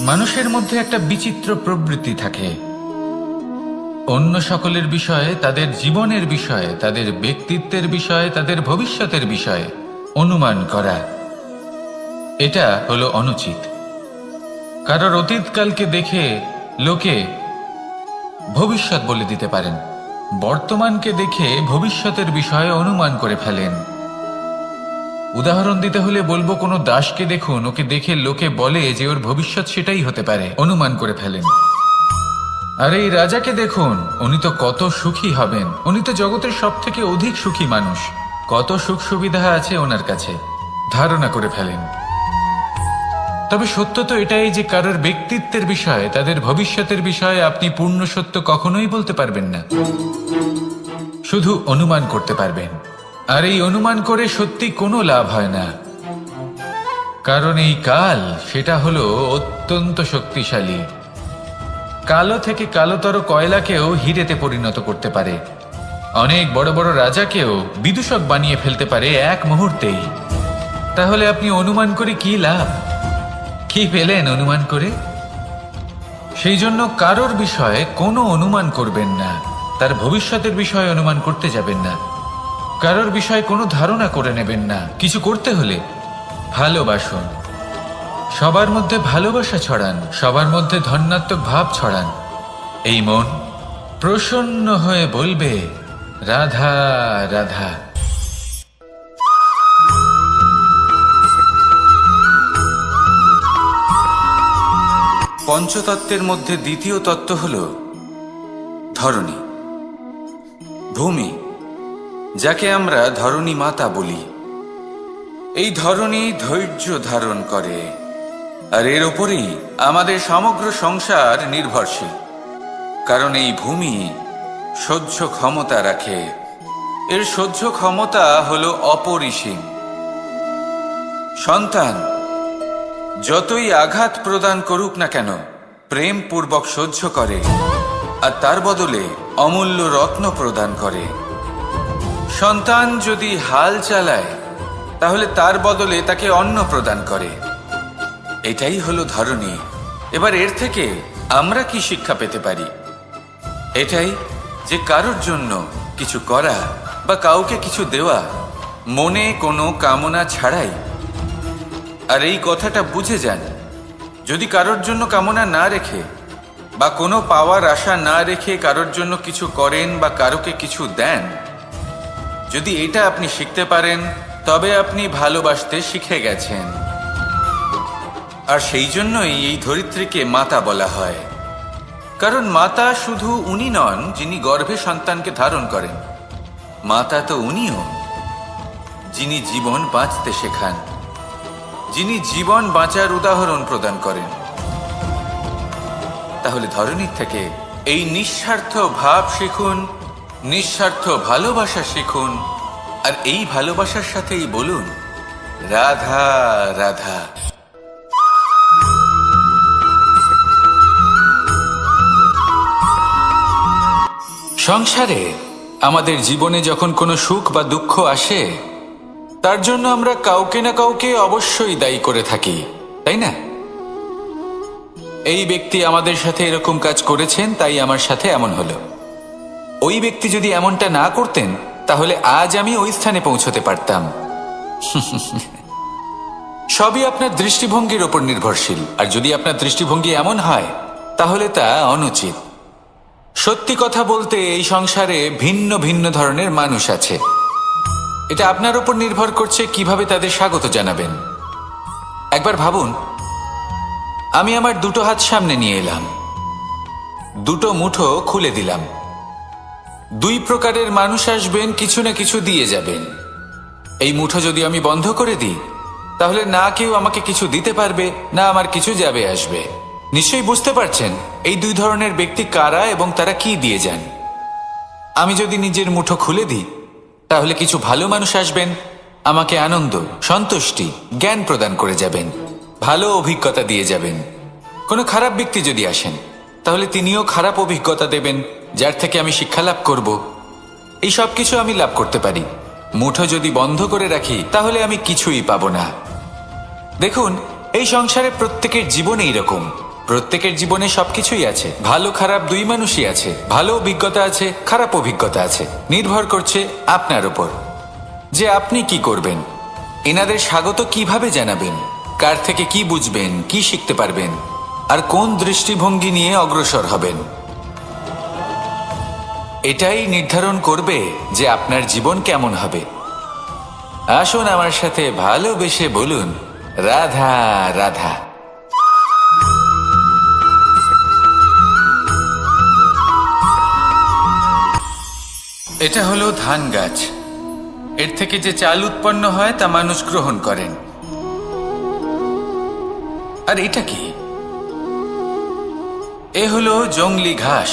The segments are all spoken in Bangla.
মানুষের মধ্যে একটা বিচিত্র প্রবৃত্তি থাকে, অন্য সকলের বিষয়ে, তাদের জীবনের বিষয়ে, তাদের ব্যক্তিত্বের বিষয়ে, তাদের ভবিষ্যতের বিষয়ে অনুমান করা। এটা হলো অনুচিত। কারোর অতীতকালকে দেখে লোকে ভবিষ্যৎ বলে দিতে পারেন, বর্তমানকে দেখে ভবিষ্যতের বিষয়ে অনুমান করে ফেলেন। উদাহরণ দিতে হলে বলবো, কোনো দাসকে দেখুন, ওকে দেখে লোকে বলে যে ওর ভবিষ্যৎ সেটাই হতে পারে, অনুমান করে ফেলেন। আর এই রাজাকে দেখুন, উনি তো কত সুখী হবেন, উনি তো জগতের সব থেকে অধিক সুখী মানুষ, কত সুখ সুবিধা আছে ওনার কাছে, ধারণা করে ফেলেন। তবে সত্য তো এটাই যে কারোর ব্যক্তিত্বের বিষয়ে, তাদের ভবিষ্যতের বিষয়ে আপনি পূর্ণ সত্য কখনোই বলতে পারবেন না, শুধু অনুমান করতে পারবেন। আর এই অনুমান করে সত্যি কোনো লাভ হয় না, কারণ এই কাল সেটা হলো অত্যন্ত শক্তিশালী। কালো থেকে কালোতর কয়লাকেও হিরেতে পরিণত করতে পারে, অনেক বড় বড় রাজাকেও বিদূষক বানিয়ে ফেলতে পারে এক মুহূর্তেই। তাহলে আপনি অনুমান করে কি লাভ? কি পেলেন অনুমান করে? সেই জন্য কারোর বিষয়ে কোনো অনুমান করবেন না, তার ভবিষ্যতের বিষয়ে অনুমান করতে যাবেন না, কারোর বিষয়ে কোনো ধারণা করে নেবেন না। কিছু করতে হলে ভালোবাসুন, সবার মধ্যে ভালোবাসা ছড়ান, সবার মধ্যে ধন্যাত্মক ভাব ছড়ান। এই মন প্রসন্ন হয়ে বলবে, রাধা রাধা। পঞ্চতত্ত্বের মধ্যে দ্বিতীয় তত্ত্ব হল ধরণী, ভূমি, যাকে আমরা ধরণী মাতা বলি। এই ধরণী ধৈর্য ধারণ করে, আর এর ওপরেই আমাদের সমগ্র সংসার নির্ভরশীল। কারণ এই ভূমি সহ্য ক্ষমতা রাখে, এর সহ্য ক্ষমতা হলো অপরিসীম। সন্তান যতই আঘাত প্রদান করুক না কেন, প্রেম পূর্বক সহ্য করে, আর তার বদলে অমূল্য রত্ন প্রদান করে। সন্তান যদি হাল চালায়, তাহলে তার বদলে তাকে অন্ন প্রদান করে। এটাই হলো ধরণী। এবার এর থেকে আমরা কি শিক্ষা পেতে পারি? এটাই যে কারোর জন্য কিছু করা বা কাউকে কিছু দেওয়া মনে কোনো কামনা ছাড়াই। আর এই কথাটা বুঝে যান, যদি কারোর জন্য কামনা না রেখে বা কোনো পাওয়ার আশা না রেখে কারোর জন্য কিছু করেন বা কারোকে কিছু দেন, যদি এটা আপনি শিখতে পারেন, তবে আপনি ভালোবাসতে শিখে গেছেন। আর সেই জন্যই এই ধরিত্রীকে মাতা বলা হয়। কারণ মাতা শুধু উনি নন যিনি গর্ভে সন্তানকে ধারণ করেন, মাতা তো উনিও যিনি জীবন বাঁচতে শেখান, যিনি জীবন বাঁচার উদাহরণ প্রদান করেন। তাহলে ধরণীর থেকে এই নিঃস্বার্থ ভাব শিখুন, নিঃস্বার্থ ভালোবাসা শিখুন, আর এই ভালোবাসার সাথেই বলুন, রাধা রাধা। সংসারে আমাদের জীবনে যখন কোনো সুখ বা দুঃখ আসে, তার জন্য আমরা কাউকে না কাউকে অবশ্যই দায়ী করে থাকি, তাই না? এই ব্যক্তি আমাদের সাথে এরকম কাজ করেছেন, তাই আমার সাথে এমন হলো। ওই ব্যক্তি যদি এমনটা না করতেন, তাহলে আজ আমি ওই স্থানে পৌঁছতে পারতাম। সবই আপনার দৃষ্টিভঙ্গির ওপর নির্ভরশীল। আর যদি আপনার দৃষ্টিভঙ্গি এমন হয়, তাহলে তা অনুচিত। সত্যি কথা বলতে, এই সংসারে ভিন্ন ভিন্ন ধরনের মানুষ আছে। এটা আপনার উপর নির্ভর করছে কিভাবে তাদের স্বাগত জানাবেন। একবার ভাবুন, আমি আমার দুটো হাত সামনে নিয়ে এলাম, দুটো মুঠো খুলে দিলাম। দুই প্রকারের মানুষ আসবেন, কিছু না কিছু দিয়ে যাবেন। এই মুঠো যদি আমি বন্ধ করে দিই, তাহলে না কেউ আমাকে কিছু দিতে পারবে, না আমার কিছু যাবে আসবে। নিশ্চয়ই বুঝতে পারছেন এই দুই ধরনের ব্যক্তি কারা এবং তারা কি দিয়ে যান। আমি যদি নিজের মুঠো খুলে দিই, তাহলে কিছু ভালো মানুষ আসবেন, আমাকে আনন্দ, সন্তুষ্টি, জ্ঞান প্রদান করে যাবেন, ভালো অভিজ্ঞতা দিয়ে যাবেন। কোনো খারাপ ব্যক্তি যদি আসেন, তাহলে তিনিও খারাপ অভিজ্ঞতা দেবেন, যার থেকে আমি শিক্ষা লাভ করব। এই সব কিছু আমি লাভ করতে পারি। মুঠো যদি বন্ধ করে রাখি, তাহলে আমি কিছুই পাবো না। দেখুন, এই সংসারে প্রত্যেকের জীবন এইরকম। প্রত্যেকের জীবনে সবকিছুই আছে, ভালো খারাপ দুই মানুষই আছে, ভালো অভিজ্ঞতা আছে, খারাপ অভিজ্ঞতা আছে। নির্ভর করছে আপনার উপর যে আপনি কি করবেন, এনাদের স্বাগত কিভাবে জানাবেন, কার থেকে কি বুঝবেন, কি শিখতে পারবেন, আর কোন দৃষ্টিভঙ্গি নিয়ে অগ্রসর হবেন। এটাই নির্ধারণ করবে যে আপনার জীবন কেমন হবে। আসুন আমার সাথে ভালোবেসে বলুন, রাধা রাধা। এটা হলো ধান গাছ। এর থেকে যে চাল উৎপন্ন হয় তা মানুষ গ্রহণ করেন। আর এটা কি? এ হলো জংলি ঘাস।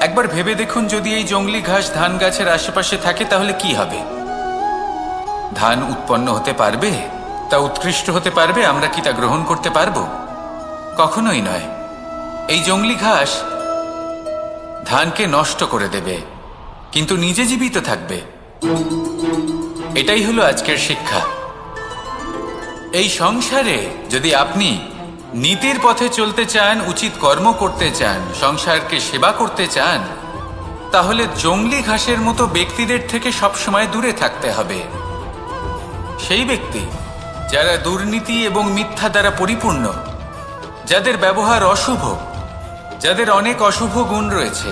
একবার ভেবে দেখুন, যদি এই জংলি ঘাস ধান গাছের আশেপাশে থাকে তাহলে কি হবে? ধান উৎপন্ন হতে পারবে? তা উৎকৃষ্ট হতে পারবে? আমরা কি তা গ্রহণ করতে পারবো? কখনোই নয়। এই জংলি ঘাস ধানকে নষ্ট করে দেবে, কিন্তু নিজে জীবিত থাকবে। এটাই হলো আজকের শিক্ষা। এই সংসারে যদি আপনি নীতির পথে চলতে চান, উচিত কর্ম করতে চান, সংসারকে সেবা করতে চান, তাহলে জংলি ঘাসের মতো ব্যক্তিদের থেকে সবসময় দূরে থাকতে হবে। সেই ব্যক্তি যারা দুর্নীতি এবং মিথ্যা দ্বারা পরিপূর্ণ, যাদের ব্যবহার অশুভ, যাদের অনেক অশুভ গুণ রয়েছে,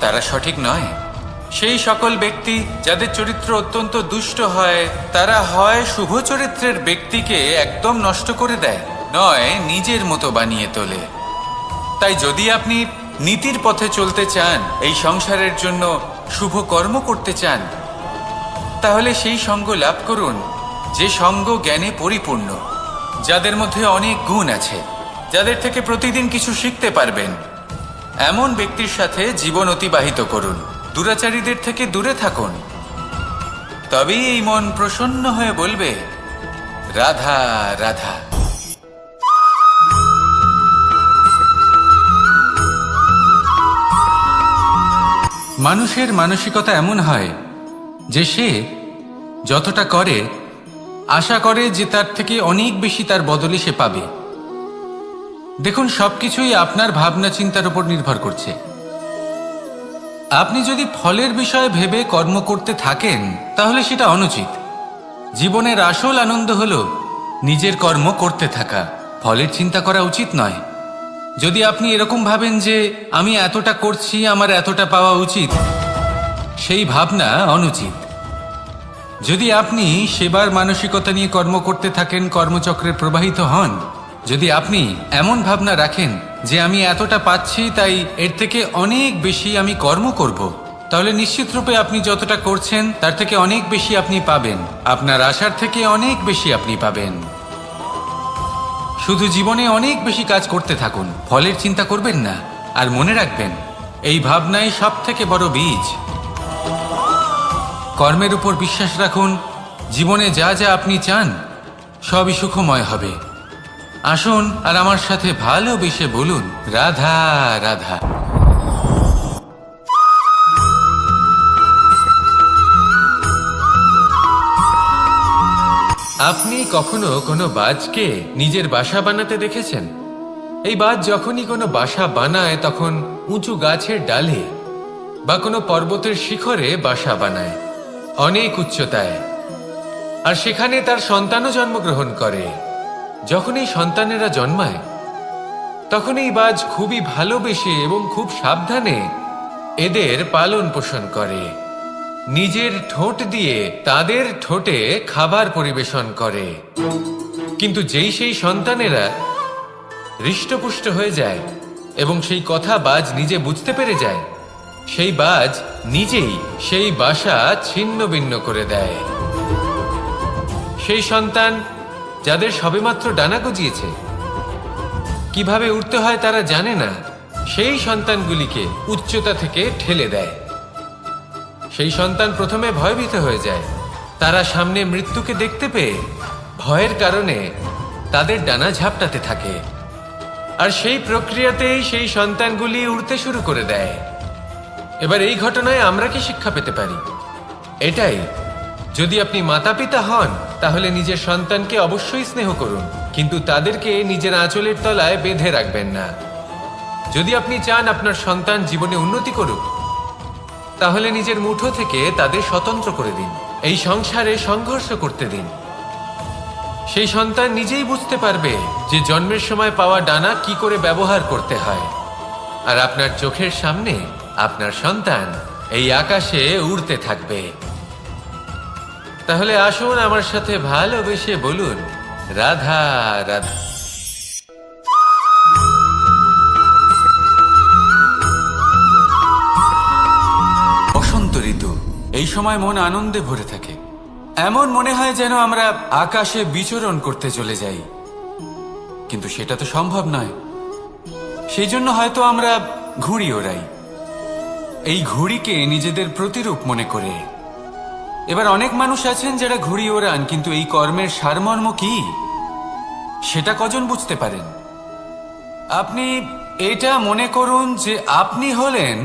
তারা সঠিক নয়। সেই সকল ব্যক্তি যাদের চরিত্র অত্যন্ত দুষ্ট হয়, তারা হয় শুভ চরিত্রের ব্যক্তিকে একদম নষ্ট করে দেয়, নয় নিজের মতো বানিয়ে তোলে। তাই যদি আপনি নীতির পথে চলতে চান, এই সংসারের জন্য শুভ কর্ম করতে চান, তাহলে সেই সঙ্গ লাভ করুন যে সঙ্গ জ্ঞানে পরিপূর্ণ, যাদের মধ্যে অনেক গুণ আছে, যাদের থেকে প্রতিদিন কিছু শিখতে পারবেন। এমন ব্যক্তির সাথে জীবন অতিবাহিত করুন। দুরাচারীদের থেকে দূরে থাকুন। তবেই এই মন প্রসন্ন হয়ে বলবে, রাধা রাধা। মানুষের মানসিকতা এমন হয় যে সে যতটা করে আশা করে যে তার থেকে অনেক বেশি তার বদলে সে পাবে। দেখুন, সবকিছুই আপনার ভাবনা চিন্তার উপর নির্ভর করছে। আপনি যদি ফলের বিষয়ে ভেবে কর্ম করতে থাকেন তাহলে সেটা অনুচিত। জীবনের আসল আনন্দ হলো নিজের কর্ম করতে থাকা, ফলের চিন্তা করা উচিত নয়। যদি আপনি এরকম ভাবেন যে আমি এতটা করছি, আমার এতটা পাওয়া উচিত, সেই ভাবনা অনুচিত। যদি আপনি সেবার মানসিকতা নিয়ে কর্ম করতে থাকেন, কর্মচক্রে প্রবাহিত হন, যদি আপনি এমন ভাবনা রাখেন যে আমি এতটা পাচ্ছি তাই এর থেকে অনেক বেশি আমি কর্ম করব, তাহলে নিশ্চিত রূপে আপনি যতটা করছেন তার থেকে অনেক বেশি আপনি পাবেন। আপনার আশার থেকে অনেক বেশি আপনি পাবেন। শুধু জীবনে অনেক বেশি কাজ করতে থাকুন, ফলের চিন্তা করবেন না। আর মনে রাখবেন, এই ভাবনাই সব থেকে বড় বীজ। কর্মের উপর বিশ্বাস রাখুন। জীবনে যা যা আপনি চান সবই সুখময় হবে। আসুন আর আমার সাথে ভালোবেসে বলুন, রাধা রাধা। আপনি কখনো কোনো বাজকে নিজের বাসা বানাতে দেখেছেন? এই বাজ যখনই কোনো বাসা বানায় তখন উঁচু গাছের ডালে বা কোনো পর্বতের শিখরে বাসা বানায়, অনেক উচ্চতায়। আর সেখানে তার সন্তানও জন্মগ্রহণ করে। যখন এই সন্তানেরা জন্মায় তখন এই বাজ খুবই ভালোবেসে এবং খুব সাবধানে এদের পালন পোষণ করে। নিজের ঠোঁট দিয়ে তাদের ঠোঁটে খাবার পরিবেশন করে। কিন্তু যেই সেই সন্তানেরা হৃষ্টপুষ্ট হয়ে যায় এবং সেই কথা বাজ নিজে বুঝতে পেরে যায়, সেই বাজ নিজেই সেই বাসা ছিন্ন ভিন্ন করে দেয়। সেই সন্তান যাদের সবেমাত্র ডানা গজিয়েছে, কিভাবে উঠতে হয় তারা জানে না, সেই সন্তানগুলিকে উচ্চতা থেকে ঠেলে দেয়। সেই সন্তান প্রথমে ভয়ভীত হয়ে যায়। তারা সামনে মৃত্যুকে দেখতে পেয়ে ভয়ের কারণে তাদের ডানা ঝাপটাতে থাকে। আর সেই প্রক্রিয়াতেই সেই সন্তানগুলি উড়তে শুরু করে দেয়। এবার এই ঘটনায় আমরা কি শিক্ষা পেতে পারি? এটাই, যদি আপনি মাতা পিতা হন তাহলে নিজের সন্তানকে অবশ্যই স্নেহ করুন, কিন্তু তাদেরকে নিজের আঁচলের তলায় বেঁধে রাখবেন না। যদি আপনি চান আপনার সন্তান জীবনে উন্নতি করুক, তাহলে নিজের মুঠো থেকে তাদের স্বতন্ত্র করে দিন। এই সংসারে সংঘর্ষ করতে দিন। সেই সন্তান নিজেই বুঝতে পারবে যে জন্মের সময় পাওয়া ডানা কি করে ব্যবহার করতে হয়। আর আপনার চোখের সামনে আপনার সন্তান এই আকাশে উড়তে থাকবে। তাহলে আসুন আমার সাথে ভালোবেসে বলুন, রাধা রাধা। বসন্ত ঋতু, এই সময় মন আনন্দে ভরে থাকে। এমন মনে হয় যেন আমরা আকাশে বিচরণ করতে চলে যাই, কিন্তু সেটা তো সম্ভব নয়। সেই জন্য হয়তো আমরা ঘুড়ি ওড়াই, এই ঘুড়িকে নিজেদের প্রতিরূপ মনে করে। এবার অনেক মানুষ আছেন যারা ঘুড়ি ওড়ান, কিন্তু এই কর্মের সারমর্ম কি সেটা কজন বুঝতে পারেন? আপনি এটা মনে করুন যে আপনি হলেন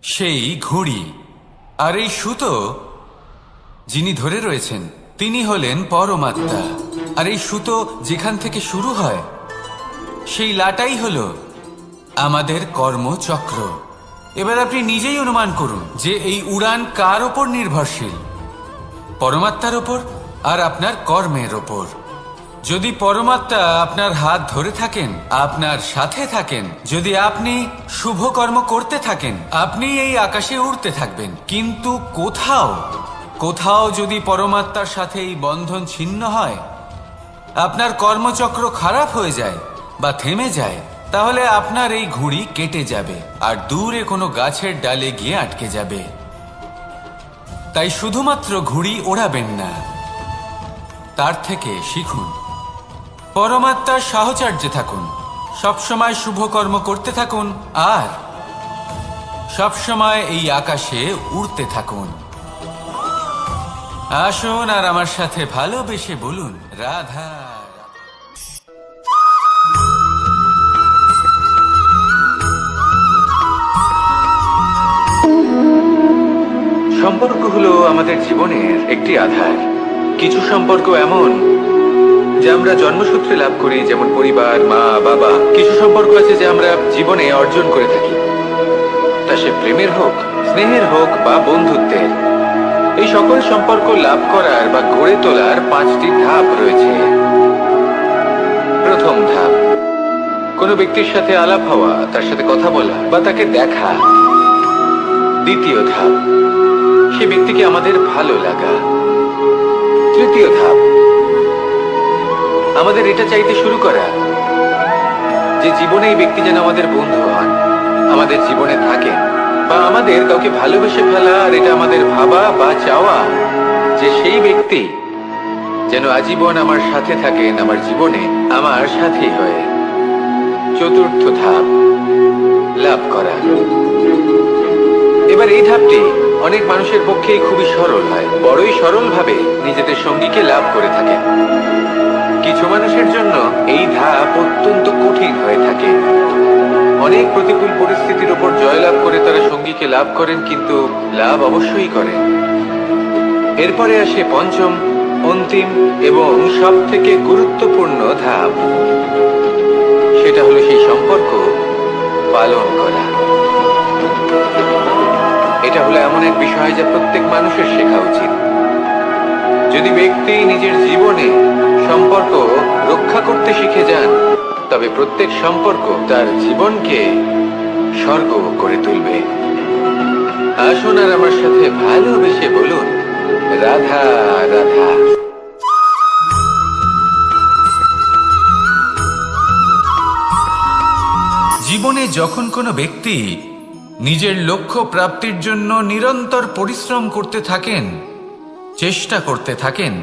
সেই ঘুড়ি, আর এই সুতো যিনি ধরে রয়েছেন তিনি হলেন পরমাত্মা। আর এই সুতো যেখান থেকে শুরু হয় সেই লাটাই হলো আমাদের কর্মচক্র। এবার আপনি নিজেই অনুমান করুন যে এই উড়ান কার ওপর নির্ভরশীল, পরমাত্মার ওপর আর আপনার কর্মের ওপর। যদি পরমাত্মা আপনার হাত ধরে থাকেন, আপনার সাথে থাকেন, যদি আপনি শুভ কর্ম করতে থাকেন, আপনি এই আকাশে উড়তে থাকবেন। কিন্তু কোথাও কোথাও যদি পরমাত্মার সাথে এই বন্ধন ছিন্ন হয়, আপনার কর্মচক্র খারাপ হয়ে যায় বা থেমে যায়, তাহলে আপনার এই ঘুড়ি কেটে যাবে আর দূরে কোনো গাছের ডালে গিয়ে আটকে যাবে। তাই শুধুমাত্র ঘুড়ি ওড়াবেন না, তার থেকে শিখুন, পরমাত্মার সাহচর্যে থাকুন, সবসময় শুভ কর্ম করতে থাকুন আর সবসময় এই আকাশে উড়তে থাকুন। আসুন আর আমার সাথে ভালোবেসে বলুন, রাধা। সম্পর্ক হলো আমাদের জীবনের একটি আধার। কিছু সম্পর্ক এমন যা আমরা জন্মসূত্রে লাভ করি, যেমন পরিবার, মা, বাবা। কিছু সম্পর্ক আছে যা আমরা জীবনে অর্জন করে থাকি, তা সে প্রেমের হোক, স্নেহের হোক বা বন্ধুত্বের। এই সকল সম্পর্ক লাভ করার বা গড়ে তোলার 5টি ধাপ রয়েছে। প্রথম ধাপ, কোনো ব্যক্তির সাথে আলাপ হওয়া, তার সাথে কথা বলা বা তাকে দেখা। দ্বিতীয় ধাপ, সে ব্যক্তিকে আমাদের ভালো লাগা। তৃতীয় ধাপ, আমাদের এটা চাইতে শুরু করা যে জীবনে এই ব্যক্তি যেন আমাদের বন্ধু হন, আমাদের জীবনে থাকেন, বা আমাদের কাউকে ভালোবেসে ফেলা আর এটা আমাদের ভাবা বা চাওয়া যে সেই ব্যক্তি যেন আজীবন আমার সাথে থাকেন, আমার জীবনে আমার সাথী হয়ে। চতুর্থ ধাপ, লাভ করা। এবার এই ধাপটি অনেক মানুষের পক্ষেই খুবই সরল হয়, বড়ই সরলভাবে নিজেদের সঙ্গীকে লাভ করে থাকে। কিছু মানুষের জন্য এই ধাপ অত্যন্ত কঠিন হয়ে থাকে। অনেক প্রতিকূল পরিস্থিতির উপর জয়লাভ করে তারা সঙ্গীকে লাভ করেন, কিন্তু লাভ অবশ্যই করেন। এরপরে আসে পঞ্চম, অন্তিম এবং সব থেকে গুরুত্বপূর্ণ ধাপ। সেটা হলো সেই সম্পর্ক পালন করা। এটা হলো এমন এক বিষয় যা প্রত্যেক মানুষের শেখা উচিত। যদি ব্যক্তি নিজের জীবনে সম্পর্ক রক্ষা করতে শিখে যান, তবে প্রত্যেক সম্পর্ক তার জীবনকে স্বর্গ করে তুলবে। আসুন আর আমার সাথে ভালোবেসে বলুন, রাধা রাধা। জীবনে যখন কোনো ব্যক্তি নিজের লক্ষ্য প্রাপ্তির জন্য নিরন্তর পরিশ্রম করতে থাকেন, চেষ্টা করতে থাকেন,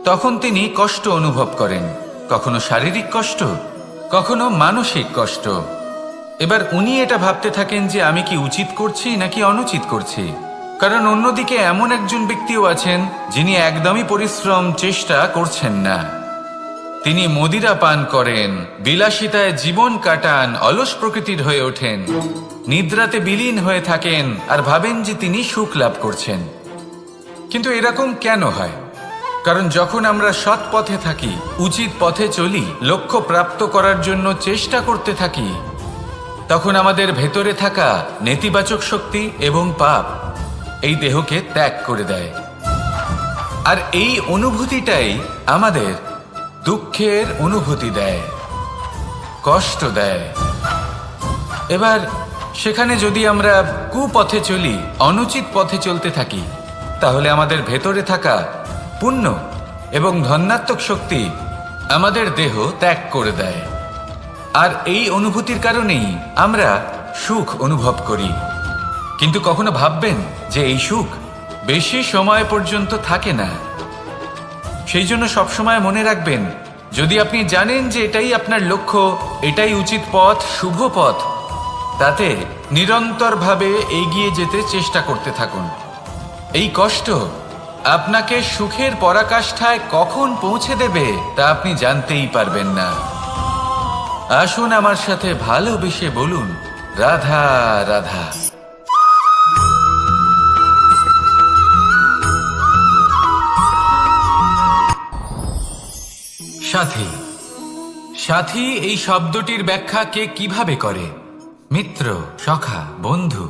তখন তিনি কষ্ট অনুভব করেন, কখনো শারীরিক কষ্ট, কখনো মানসিক কষ্ট। এবার উনি এটা ভাবতে থাকেন যে আমি কি উচিত করছি নাকি অনুচিত করছি। কারণ অন্যদিকে এমন একজন ব্যক্তিও আছেন যিনি একদমই পরিশ্রম চেষ্টা করছেন না। তিনি মদিরা পান করেন, বিলাসিতায় জীবন কাটান, অলস প্রকৃতির হয়ে ওঠেন, নিদ্রাতে বিলীন হয়ে থাকেন আর ভাবেন যে তিনি সুখ লাভ করছেন। কিন্তু এরকম কেন হয়? কারণ যখন আমরা সৎ পথে থাকি, উচিত পথে চলি, লক্ষ্য প্রাপ্ত করার জন্য চেষ্টা করতে থাকি, তখন আমাদের ভেতরে থাকা নেতিবাচক শক্তি এবং পাপ এই দেহকে ত্যাগ করে দেয়। আর এই অনুভূতিটাই আমাদের দুঃখের অনুভূতি দেয়, কষ্ট দেয়। এবার সেখানে যদি আমরা কুপথে চলি, অনুচিত পথে চলতে থাকি, তাহলে আমাদের ভেতরে থাকা পুণ্য এবং ধনাত্মক শক্তি আমাদের দেহ ত্যাগ করে দেয়। আর এই অনুভূতির কারণেই আমরা সুখ অনুভব করি। কিন্তু কখনো ভাববেন যে এই সুখ বেশি সময় পর্যন্ত থাকে না। সেই জন্য সবসময় মনে রাখবেন, যদি আপনি জানেন যে এটাই আপনার লক্ষ্য, এটাই উচিত পথ, শুভ পথ, তাতে নিরন্তরভাবে এগিয়ে যেতে চেষ্টা করতে থাকুন। এই কষ্ট আপনাকে সুখের পরাকাষ্ঠায় কখন পৌঁছে দেবে তা আপনি জানতেই পারবেন না। আসুন আমার সাথে ভালোবেসে বলুন, রাধা রাধা। সাথী। সাথী এই শব্দটির ব্যাখ্যা কে কিভাবে করে? মিত্র, সখা, বন্ধু।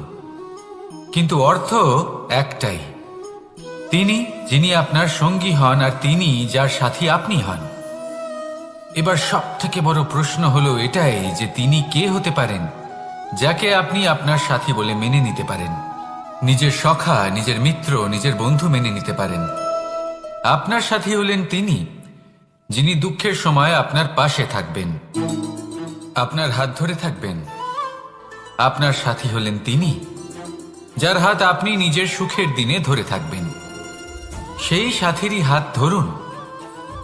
কিন্তু অর্থ একটাই, তিনি যিনি আপনার সঙ্গী হন আর তিনি যার সাথী আপনি হন। এবার সব থেকে বড় প্রশ্ন হলো এটাই যে তিনি কে হতে পারেন যাকে আপনি আপনার সাথী বলে মেনে নিতে পারেন, নিজের সখা, নিজের মিত্র, নিজের বন্ধু মেনে নিতে পারেন। আপনার সাথী হলেন তিনি যিনি দুঃখের সময় আপনার পাশে থাকবেন, আপনার হাত ধরে থাকবেন। আপনার সাথী হলেন তিনি যার হাত আপনি নিজের সুখের দিনে ধরে থাকবেন। সেই সাথীরই হাত ধরুন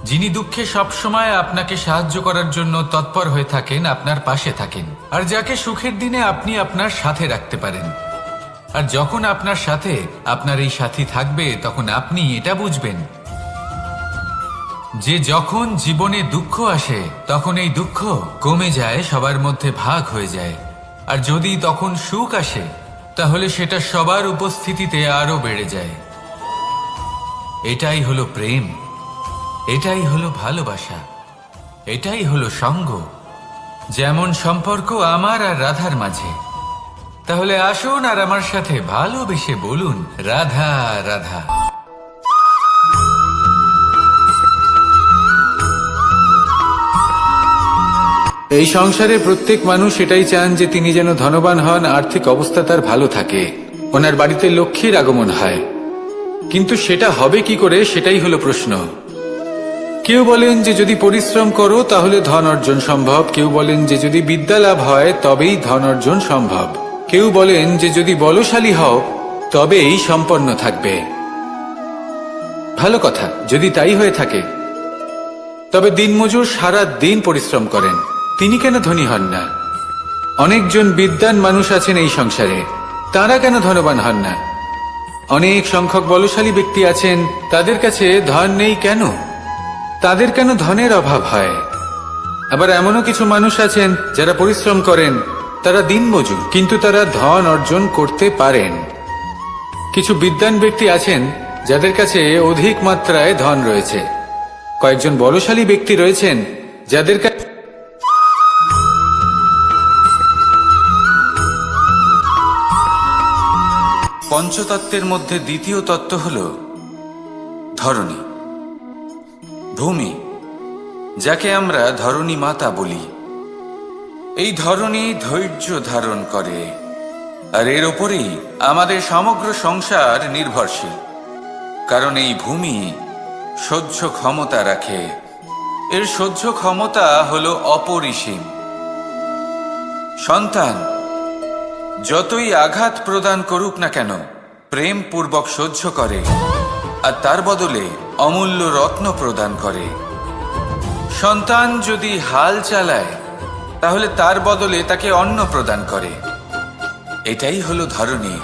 যিনি দুঃখে সবসময় আপনাকে সাহায্য করার জন্য তৎপর হয়ে থাকেন, আপনার পাশে থাকেন, আর যাকে সুখের দিনে আপনি আপনার সাথে রাখতে পারেন। আর যখন আপনার সাথে আপনার এই সাথী থাকবে, তখন আপনি এটা বুঝবেন যে যখন জীবনে দুঃখ আসে, তখন এই দুঃখ কমে যায়, সবার মধ্যে ভাগ হয়ে যায়। আর যদি তখন সুখ আসে, তাহলে সেটা সবার উপস্থিতিতে আরো বেড়ে যায়। এটাই হলো প্রেম, এটাই হলো ভালোবাসা, এটাই হলো সঙ্গ। যেমন সম্পর্ক আমার আর রাধার মাঝে। তাহলে আসুন আর আমার সাথে ভালোবেসে বলুন, রাধা রাধা। এই সংসারে প্রত্যেক মানুষ এটাই চান যে তিনি যেন ধনবান হন, আর্থিক অবস্থা তার ভালো থাকে, ওনার বাড়িতে লক্ষ্মীর আগমন হয়। কিন্তু সেটা হবে কি করে, সেটাই হলো প্রশ্ন। কেউ বলেন যে যদি পরিশ্রম করো তাহলে ধন অর্জন সম্ভব, কেউ বলেন যে যদি বিদ্যা লাভ হয় তবেই ধন অর্জন সম্ভব, কেউ বলেন যে যদি বলশালী হও তবেই সম্পন্ন থাকবে। ভালো কথা, যদি তাই হয়ে থাকে, তবে দিনমজুর সারা দিন পরিশ্রম করেন, তিনি কেন ধনী হন না? অনেকজন বিদ্বান মানুষ আছেন এই সংসারে, তারা কেন ধনবান হন না? অনেক সংখ্যক বলশালী ব্যক্তি আছেন, তাদের কাছে ধন নেই কেন? তাদের কেন ধনের অভাব হয়? আবার এমনও কিছু মানুষ আছেন যারা পরিশ্রম করেন, তারা দিনমজুর, কিন্তু তারা ধন অর্জন করতে পারেন। কিছু বিদ্বান ব্যক্তি আছেন যাদের কাছে অধিক মাত্রায় ধন রয়েছে। কয়েকজন বলশালী ব্যক্তি রয়েছেন যাদের কাছে পঞ্চতত্ত্বের মধ্যে দ্বিতীয় তত্ত্ব হল ধরণী, ভূমি, যাকে আমরা ধরণী মাতা বলি। এই ধরণী ধৈর্য ধারণ করে, আর এর ওপরেই আমাদের সমগ্র সংসার নির্ভরশীল। কারণ এই ভূমি সহ্য ক্ষমতা রাখে, এর সহ্য ক্ষমতা হল অপরিসীম। সন্তান যতই আঘাত প্রদান করুক না কেন, প্রেম পূর্বক সহ্য করে, আর তার বদলে অমূল্য রত্ন প্রদান করে। সন্তান যদি হাল চালায়, তাহলে তার বদলে তাকে অন্ন প্রদান করে। এটাই হলো ধরণী।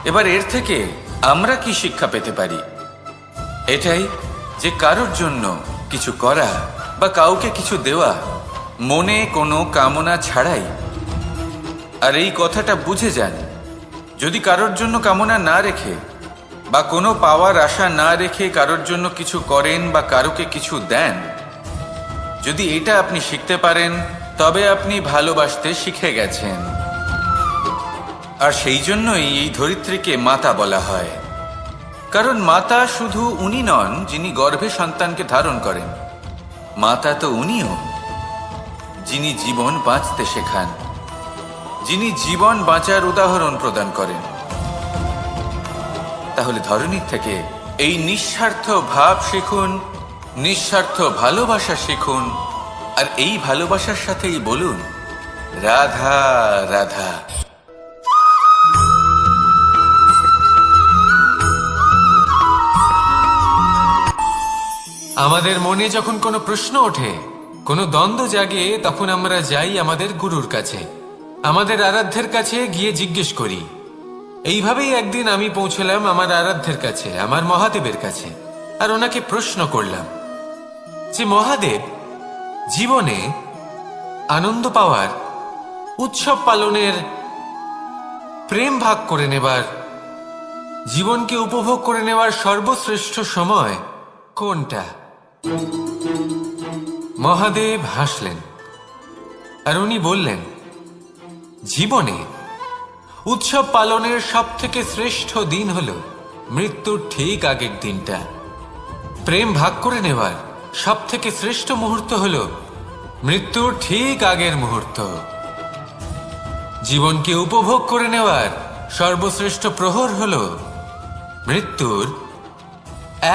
এবার এর থেকে আমরা কি শিক্ষা পেতে পারি? এটাই যে কারোর জন্য কিছু করা বা কাউকে কিছু দেওয়া মনে কোনো কামনা ছাড়াই। আর এই কথাটা বুঝে যান, যদি কারোর জন্য কামনা না রেখে বা কোনো পাওয়ার আশা না রেখে কারোর জন্য কিছু করেন বা কারোকে কিছু দেন, যদি এটা আপনি শিখতে পারেন তবে আপনি ভালোবাসতে শিখে গেছেন। আর সেই জন্যই এই ধরিত্রীকে মাতা বলা হয়। কারণ মাতা শুধু উনি নন যিনি গর্ভে সন্তানকে ধারণ করেন, মাতা তো উনিও যিনি জীবন বাঁচতে শেখান, যিনি জীবন বাঁচার উদাহরণ প্রদান করেন। তাহলে ধরনীর থেকে এই নিঃস্বার্থ ভাব শিখুন, নিঃস্বার্থ ভালোবাসা শিখুন, আর এই ভালোবাসার সাথেই বলুন রাধা রাধা। আমাদের মনে যখন কোনো প্রশ্ন ওঠে, কোনো দ্বন্দ্ব জাগে, তখন আমরা যাই আমাদের গুরুর কাছে, আমাদের আরাধ্যের কাছে গিয়ে জিজ্ঞেস করি। এইভাবেই একদিন আমি পৌঁছলাম আমার আরাধ্যের কাছে, আমার মহাদেবের কাছে, আর ওনাকে প্রশ্ন করলাম যে মহাদেব, জীবনে আনন্দ পাওয়ার, উৎসব পালনের, প্রেম ভাগ করে নেবার, জীবনকে উপভোগ করে নেওয়ার সর্বশ্রেষ্ঠ সময় কোনটা? মহাদেব হাসলেন আর উনি বললেন, জীবনে উৎসব পালনের সব থেকে শ্রেষ্ঠ দিন হল মৃত্যুর ঠিক আগের দিনটা। প্রেম ভাগ করে নেওয়ার সব থেকে শ্রেষ্ঠ মুহূর্ত হল মৃত্যুর ঠিক আগের মুহূর্ত। জীবনকে উপভোগ করে নেওয়ার সর্বশ্রেষ্ঠ প্রহর হল মৃত্যুর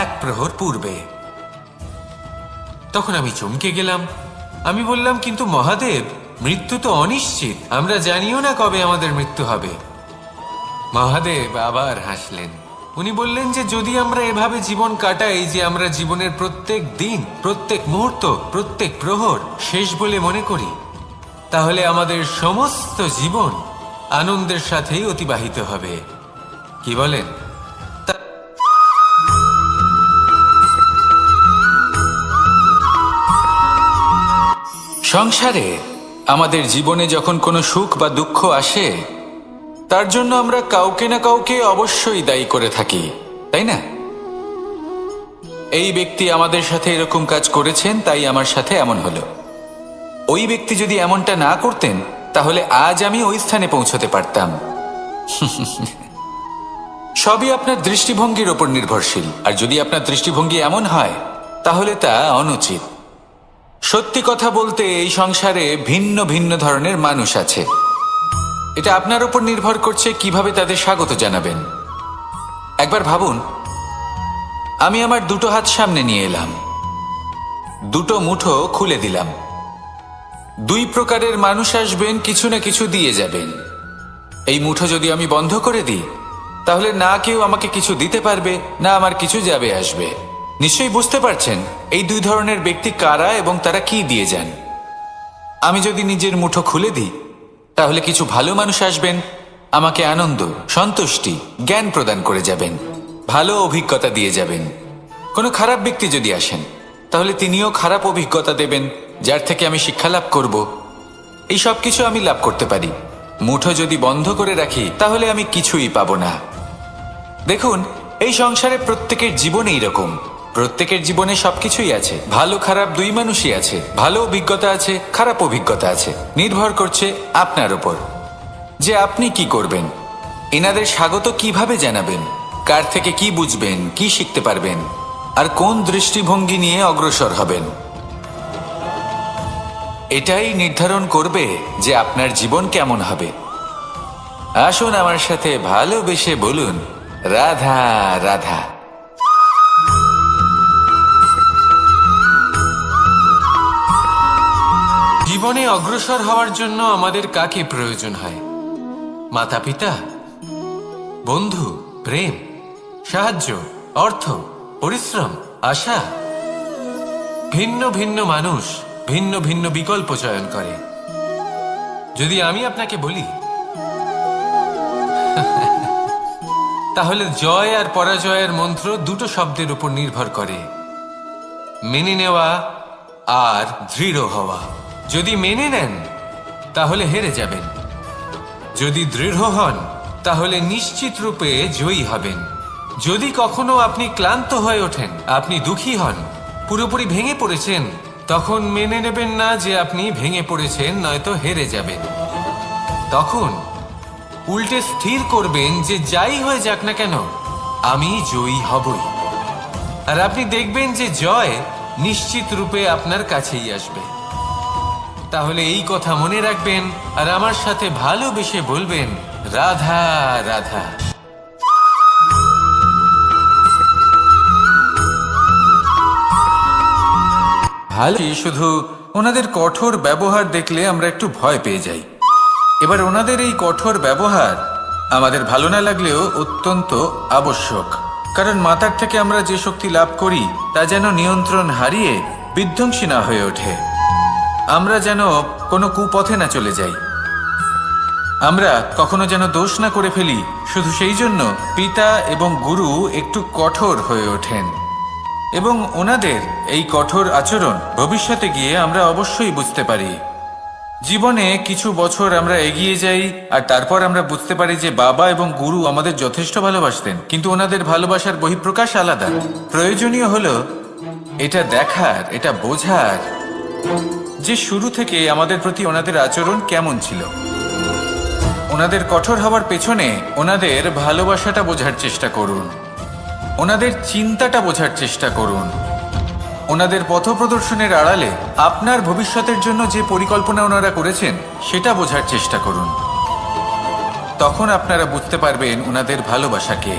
এক প্রহর পূর্বে। তখন আমি চমকে গেলাম। আমি বললাম, কিন্তু মহাদেব, মৃত্যু তো অনিশ্চিত, আমরা জানিও না কবে আমাদের মৃত্যু হবে। মহাদেব আবার হাসলেন। উনি বললেন যে যদি আমরা এভাবে জীবন কাটাই যে আমরা জীবনের প্রত্যেক দিন, প্রত্যেক মুহূর্ত, প্রত্যেক প্রহর শেষ বলে মনে করি, তাহলে আমাদের সমস্ত জীবন আনন্দের সাথেই অতিবাহিত হবে। কি বলেন? সংসারে আমাদের জীবনে যখন কোনো সুখ বা দুঃখ আসে, তার জন্য আমরা কাউকে না কাউকে অবশ্যই দায়ী করে থাকি, তাই না? এই ব্যক্তি আমাদের সাথে এরকম কাজ করেছেন, তাই আমার সাথে এমন হলো। ওই ব্যক্তি যদি এমনটা না করতেন, তাহলে আজ আমি ওই স্থানে পৌঁছতে পারতাম। সবই আপনার দৃষ্টিভঙ্গির ওপর নির্ভরশীল, আর যদি আপনার দৃষ্টিভঙ্গি এমন হয়, তাহলে তা অনুচিত। সত্যি কথা বলতে, এই সংসারে ভিন্ন ভিন্ন ধরনের মানুষ আছে। এটা আপনার উপর নির্ভর করছে কিভাবে তাদের স্বাগত জানাবেন। একবার ভাবুন, আমি আমার দুটো হাত সামনে নিয়ে এলাম, দুটো মুঠো খুলে দিলাম। দুই প্রকারের মানুষ আসবেন, কিছু না কিছু দিয়ে যাবেন। এই মুঠো যদি আমি বন্ধ করে দিই, তাহলে না কেউ আমাকে কিছু দিতে পারবে, না আমার কিছু যাবে আসবে। নিশ্চয়ই বুঝতে পারছেন এই দুই ধরনের ব্যক্তি কারা এবং তারা কি দিয়ে যান। আমি যদি নিজের মুঠো খুলে দিই, তাহলে কিছু ভালো মানুষ আসবেন, আমাকে আনন্দ, সন্তুষ্টি, জ্ঞান প্রদান করে যাবেন, ভালো অভিজ্ঞতা দিয়ে যাবেন। কোনো খারাপ ব্যক্তি যদি আসেন, তাহলে তিনিও খারাপ অভিজ্ঞতা দেবেন, যার থেকে আমি শিক্ষা লাভ করব। এই সব কিছু আমি লাভ করতে পারি। মুঠো যদি বন্ধ করে রাখি, তাহলে আমি কিছুই পাবো না। দেখুন, এই সংসারে প্রত্যেকের জীবনে এইরকম। প্রত্যেকের জীবনে সবকিছুই আছে, ভালো খারাপ দুই মানুষই আছে, ভালো অভিজ্ঞতা আছে, খারাপ অভিজ্ঞতা আছে। নির্ভর করছে আপনার উপর যে আপনি কি করবেন, এনাদের স্বাগত কিভাবে জানাবেন, কার থেকে কি বুঝবেন, কি শিখতে পারবেন, আর কোন দৃষ্টিভঙ্গি নিয়ে অগ্রসর হবেন। এটাই নির্ধারণ করবে যে আপনার জীবন কেমন হবে। আসুন আমার সাথে ভালোবেসে বলুন রাধা রাধা। জীবনে অগ্রসর হওয়ার জন্য আমাদের কাকে প্রয়োজন হয়? মাতা পিতা, বন্ধু, প্রেম, সাহায্য, অর্থ, পরিশ্রম, আশা। ভিন্ন ভিন্ন মানুষ ভিন্ন ভিন্ন বিকল্প চয়ন করে। যদি আমি আপনাকে বলি, তাহলে জয় আর পরাজয়ের মন্ত্র দুটো শব্দের উপর নির্ভর করে, মেনে নেওয়া আর দৃঢ় হওয়া। যদি মেনে নেন, তাহলে হেরে যাবেন। যদি দৃঢ় হন, তাহলে নিশ্চিত রূপে জয়ী হবেন। যদি কখনো আপনি ক্লান্ত হয়ে ওঠেন, আপনি দুঃখী হন, পুরোপুরি ভেঙে পড়েছেন, তখন মেনে নেবেন না যে আপনি ভেঙে পড়েছেন, নয়তো হেরে যাবেন। তখন উল্টে স্থির করবেন যে যাই হয়ে যাক না কেন, আমি জয়ী হবই। আর আপনি দেখবেন যে জয় নিশ্চিত রূপে আপনার কাছেই আসবে। তাহলে এই কথা মনে রাখবেন আর আমার সাথে ভালোবেসে বলবেন, রাধা রাধা। ভালো, শুধু ওনাদের কঠোর ব্যবহার দেখলে আমরা একটু ভয় পেয়ে যাই। এবার ওনাদের এই কঠোর ব্যবহার আমাদের ভালো না লাগলেও অত্যন্ত আবশ্যক, কারণ মাতার থেকে আমরা যে শক্তি লাভ করি তা যেন নিয়ন্ত্রণ হারিয়ে বিধ্বংসী না হয়ে ওঠে। আমরা যেন কোনো কুপথে না চলে যাই, আমরা কখনো যেন দোষ না করে ফেলি। শুধু সেই জন্য পিতা এবং গুরু একটু কঠোর হয়ে ওঠেন, এবং ওনাদের এই কঠোর আচরণ ভবিষ্যতে গিয়ে আমরা অবশ্যই বুঝতে পারি। জীবনে কিছু বছর আমরা এগিয়ে যাই আর তারপর আমরা বুঝতে পারি যে বাবা এবং গুরু আমাদের যথেষ্ট ভালোবাসতেন, কিন্তু ওনাদের ভালোবাসার বহিঃপ্রকাশ আলাদা। প্রয়োজনীয় হলো এটা দেখার, এটা বোঝার যে শুরু থেকে আমাদের প্রতি ওনাদের আচরণ কেমন ছিল। ওনাদের কঠোর হওয়ার পেছনে ওনাদের ভালোবাসাটা বোঝার চেষ্টা করুন, ওনাদের চিন্তাটা বোঝার চেষ্টা করুন, ওনাদের পথপ্রদর্শনের আড়ালে আপনার ভবিষ্যতের জন্য যে পরিকল্পনা ওনারা করেছেন সেটা বোঝার চেষ্টা করুন। তখন আপনারা বুঝতে পারবেন ওনাদের ভালোবাসাকে।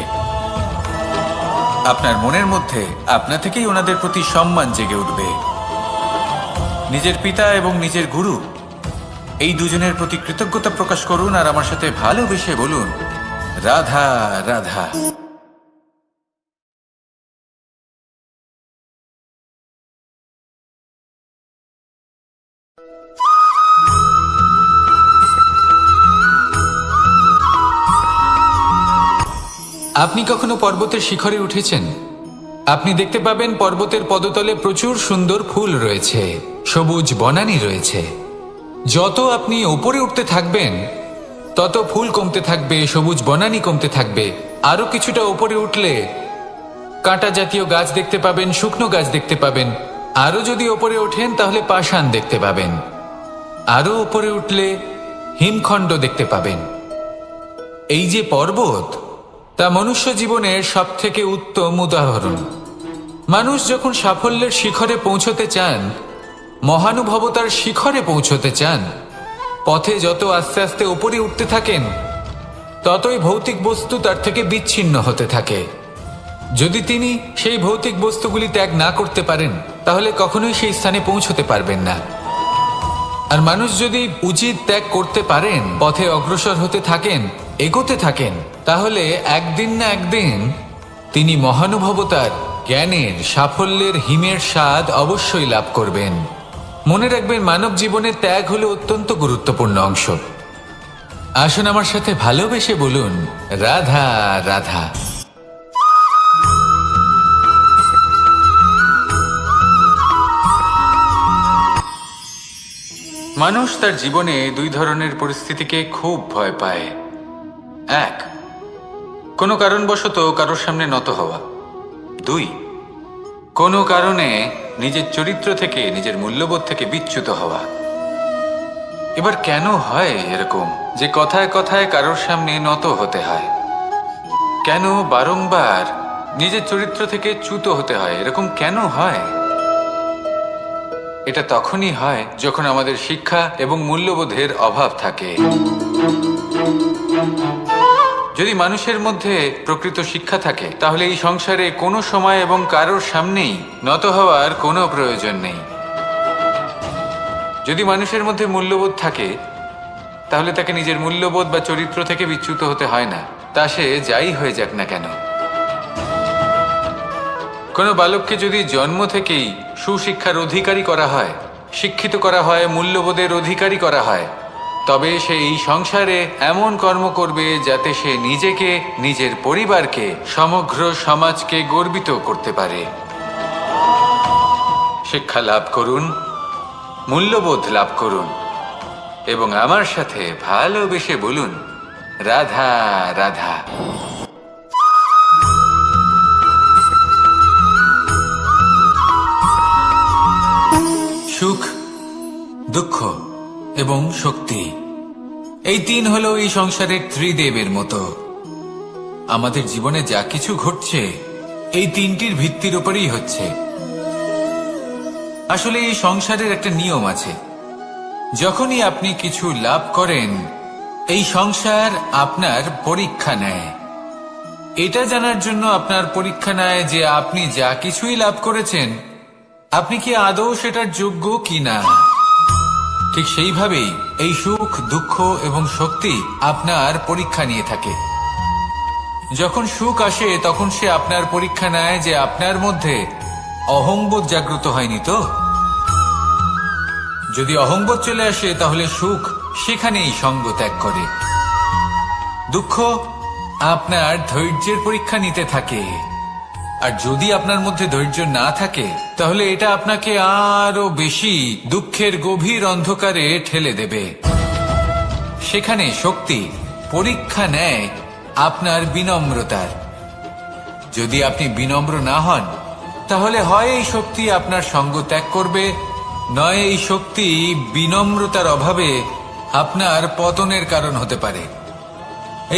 আপনার মনের মধ্যে আপনা থেকেই ওনাদের প্রতি সম্মান জেগে উঠবে। নিজের পিতা এবং নিজের গুরু এই দুজনের প্রতি কৃতজ্ঞতা প্রকাশ করুন আর আমার সাথে ভালোবেসে বলুন, রাধা রাধা। আপনি কখনো পর্বতের শিখরে উঠেছেন? আপনি দেখতে পাবেন পর্বতের পদতলে প্রচুর সুন্দর ফুল রয়েছে, সবুজ বনানী রয়েছে। যত আপনি ওপরে উঠতে থাকবেন তত ফুল কমতে থাকবে, সবুজ বনানী কমতে থাকবে। আরো কিছুটা ওপরে উঠলে কাঁটা জাতীয় গাছ দেখতে পাবেন, শুকনো গাছ দেখতে পাবেন। আরো যদি ওপরে ওঠেন তাহলে পাষাণ দেখতে পাবেন। আরো ওপরে উঠলে হিমখণ্ড দেখতে পাবেন। এই যে পর্বত, তা মনুষ্য জীবনের সবথেকে উত্তম উদাহরণ। মানুষ যখন সাফল্যের শিখরে পৌঁছতে চান, মহানুভবতার শিখরে পৌঁছতে চান, পথে যত আস্তে আস্তে উপরে উঠতে থাকেন ততই ভৌতিক বস্তু তার থেকে বিচ্ছিন্ন হতে থাকে। যদি তিনি সেই ভৌতিক বস্তুগুলি ত্যাগ না করতে পারেন তাহলে কখনোই সেই স্থানে পৌঁছতে পারবেন না। আর মানুষ যদি উচিত ত্যাগ করতে পারেন, পথে অগ্রসর হতে থাকেন, এগোতে থাকেন, তাহলে একদিন না একদিন তিনি মহানুভবতার, জ্ঞানের, সাফল্যের হিমের স্বাদ অবশ্যই লাভ করবেন। মনে রাখবেন, মানব জীবনে ত্যাগ হলো অত্যন্ত গুরুত্বপূর্ণ অংশ। আসুন আমার সাথে ভালোবেসে বলুন, রাধা রাধা। মানুষ তার জীবনে দুই ধরনের পরিস্থিতিকে খুব ভয় পায়। এক, কোনো কারণবশত কারোর সামনে নত হওয়া। দুই, কোনো কারণে নিজের চরিত্র থেকে, নিজের মূল্যবোধ থেকে বিচ্যুত হওয়া। এবার কেন হয় এরকম যে কথায় কথায় কারোর সামনে নত হতে হয়? কেন বারংবার নিজের চরিত্র থেকে চ্যুত হতে হয়? এরকম কেন হয়? এটা তখনই হয় যখন আমাদের শিক্ষা এবং মূল্যবোধের অভাব থাকে। যদি মানুষের মধ্যে প্রকৃত শিক্ষা থাকে তাহলে এই সংসারে কোনো সময় এবং কারোর সামনেই নত হওয়ার কোনো প্রয়োজন নেই। যদি মানুষের মধ্যে মূল্যবোধ থাকে তাহলে তাকে নিজের মূল্যবোধ বা চরিত্র থেকে বিচ্যুত হতে হয় না, তা সে যাই হয়ে যাক না কেন। কোনো বালককে যদি জন্ম থেকেই সুশিক্ষার অধিকারী করা হয়, শিক্ষিত করা হয়, মূল্যবোধের অধিকারী করা হয়, তবে সে এই সংসারে এমন কর্ম করবে যাতে সে নিজেকে, নিজের পরিবারকে, সমগ্র সমাজকে গর্বিত করতে পারে। শিক্ষা লাভ করুন, মূল্যবোধ লাভ করুন এবং আমার সাথে ভালোবেসে বলুন, রাধা রাধা। দুঃখ এবং শক্তি। এই তিন হলো এই সংসারের ত্রিদেবের মতো। আমাদের জীবনে যা কিছু ঘটছে এই তিনটির ভিত্তির উপরেই হচ্ছে। আসলে এই সংসারের একটা নিয়ম আছে, যখনই আপনি কিছু লাভ করেন এই সংসার আপনার পরীক্ষা নেয়। এটা জানার জন্য আপনার পরীক্ষা নেয় যে আপনি যা কিছুই লাভ করেছেন আপনি কি আদৌ সেটার যোগ্য কিনা। ঠিক সেইভাবেই এই সুখ, দুঃখ এবং শক্তি আপনার পরীক্ষা নিয়ে থাকে। যখন সুখ আসে তখন সে আপনার পরীক্ষা নেয় যে আপনার মধ্যে অহংবোধ জাগ্রত হয়নি তো। যদি অহংবোধ চলে আসে তাহলে সুখ সেখানেই সঙ্গ ত্যাগ করে। দুঃখ আপনার ধৈর্যের পরীক্ষা নিতে থাকে, আর যদি আপনার মধ্যে ধৈর্য না থাকে তাহলে এটা আপনাকে আরো বেশি দুঃখের গভীর অন্ধকারে ঠেলে দেবে। সেখানে শক্তি পরীক্ষা নেয় আপনার বিনম্রতার। যদি আপনি বিনম্র না হন তাহলে হয় এই শক্তি আপনার সঙ্গ ত্যাগ করবে, নয় এই শক্তি বিনম্রতার অভাবে আপনার পতনের কারণ হতে পারে।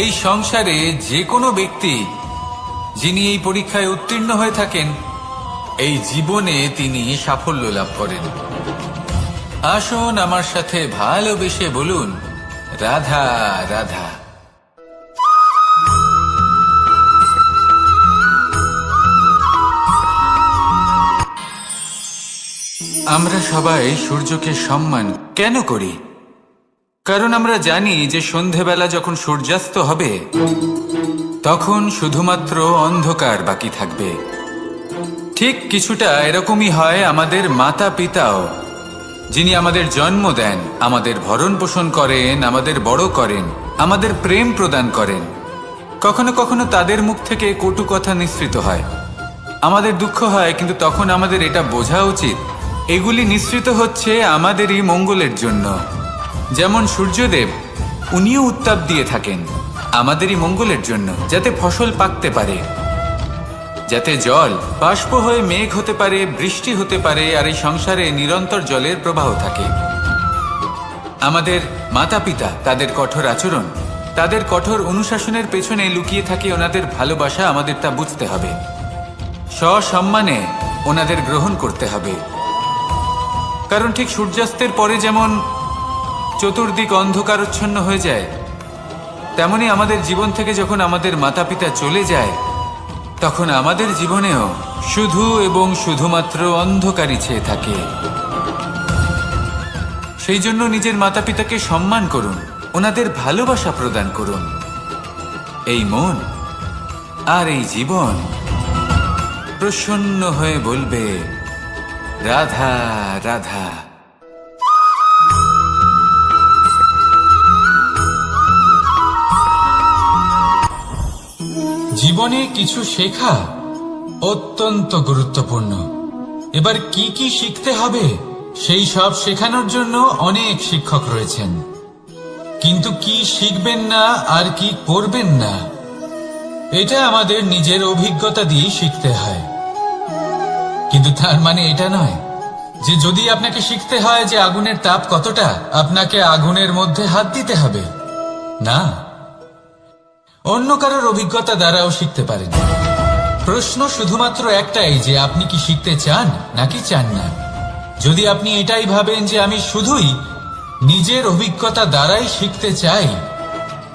এই সংসারে যে কোনো ব্যক্তি যিনি এই পরীক্ষায় উত্তীর্ণ হয়ে থাকেন এই জীবনে তিনি সাফল্য লাভ করেন। আসুন আমার সাথে ভালোবেসে বলুন, রাধা রাধা। আমরা সবাই সূর্যকে সম্মান কেন করি? কারণ আমরা জানি যে সন্ধেবেলা যখন সূর্যাস্ত হবে তখন শুধুমাত্র অন্ধকার বাকি থাকবে। ঠিক কিছুটা এরকমই হয় আমাদের মাতা পিতাও, যিনি আমাদের জন্ম দেন, আমাদের ভরণ পোষণ করেন, আমাদের বড় করেন, আমাদের প্রেম প্রদান করেন। কখনো কখনো তাদের মুখ থেকে কটু কথা নিঃসৃত হয়, আমাদের দুঃখ হয়, কিন্তু তখন আমাদের এটা বোঝা উচিত এগুলি নিঃসৃত হচ্ছে আমাদেরই মঙ্গলের জন্য। যেমন সূর্যদেব, উনিও উত্তাপ দিয়ে থাকেন আমাদেরই মঙ্গলের জন্য, যাতে ফসল পাকতে পারে, যাতে জল বাষ্প হয়ে মেঘ হতে পারে, বৃষ্টি হতে পারে, আর এই সংসারে নিরন্তর জলের প্রবাহ থাকে। আমাদের মাতা পিতা, তাদের কঠোর আচরণ, তাদের কঠোর অনুশাসনের পেছনে লুকিয়ে থাকে ওনাদের ভালোবাসা। আমাদের তা বুঝতে হবে, সসম্মানে ওনাদের গ্রহণ করতে হবে। কারণ ঠিক সূর্যাস্তের পরে যেমন চতুর্দিক অন্ধকারচ্ছন্ন হয়ে যায়, তেমনি আমাদের জীবন থেকে যখন আমাদের মাতা পিতা চলে যায় তখন আমাদের জীবনেও শুধু এবং শুধুমাত্র অন্ধকারই ছেয়ে থাকে। সেই জন্য নিজের মাতা পিতাকে সম্মান করুন, ওনাদের ভালোবাসা প্রদান করুন। এই মন আর এই জীবন প্রসন্ন হয়ে বলবে, রাধা রাধা। জীবনে কিছু শেখা অত্যন্ত গুরুত্বপূর্ণ। এবার কি কি শিখতে হবে সেই সব শেখানোর জন্য অনেক শিক্ষক রয়েছেন, কিন্তু কি শিখবেন না আর কি করবেন না এটা আমাদের নিজের অভিজ্ঞতা দিয়ে শিখতে হয়। কিন্তু তার মানে এটা নয় যে যদি আপনাকে শিখতে হয় যে আগুনের তাপ কতটা, আপনাকে আগুনের মধ্যে হাত দিতে হবে। না, অন্য কারোর অভিজ্ঞতা দ্বারাও শিখতে পারেন। প্রশ্ন শুধুমাত্র একটাই যে আপনি কি শিখতে চান নাকি চান না। যদি আপনি এটাই ভাবেন যে আমি শুধুই নিজের অভিজ্ঞতা দ্বারাই শিখতে চাই,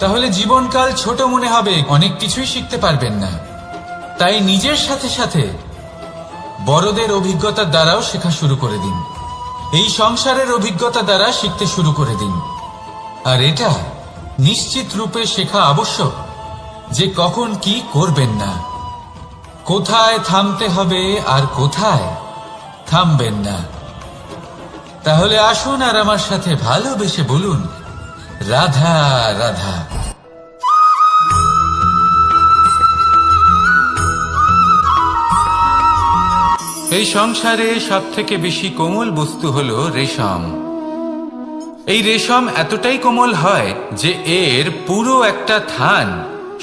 তাহলে জীবনকাল ছোট মনে হবে, অনেক কিছুই শিখতে পারবেন না। তাই নিজের সাথে সাথে বড়দের অভিজ্ঞতার দ্বারাও শেখা শুরু করে দিন। এই সংসারের অভিজ্ঞতা দ্বারা শিখতে শুরু করে দিন। আর এটা নিশ্চিত রূপে শেখা আবশ্যক যে কখন কি করবেন না, কোথায় থামতে হবে আর কোথায় থামবেন না। তাহলে আসুন আর আমার সাথে ভালোবেসে বলুন, রাধা রাধা। এই সংসারে সব থেকে বেশি কোমল বস্তু হলো রেশম। এই রেশম এতটাই কোমল হয় যে এর পুরো একটা থান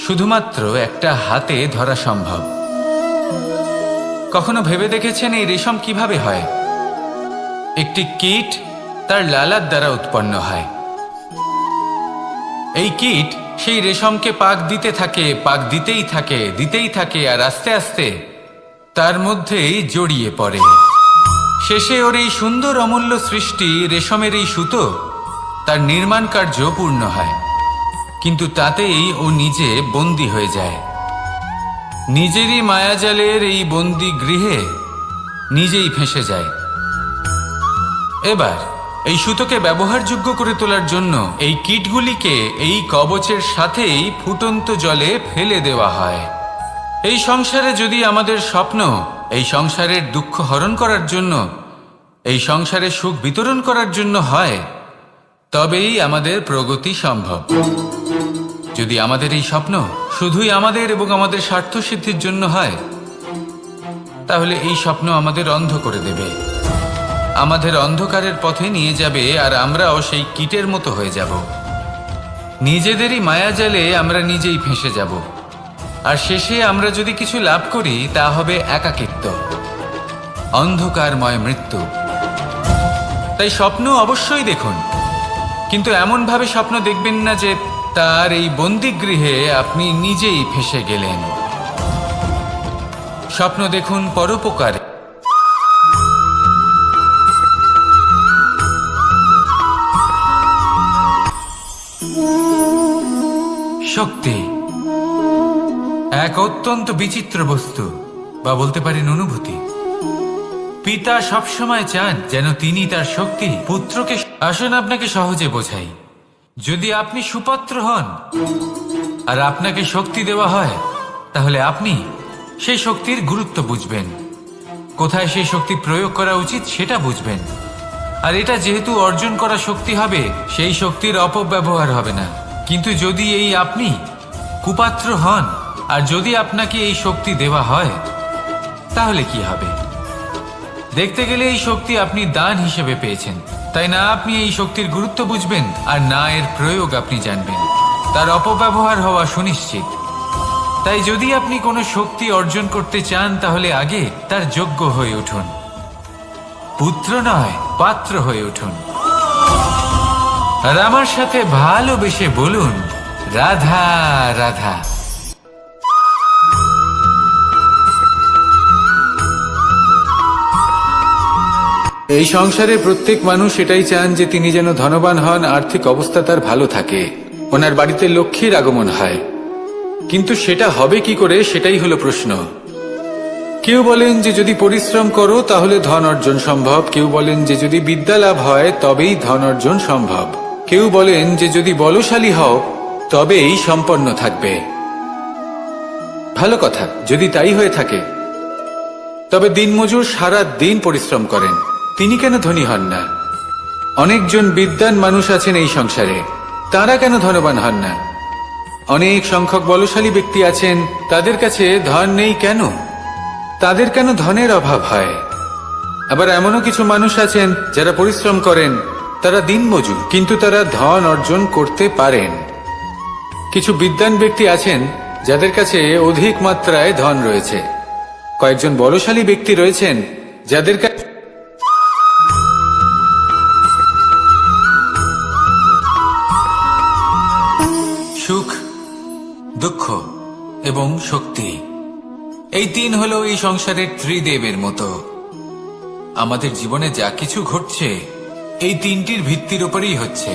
শুধুমাত্র একটা হাতে ধরা সম্ভব। কখনো ভেবে দেখেছেন এই রেশম কিভাবে হয়? একটি কীট তার লালার দ্বারা উৎপন্ন হয়। এই কীট সেই রেশমকে পাক দিতে থাকে, পাক দিতেই থাকে আর আস্তে আস্তে তার মধ্যেই জড়িয়ে পড়ে। শেষে ওর এই সুন্দর অমূল্য সৃষ্টি রেশমের এই সুতো তার নির্মাণ কার্য পূর্ণ হয়, কিন্তু তাতেই ও নিজে বন্দী হয়ে যায়। নিজেরই মায়াজালের এই বন্দী গৃহে নিজেই ফেঁসে যায়। এবার এই সুতোকে ব্যবহারযোগ্য করে তোলার জন্য এই কীটগুলিকে এই কবচের সাথেই ফুটন্ত জলে ফেলে দেওয়া হয়। এই সংসারে যদি আমাদের স্বপ্ন এই সংসারের দুঃখ হরণ করার জন্য, এই সংসারে সুখ বিতরণ করার জন্য হয়, তবেই আমাদের প্রগতি সম্ভব। যদি আমাদের এই স্বপ্ন শুধুই আমাদের এবং আমাদের স্বার্থ সিদ্ধির জন্য হয়, তাহলে এই স্বপ্ন আমাদের অন্ধ করে দেবে, আমাদের অন্ধকারের পথে নিয়ে যাবে, আর আমরাও সেই কীটের মতো হয়ে যাব। নিজেদেরই মায়াজালে আমরা নিজেই ফেঁসে যাব, আর শেষে আমরা যদি কিছু লাভ করি তা হবে একাকিত্ব, অন্ধকারময় মৃত্যু। তাই স্বপ্ন অবশ্যই দেখুন, কিন্তু এমনভাবে স্বপ্ন দেখবেন না যে তার এই বন্দিগৃহে আপনি নিজেই ফেঁসে গেলেন। স্বপ্ন দেখুন পরোপকারে। শক্তি এক অত্যন্ত বিচিত্র বস্তু, বা বলতে পারেন অনুভূতি। পিতা সবসময় চান যেন তিনি তার শক্তি পুত্রকে। আসুন আপনাকে সহজে বোঝাই। যদি আপনি সুপাত্র হন আর আপনাকে শক্তি দেওয়া হয়, তাহলে আপনি সেই শক্তির গুরুত্ব বুঝবেন, কোথায় সেই শক্তি প্রয়োগ করা উচিত সেটা বুঝবেন। আর এটা যেহেতু অর্জন করা শক্তি হবে, সেই শক্তির অপব্যবহার হবে না। কিন্তু যদি এই আপনি কুপাত্র হন আর যদি আপনাকে এই শক্তি দেওয়া হয়, তাহলে কি হবে? দেখতে গেলে এই শক্তি আপনি দান হিসেবে পেয়েছেন, তাই না আপনি এই শক্তির গুরুত্ব বুঝবেন আর না এর প্রয়োগ আপনি জানবেন। তার অপব্যবহার হওয়া সুনিশ্চিত। তাই যদি আপনি কোনো শক্তি অর্জন করতে চান, তাহলে আগে তার যোগ্য হয়ে উঠুন, পুত্র নয় পাত্র হয়ে উঠুন। আর আমার সাথে ভালোবেসে বলুন, রাধা রাধা। এই সংসারে প্রত্যেক মানুষ এটাই চান যে তিনি যেন ধনবান হন, আর্থিক অবস্থা তার ভালো থাকে, ওনার বাড়িতে লক্ষ্মীর আগমন হয়। কিন্তু সেটা হবে কি করে, সেটাই হলো প্রশ্ন। কেউ বলেন যে যদি পরিশ্রম করো তাহলে ধন অর্জন সম্ভব, কেউ বলেন যে যদি বিদ্যা লাভ হয় তবেই ধন অর্জন সম্ভব, কেউ বলেন যে যদি বলশালী হও তবেই সম্পন্ন থাকবে। ভালো কথা, যদি তাই হয়ে থাকে, তবে দিনমজুর সারা দিন পরিশ্রম করেন, তিনি কেন ধনী হন না? অনেকজন বিদ্বান মানুষ আছেন এই সংসারে, তারা কেন ধনবান হন না? অনেক সংখ্যক বলশালী ব্যক্তি আছেন, তাদের কাছে ধন নেই কেন? তাদের কেন ধনের অভাব হয়? আবার এমনও কিছু মানুষ আছেন যারা পরিশ্রম করেন, তারা দিনমজুর, কিন্তু তারা ধন অর্জন করতে পারেন। কিছু বিদ্বান ব্যক্তি আছেন যাদের কাছে অধিক মাত্রায় ধন রয়েছে, কয়েকজন বলশালী ব্যক্তি রয়েছেন যাদের কাছে সুখ, দুঃখ এবং শক্তি, এই তিন হলো এই সংসারের ত্রিদেবের মতো। আমাদের জীবনে যা কিছু ঘটছে এই তিনটির ভিত্তির উপরেই হচ্ছে।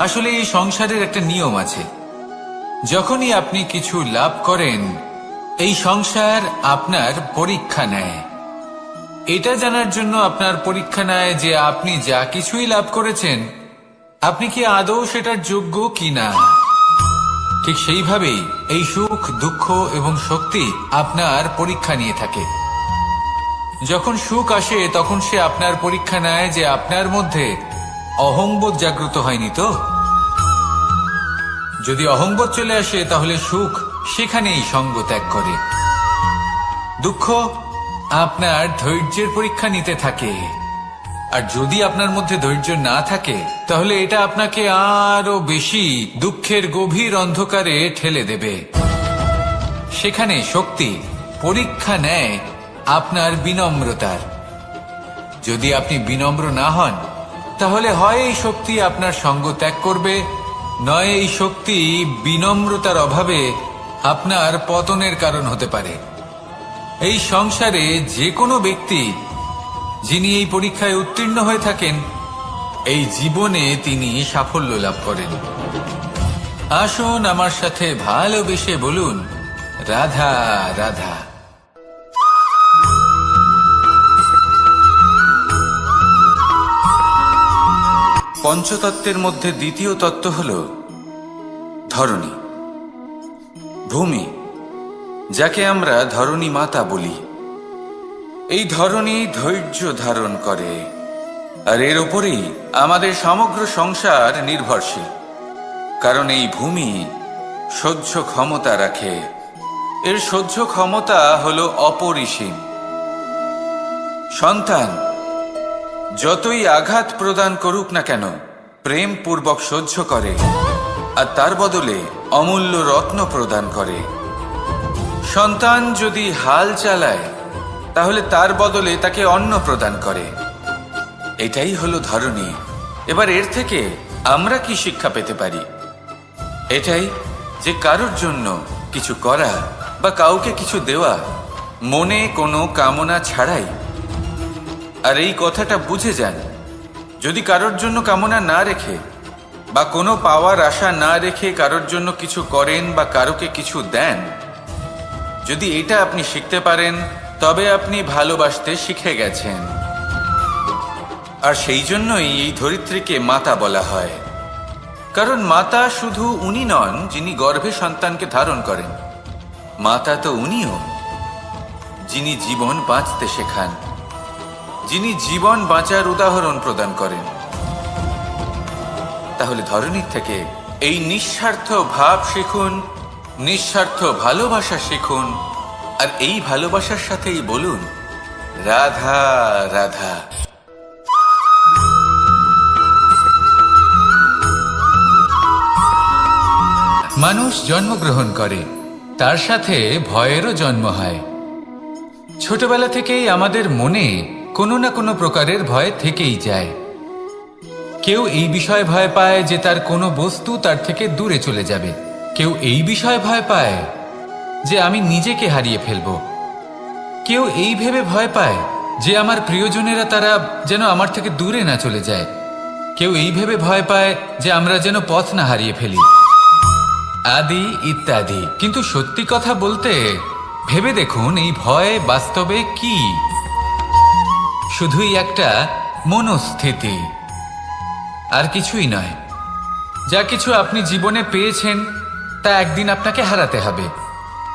আসলে এই সংসারের একটা নিয়ম আছে, যখনই আপনি কিছু লাভ করেন, এই সংসার আপনার পরীক্ষা নেয়। এটা জানার জন্য আপনার পরীক্ষা নেয় যে আপনি যা কিছুই লাভ করেছেন, আপনি কি আদৌ সেটার যোগ্য কিনা। ঠিক সেইভাবেই এই সুখ, দুঃখ এবং শক্তি আপনার পরীক্ষা নিয়ে থাকে। যখন সুখ আসে তখন সে আপনার পরীক্ষা নেয় যে আপনার মধ্যে অহংবোধ জাগ্রত হয়নি তো। যদি অহংবোধ চলে আসে তাহলে সুখ সেখানেই সঙ্গ ত্যাগ করে। দুঃখ আপনার ধৈর্যের পরীক্ষা নিতে থাকে, আর যদি আপনার মধ্যে ধৈর্য না থাকে তাহলে এটা আপনাকে আরো বেশি দুঃখের গভীর অন্ধকারে ঠেলে দেবে। সেখানে শক্তি পরীক্ষা নেয় আপনার বিনম্রতার। যদি আপনি বিনম্র না হন, তাহলে হয় এই শক্তি আপনার সঙ্গ ত্যাগ করবে, নয় এই শক্তি বিনম্রতার অভাবে আপনার পতনের কারণ হতে পারে। এই সংসারে যে কোনো ব্যক্তি যিনি এই পরীক্ষায় উত্তীর্ণ হয়ে থাকেন, এই জীবনে তিনি সাফল্য লাভ করেন। আসুন আমার সাথে ভালোবেসে বলুন, রাধা রাধা। পঞ্চতত্ত্বের মধ্যে দ্বিতীয় তত্ত্ব হল ধরণী, ভূমি, যাকে আমরা ধরণী মাতা বলি। এই ধরণী ধৈর্য ধারণ করে, আর এর ওপরেই আমাদের সমগ্র সংসার নির্ভরশীল। কারণ এই ভূমি সহ্য ক্ষমতা রাখে, এর সহ্য ক্ষমতা হল অপরিসীম। সন্তান যতই আঘাত প্রদান করুক না কেন, প্রেম পূর্বক সহ্য করে, আর তার বদলে অমূল্য রত্ন প্রদান করে। সন্তান যদি হাল চালায়, তাহলে তার বদলে তাকে অন্ন প্রদান করে। এটাই হলো ধরণী। এবার এর থেকে আমরা কি শিক্ষা পেতে পারি? এটাই যে কারোর জন্য কিছু করা বা কাউকে কিছু দেওয়া মনে কোনো কামনা ছাড়াই। আর এই কথাটা বুঝে যান, যদি কারোর জন্য কামনা না রেখে বা কোনো পাওয়ার আশা না রেখে কারোর জন্য কিছু করেন বা কারোকে কিছু দেন, যদি এটা আপনি শিখতে পারেন, তবে আপনি ভালোবাসতে শিখে গেছেন। আর সেই জন্যই এই ধরিত্রীকে মাতা বলা হয়। কারণ মাতা শুধু উনি নন যিনি গর্ভে সন্তানকে ধারণ করেন, মাতা তো উনিও যিনি জীবন বাঁচতে শেখান, যিনি জীবন বাঁচার উদাহরণ প্রদান করেন। তাহলে ধরণীর থেকে এই নিঃস্বার্থ ভাব শিখুন, নিঃস্বার্থ ভালোবাসা শিখুন, আর এই ভালোবাসার সাথেই বলুন, রাধা রাধা। মানুষ জন্মগ্রহণ করে, তার সাথে ভয়েরও জন্ম হয়। ছোটবেলা থেকেই আমাদের মনে কোনো না কোনো প্রকারের ভয় থেকেই যায়। কেউ এই বিষয়ে ভয় পায় যে তার কোনো বস্তু তার থেকে দূরে চলে যাবে, কেউ এই বিষয়ে ভয় পায় যে আমি নিজেকে হারিয়ে ফেলব, কেউ এই ভেবে ভয় পায় যে আমার প্রিয়জনেরা তারা যেন আমার থেকে দূরে না চলে যায়, কেউ এই ভেবে ভয় পায় যে আমরা যেন পথ না হারিয়ে ফেলি, আদি ইত্যাদি। কিন্তু সত্যি কথা বলতে, ভেবে দেখুন এই ভয় বাস্তবে কি? শুধুই একটা মনস্থিতি, আর কিছুই নয়। যা কিছু আপনি জীবনে পেয়েছেন তা একদিন আপনাকে হারাতে হবে।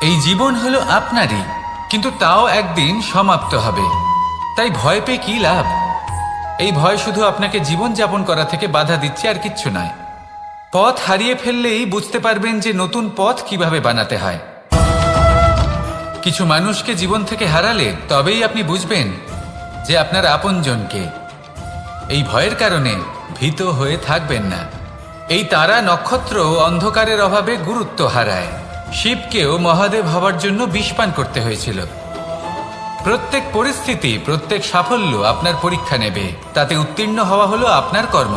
এই জীবন হলো আপনারই, কিন্তু তাও একদিন সমাপ্ত হবে। তাই ভয় পেয়ে কি লাভ? এই ভয় শুধু আপনাকে জীবন যাপন করা থেকে বাধা দিচ্ছে, আর কিচ্ছু নয়। পথ হারিয়ে ফেললেই বুঝতে পারবেন যে নতুন পথ কিভাবে বানাতে হয়। কিছু মানুষকে জীবন থেকে হারালে তবেই আপনি বুঝবেন যে আপনার আপনজনকে। এই ভয়ের কারণে ভীত হয়ে থাকবেন না। এই তারা নক্ষত্র অন্ধকারের অভাবে গুরুত্ব হারায়। শিবকেও মহাদেব হওয়ার জন্য বিষ পান করতে হয়েছিল। প্রত্যেক পরিস্থিতি, প্রত্যেক সাফল্য আপনার পরীক্ষা নেবে, তাতে উত্তীর্ণ হওয়া হলো আপনার কর্ম।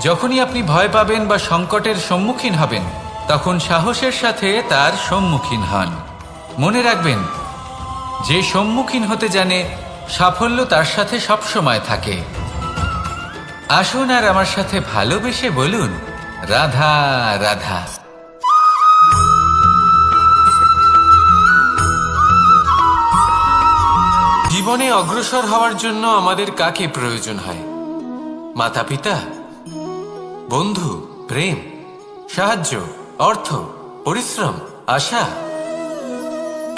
যখনই আপনি ভয় পাবেন বা সংকটের সম্মুখীন হবেন, তখন সাহসের সাথে তার সম্মুখীন হন। মনে রাখবেন, যে সম্মুখীন হতে জানে, সাফল্য তার সাথে সবসময় থাকে। আসুন আর আমার সাথে ভালোবেসে বলুন, রাধা রাধা। জীবনে অগ্রসর হওয়ার জন্য আমাদের কাকে প্রয়োজন হয়? মাতা পিতা, বন্ধু, প্রেম, সাহায্য, অর্থ, পরিশ্রম, আশা।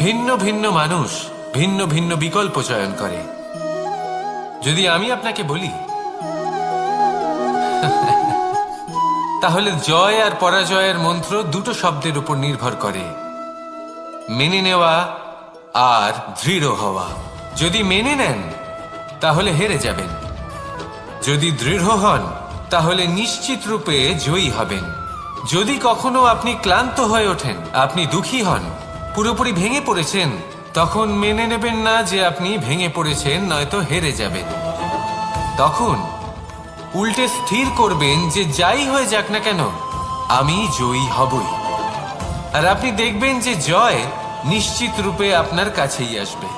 ভিন্ন ভিন্ন মানুষ ভিন্ন ভিন্ন বিকল্প চয়ন করে। যদি আমি আপনাকে বলি, তাহলে জয় আর পরাজয়ের মন্ত্র দুটো শব্দের উপর নির্ভর করে, মেনে নেওয়া আর দৃঢ় হওয়া। যদি মেনে নেন তাহলে হেরে যাবেন, যদি দৃঢ় হন তাহলে নিশ্চিত রূপে জয়ী হবেন। যদি কখনো আপনি ক্লান্ত হয়ে ওঠেন, আপনি দুঃখী হন, পুরোপুরি ভেঙে পড়েছেন, তখন মেনে নেবেন না যে আপনি ভেঙে পড়েছেন, নয়তো হেরে যাবেন। তখন উল্টে স্থির করবেন যে যাই হয়ে যাক না কেন, আমি জয়ী হবই। আর আপনি দেখবেন যে জয় নিশ্চিত রূপে আপনার কাছেই আসবে।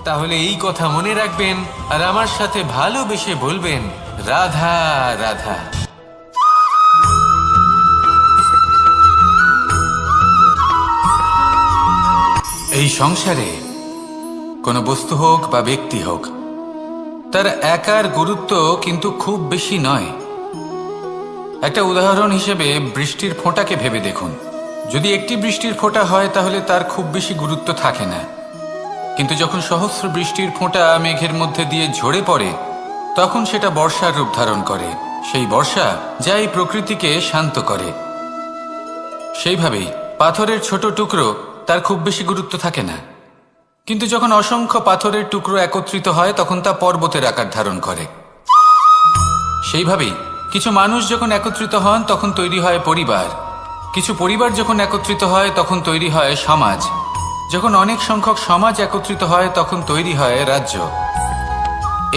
তাহলে এই কথা মনে রাখবেন আর আমার সাথে ভালোবেসে বলবেন, রাধা রাধা। এই সংসারে কোনো বস্তু হোক বা ব্যক্তি হোক, তার একার গুরুত্ব কিন্তু খুব বেশি নয়। একটা উদাহরণ হিসেবে বৃষ্টির ফোঁটাকে ভেবে দেখুন। যদি একটি বৃষ্টির ফোঁটা হয় তাহলে তার খুব বেশি গুরুত্ব থাকে না, কিন্তু যখন সহস্র বৃষ্টির ফোঁটা মেঘের মধ্যে দিয়ে ঝরে পড়ে, তখন সেটা বর্ষার রূপ ধারণ করে। সেই বর্ষা যা এই প্রকৃতিকে শান্ত করে। সেইভাবেই পাথরের ছোট টুকরো, তার খুব বেশি গুরুত্ব থাকে না, কিন্তু যখন অসংখ্য পাথরের টুকরো একত্রিত হয় তখন তা পর্বতের আকার ধারণ করে। সেইভাবেই কিছু মানুষ যখন একত্রিত হন তখন তৈরি হয় পরিবার, কিছু পরিবার যখন একত্রিত হয় তখন তৈরি হয় সমাজ, যখন অনেক সংখ্যক সমাজ একত্রিত হয় তখন তৈরি হয় রাজ্য।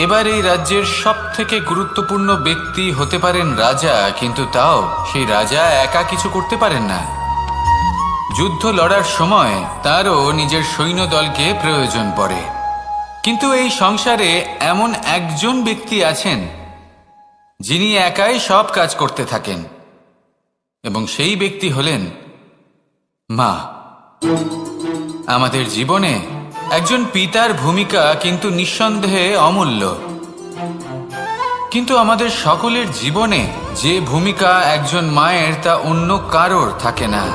এবার এই রাজ্যের সব থেকে গুরুত্বপূর্ণ ব্যক্তি হতে পারেন রাজা, কিন্তু তাও সেই রাজা একা কিছু করতে পারেন না। যুদ্ধ লড়ার সময় তারও নিজের সৈন্যদলকে প্রয়োজন পড়ে। কিন্তু এই সংসারে এমন একজন ব্যক্তি আছেন যিনি একাই সব কাজ করতে থাকেন, এবং সেই ব্যক্তি হলেন মা। আমাদের জীবনে একজন পিতার ভূমিকা কিন্তু নিঃসন্দেহে অমূল্য, কিন্তু আমাদের সকলের জীবনে যে ভূমিকা একজন মায়ের তা অন্য কারোর থাকে না।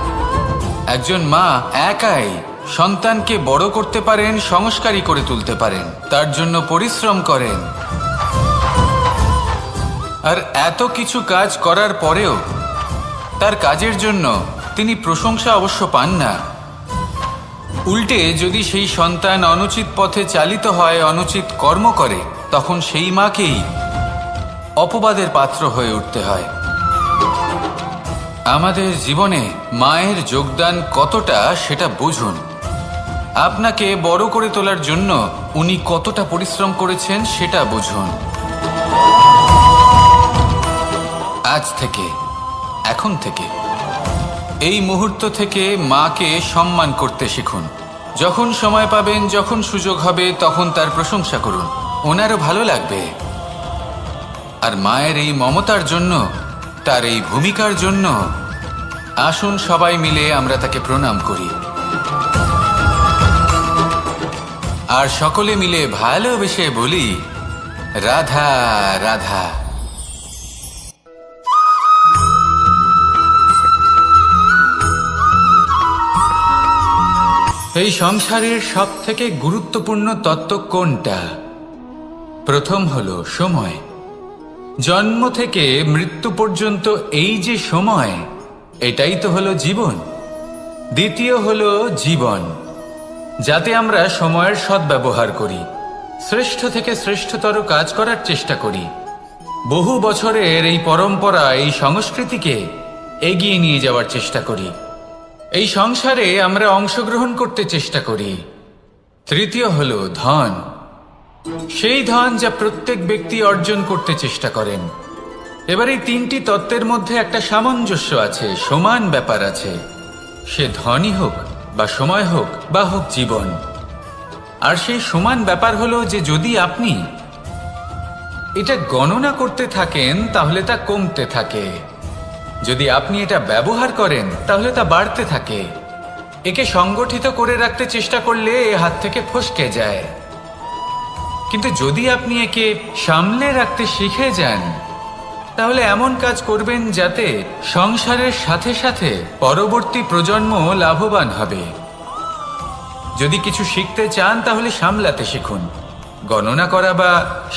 একজন মা একাই সন্তানকে বড় করতে পারেন, সংস্কারী করে তুলতে পারেন, তার জন্য পরিশ্রম করেন। আর এত কিছু কাজ করার পরেও তার কাজের জন্য তিনি প্রশংসা অবশ্য পান না। উল্টে যদি সেই সন্তান অনুচিত পথে চালিত হয়, অনুচিত কর্ম করে, তখন সেই মাকেই অপবাদের পাত্র হয়ে উঠতে হয়। আমাদের জীবনে মায়ের যোগদান কতটা সেটা বুঝুন। আপনাকে বড় করে তোলার জন্য উনি কতটা পরিশ্রম করেছেন সেটা বুঝুন। আজ থেকে, এখন থেকে, এই মুহূর্ত থেকে মাকে সম্মান করতে শিখুন। যখন সময় পাবেন, যখন সুযোগ হবে, তখন তার প্রশংসা করুন, ওনারও ভালো লাগবে। আর মায়ের এই মমতার জন্য, তার এই ভূমিকার জন্য আসুন সবাই মিলে আমরা তাকে প্রণাম করি, আর সকলে মিলে ভালোবেসে বলি, রাধা রাধা। এই সংসারের সব থেকে গুরুত্বপূর্ণ তত্ত্ব কোনটা? প্রথম হলো সময়। জন্ম থেকে মৃত্যু পর্যন্ত এই যে সময়, এটাই তো হলো জীবন। দ্বিতীয় হলো জীবন, যাতে আমরা সময়ের সদ্ব্যবহার করি, শ্রেষ্ঠ থেকে শ্রেষ্ঠতর কাজ করার চেষ্টা করি। বহু বছরের এই পরম্পরা, এই সংস্কৃতিকে এগিয়ে নিয়ে যাওয়ার চেষ্টা করি। এই সংসারে আমরা অংশগ্রহণ করতে চেষ্টা করি। তৃতীয় হলো ধন, সেই ধন যা প্রত্যেক ব্যক্তি অর্জন করতে চেষ্টা করেন। এবার এই তিনটি তত্ত্বের মধ্যে একটা সামঞ্জস্য আছে, সমান ব্যাপার আছে, সে ধনই হোক বা সময় হোক বা হোক জীবন। আর সেই সমান ব্যাপার হলো যে যদি আপনি এটা গণনা করতে থাকেন তাহলে তা কমতে থাকে, যদি আপনি এটা ব্যবহার করেন তাহলে তা বাড়তে থাকে। একে সংগঠিত করে রাখতে চেষ্টা করলে এ হাত থেকে ফসকে যায়, কিন্তু যদি আপনি একে সামলে রাখতে শিখে যান তাহলে এমন কাজ করবেন যাতে সংসারের সাথে সাথে পরবর্তী প্রজন্ম লাভবান হবে। যদি কিছু শিখতে চান তাহলে সামলাতে শিখুন, গণনা করা বা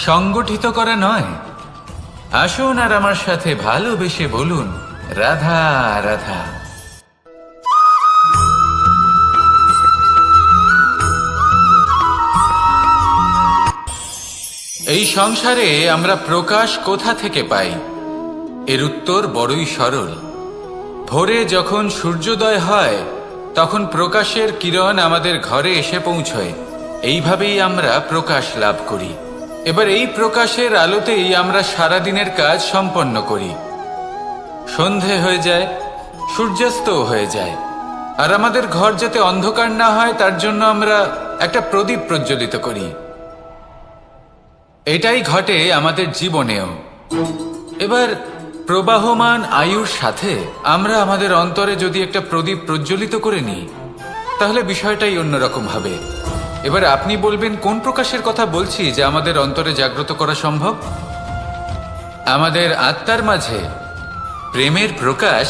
সংগঠিত করা নয়। আসুন আর আমার সাথে ভালোবেসে বলুন, রাধা রাধা। এই সংসারে আমরা প্রকাশ কোথা থেকে পাই? এর উত্তর বড়ই সরল। ভোরে যখন সূর্যোদয় হয় তখন প্রকাশের কিরণ আমাদের ঘরে এসে পৌঁছয়। এইভাবেই আমরা প্রকাশ লাভ করি। এবার এই প্রকাশের আলোতেই আমরা সারাদিনের কাজ সম্পন্ন করি। সন্ধে হয়ে যায়, সূর্যাস্তও হয়ে যায়, আর আমাদের ঘর যাতে অন্ধকার না হয় তার জন্য আমরা একটা প্রদীপ প্রজ্বলিত করি। এটাই ঘটে আমাদের জীবনেও। এবার প্রবাহমান আয়ুর সাথে আমরা আমাদের অন্তরে যদি একটা প্রদীপ প্রজ্বলিত করে নিই, তাহলে বিষয়টাই অন্যরকম হবে। এবার আপনি বলবেন কোন প্রকাশের কথা বলছি যা আমাদের অন্তরে জাগ্রত করা সম্ভব? আমাদের আত্মার মাঝে প্রেমের প্রকাশ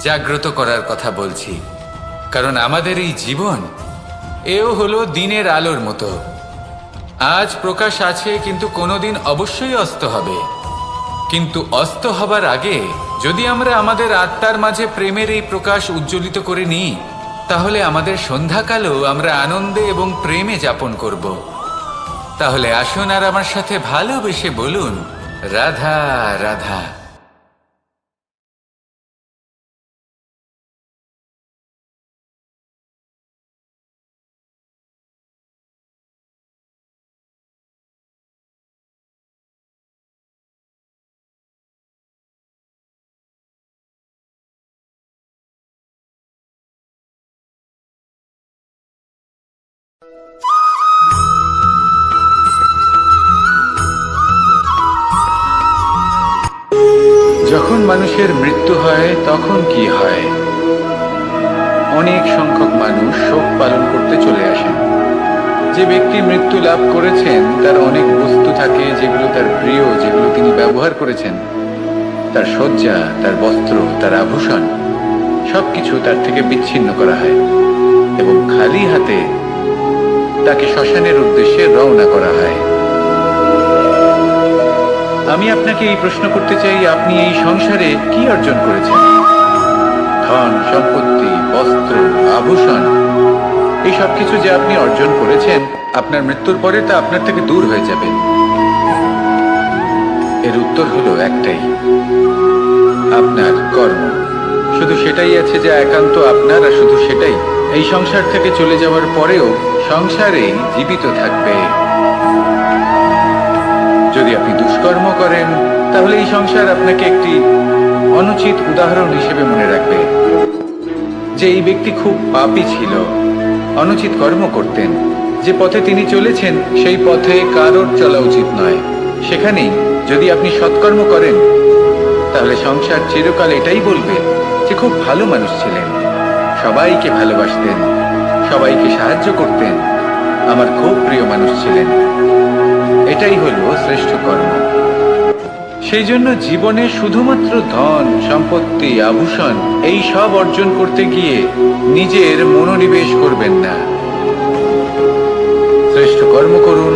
জাগ্রত করার কথা বলছি। কারণ আমাদের এই জীবন এও হলো দিনের আলোর মতো। আজ প্রকাশ আছে, কিন্তু কোনোদিন অবশ্যই অস্ত হবে। কিন্তু অস্ত হবার আগে যদি আমরা আমাদের আত্মার মাঝে প্রেমের এই প্রকাশ উজ্জ্বলিত করে নিই, তাহলে আমাদের সন্ধ্যাকালও আমরা আনন্দে এবং প্রেমে যাপন করব। তাহলে আসুন আর আমার সাথে ভালোবেসে বলুন, রাধা রাধা। যখন মানুষের মৃত্যু হয় তখন কি হয়? অনেক সংখ্যক মানুষ শোক পালন করতে চলে আসেন। যে ব্যক্তি মৃত্যু লাভ করেছেন তার অনেক বস্তু থাকে যেগুলো তার প্রিয়, যেগুলো তিনি ব্যবহার করেছেন। তার শয্যা, তার বস্ত্র, তার আভূষণ সবকিছু তার থেকে বিচ্ছিন্ন করা হয় এবং খালি হাতে তাকে শ্মশানের উদ্দেশ্যে রওনা করা হয়। আমি আপনাকে এই প্রশ্ন করতে চাই, আপনি এই সংসারে কি অর্জন করেছেন? ধন সম্পত্তি, বস্ত্র, আভূষণ, এই সব কিছু যে আপনি অর্জন করেছেন, আপনার মৃত্যুর পরে তা আপনার থেকে দূর হয়ে যাবে। এর উত্তর হলো একটাই, আপনার কর্ম। শুধু সেটাই আছে যা একান্ত আপনার, আর শুধু সেটাই এই সংসার থেকে চলে যাওয়ার পরেও সংসারেই জীবিত থাকবে। যদি আপনি দুষ্কর্ম করেন, তাহলে এই সংসার আপনাকে একটি অনুচিত উদাহরণ হিসেবে মনে রাখবে যে এই ব্যক্তি খুব পাপী ছিল, অনুচিত কর্ম করতেন। যে পথে তিনি চলেছেন সেই পথে কারোর চলা উচিত নয়। সেখানেই যদি আপনি সৎকর্ম করেন, তাহলে সংসার চিরকাল এটাই বলবে যে খুব ভালো মানুষ ছিলেন, সবাইকে ভালোবাসতেন, সবাইকে সাহায্য করতেন, আমার খুব প্রিয় মানুষ ছিলেন। এটাই হলো শ্রেষ্ঠ কর্ম। সেই জন্য জীবনে শুধুমাত্র ধন সম্পত্তি, আভূষণ এই সব অর্জন করতে গিয়ে নিজের মনোনিবেশ করবেন না। শ্রেষ্ঠ কর্ম করুন।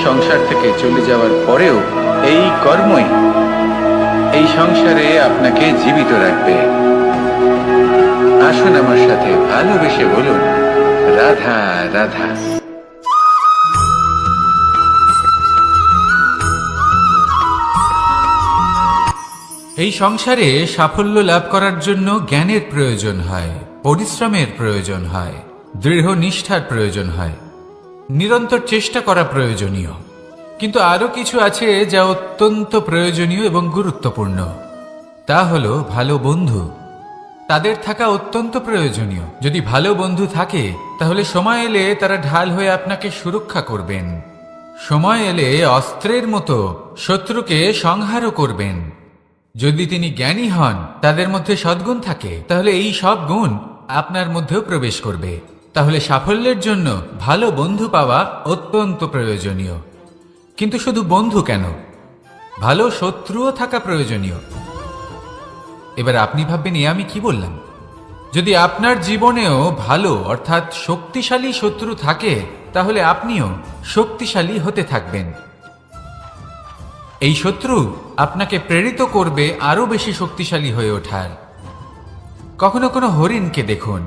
সংসার থেকে চলে যাওয়ার পরেও এই কর্মই এই সংসারে আপনাকে জীবিত রাখবে। আসুন আমার সাথে ভালোবেসে বলুন, রাধা রাধা। এই সংসারে সাফল্য লাভ করার জন্য জ্ঞানের প্রয়োজন হয়, পরিশ্রমের প্রয়োজন হয়, দৃঢ় নিষ্ঠার প্রয়োজন হয়, নিরন্তর চেষ্টা করা প্রয়োজনীয়। কিন্তু আরো কিছু আছে যা অত্যন্ত প্রয়োজনীয় এবং গুরুত্বপূর্ণ। তা হলো ভালো বন্ধু। তাদের থাকা অত্যন্ত প্রয়োজনীয়। যদি ভালো বন্ধু থাকে, তাহলে সময় এলে তারা ঢাল হয়ে আপনাকে সুরক্ষা করবেন। সময় এলে অস্ত্রের মতো শত্রুকে সংহারও করবেন। যদি তিনি জ্ঞানী হন, তাদের মধ্যে সদ্গুণ থাকে, তাহলে এই সব গুণ আপনার মধ্যেও প্রবেশ করবে। তাহলে সাফল্যের জন্য ভালো বন্ধু পাওয়া অত্যন্ত প্রয়োজনীয়। কিন্তু শুধু বন্ধু কেন, ভালো শত্রুও থাকা প্রয়োজনীয়। এবার আপনি ভাববেন, আমি কি বললাম? যদি আপনার জীবনেও ভালো অর্থাৎ শক্তিশালী শত্রু থাকে, তাহলে আপনিও শক্তিশালী হতে থাকবেন। এই শত্রু আপনাকে প্রেরিত করবে আরো বেশি শক্তিশালী হয়ে ওঠার। কখনো কোনো হরিণকে দেখুন,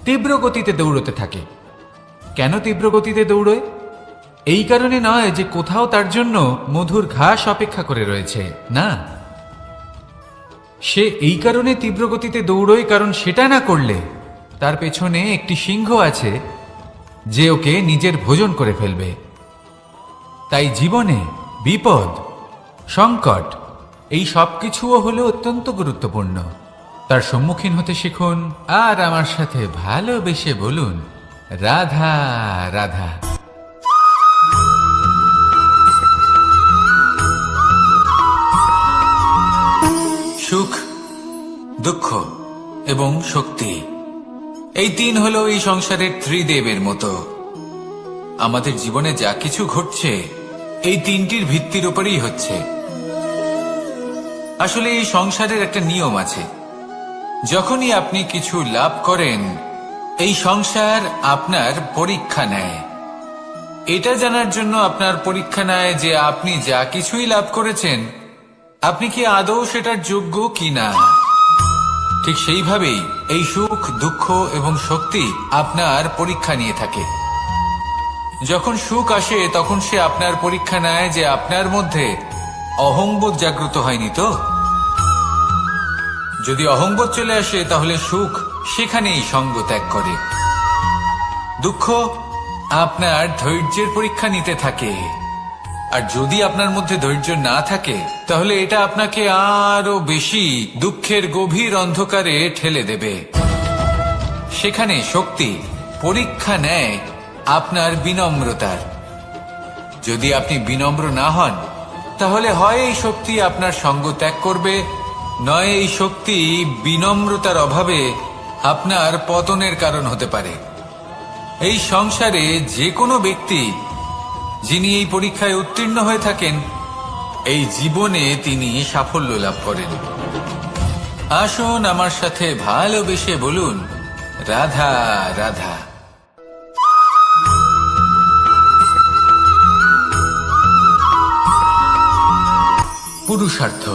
তীব্র গতিতে দৌড়তে থাকে। কেন তীব্র গতিতে দৌড়য়? এই কারণে নয় যে কোথাও তার জন্য মধুর ঘাস অপেক্ষা করে রয়েছে, না। সে এই কারণে তীব্র গতিতে দৌড়য় কারণ সেটা না করলে তার পেছনে একটি সিংহ আছে যে ওকে নিজের ভোজন করে ফেলবে। তাই জীবনে বিপদ, সংকট এই সব কিছুও হলো অত্যন্ত গুরুত্বপূর্ণ। তার সম্মুখীন হতে শিখুন আর আমার সাথে ভালোবেসে বলুন, রাধা রাধা। সুখ, দুঃখ এবং শক্তি, এই তিন হলো এই সংসারের ত্রিদেবের মতো। আমাদের জীবনে যা কিছু ঘটছে এই তিনটির ভিত্তির উপরেই হচ্ছে। আসলে এই সংসারের একটা নিয়ম আছে, যখনই আপনি কিছু লাভ করেন এই সংসার আপনার পরীক্ষা নেয়। এটা জানার জন্য আপনার পরীক্ষা নেয় যে আপনি যা কিছুই লাভ করেছেন আপনি কি আদৌ সেটার যোগ্য কিনা। ঠিক সেইভাবেই এই সুখ, দুঃখ এবং শক্তি আপনার পরীক্ষা নিয়ে থাকে। যখন সুখ আসে তখন সে আপনার পরীক্ষা নেয় যে আপনার মধ্যে অহংবোধ জাগ্রত হয়নি তো। যদি অহংবোধ চলে আসে তাহলে সুখ সেখানেই সঙ্গ ত্যাগ করে। দুঃখ আপনার ধৈর্যের পরীক্ষা নিতে থাকে, আর যদি আপনার মধ্যে ধৈর্য না থাকে তাহলে এটা আপনাকে আরো বেশি দুঃখের গভীর অন্ধকারে ঠেলে দেবে। সেখানে শক্তি পরীক্ষা নেয় আপনার বিনম্রতার। যদি আপনি বিনম্র না হন তাহলে হয় এই শক্তি আপনার সঙ্গ ত্যাগ করবে, নয় এই শক্তি বিনম্রতার অভাবে আপনার পতনের কারণ হতে পারে। এই সংসারে যে কোনো ব্যক্তি যিনি এই পরীক্ষায় উত্তীর্ণ হয়ে থাকেন এই জীবনে তিনি সাফল্য লাভ করেন। আসুন আমার সাথে ভালোবেসে বলুন, রাধা রাধা। পুরুষার্থ।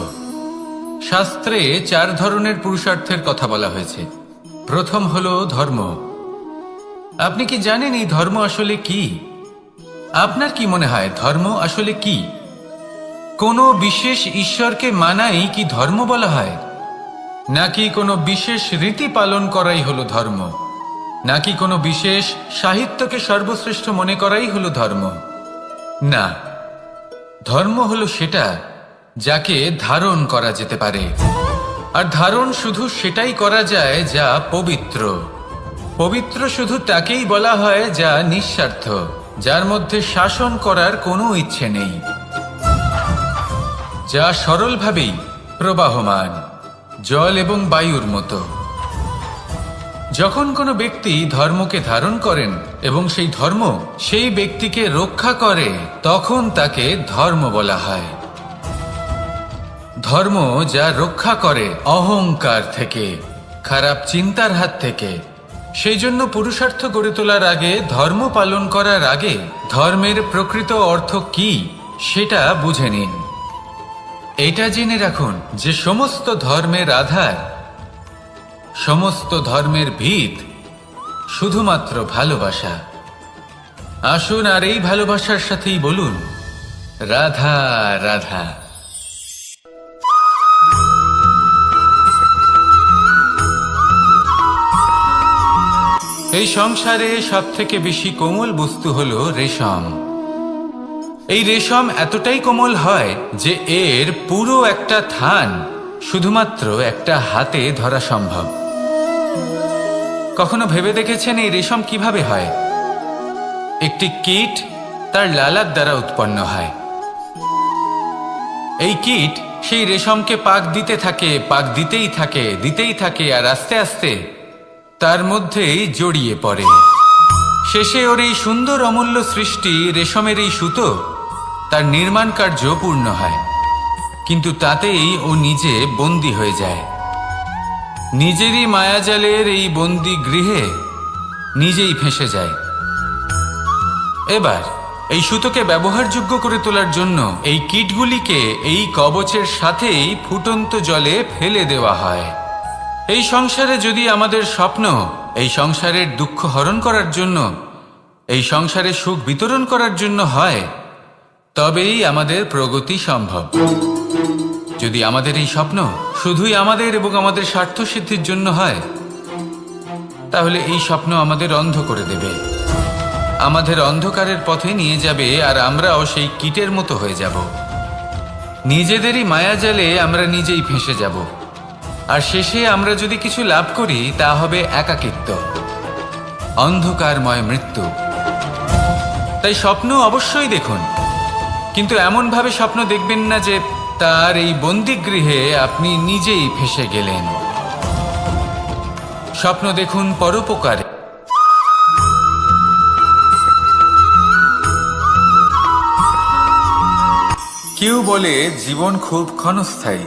শাস্ত্রে 4 ধরনের পুরুষার্থের কথা বলা হয়েছে। প্রথম হলো ধর্ম। আপনি কি জানেন এই ধর্ম আসলে কি? আপনার কি মনে হয় ধর্ম আসলে কি? কোনো বিশেষ ঈশ্বরকে মানাই কি ধর্ম বলা হয়? নাকি কোনো বিশেষ রীতি পালন করাই হলো ধর্ম? নাকি কোনো বিশেষ সাহিত্যকে সর্বশ্রেষ্ঠ মনে করাই হলো ধর্ম? না, ধর্ম হলো সেটা যাকে ধারণ করা যেতে পারে। আর ধারণ শুধু সেটাই করা যায় যা পবিত্র। পবিত্র শুধু তাকেই বলা হয় যা নিঃস্বার্থ, যার মধ্যে শাসন করার কোনো ইচ্ছে নেই, যা সরলভাবেই প্রবাহমান, জল এবং বায়ুর মতো। যখন কোনো ব্যক্তি ধর্মকে ধারণ করেন এবং সেই ধর্ম সেই ব্যক্তিকে রক্ষা করে তখন তাকে ধর্ম বলা হয়। ধর্ম যা রক্ষা করে অহংকার থেকে, খারাপ চিন্তার হাত থেকে। সেই জন্য পুরুষার্থ গড়ে তোলার আগে, ধর্ম পালন করার আগে ধর্মের প্রকৃত অর্থ কি সেটা বুঝে নিন। এটা জেনে রাখুন যে সমস্ত ধর্মের আধার, সমস্ত ধর্মের ভিত শুধুমাত্র ভালোবাসা। আসুন আর এই ভালোবাসার সাথেই বলুন, রাধা রাধা। এই সংসারে সব থেকে বেশি কোমল বস্তু হলো রেশম। এই রেশম এতটাই কোমল হয় যে এর পুরো একটা থান শুধুমাত্র একটা হাতে ধরা সম্ভব। কখনো ভেবে দেখেছেন এই রেশম কিভাবে হয়? একটি কীট তার লালার দ্বারা উৎপন্ন হয়। এই কীট সেই রেশমকে পাক দিতে থাকে, পাক দিতেই থাকে আর আস্তে আস্তে তার মধ্যেই জড়িয়ে পড়ে। শেষে ওর এই সুন্দর অমূল্য সৃষ্টি রেশমের এই সুতো তার নির্মাণ কার্য পূর্ণ হয়, কিন্তু তাতেই ও নিজে বন্দী হয়ে যায়। নিজেরই মায়াজালের এই বন্দী গৃহে নিজেই ফেঁসে যায়। এবার এই সুতোকে ব্যবহারযোগ্য করে তোলার জন্য এই কীটগুলিকে এই কবচের সাথেই ফুটন্ত জলে ফেলে দেওয়া হয়। এই সংসারে যদি আমাদের স্বপ্ন এই সংসারের দুঃখ হরণ করার জন্য, এই সংসারে সুখ বিতরণ করার জন্য হয়, তবেই আমাদের প্রগতি সম্ভব। যদি আমাদের এই স্বপ্ন শুধুই আমাদের এবং আমাদের স্বার্থ সিদ্ধির জন্য হয়, তাহলে এই স্বপ্ন আমাদের অন্ধ করে দেবে, আমাদের অন্ধকারের পথে নিয়ে যাবে, আর আমরাও সেই কীটের মতো হয়ে যাব। নিজেদেরই মায়াজালে আমরা নিজেই ফেঁসে যাব, আর শেষে আমরা যদি কিছু লাভ করি তা হবে একাকিত্ব, অন্ধকারময় মৃত্যু। তাই স্বপ্ন অবশ্যই দেখুন, কিন্তু এমনভাবে স্বপ্ন দেখবেন না যে তার এই বন্দিগৃহে আপনি নিজেই ফেঁসে গেলেন। স্বপ্ন দেখুন পরোপকারে। কেউ বলে জীবন খুব ক্ষণস্থায়ী,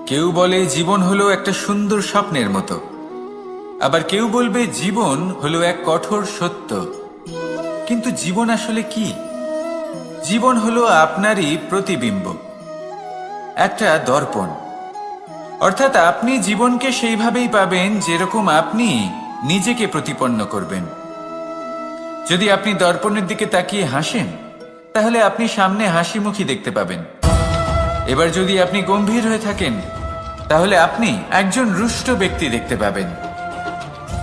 কেউ বলে জীবন হলো একটা সুন্দর স্বপ্নের মতো, আবার কেউ বলবে জীবন হলো এক কঠোর সত্য। কিন্তু জীবন আসলে কি? জীবন হলো আপনারই প্রতিবিম্ব, একটা দর্পণ। অর্থাৎ আপনি জীবনকে সেইভাবেই পাবেন যেরকম আপনি নিজেকে প্রতিপন্ন করবেন। যদি আপনি দর্পণের দিকে তাকিয়ে হাসেন, তাহলে আপনি সামনে হাসি মুখী দেখতে পাবেন। এবার যদি আপনি গম্ভীর হয়ে থাকেন, তাহলে আপনি একজন রুষ্ট ব্যক্তি দেখতে পাবেন।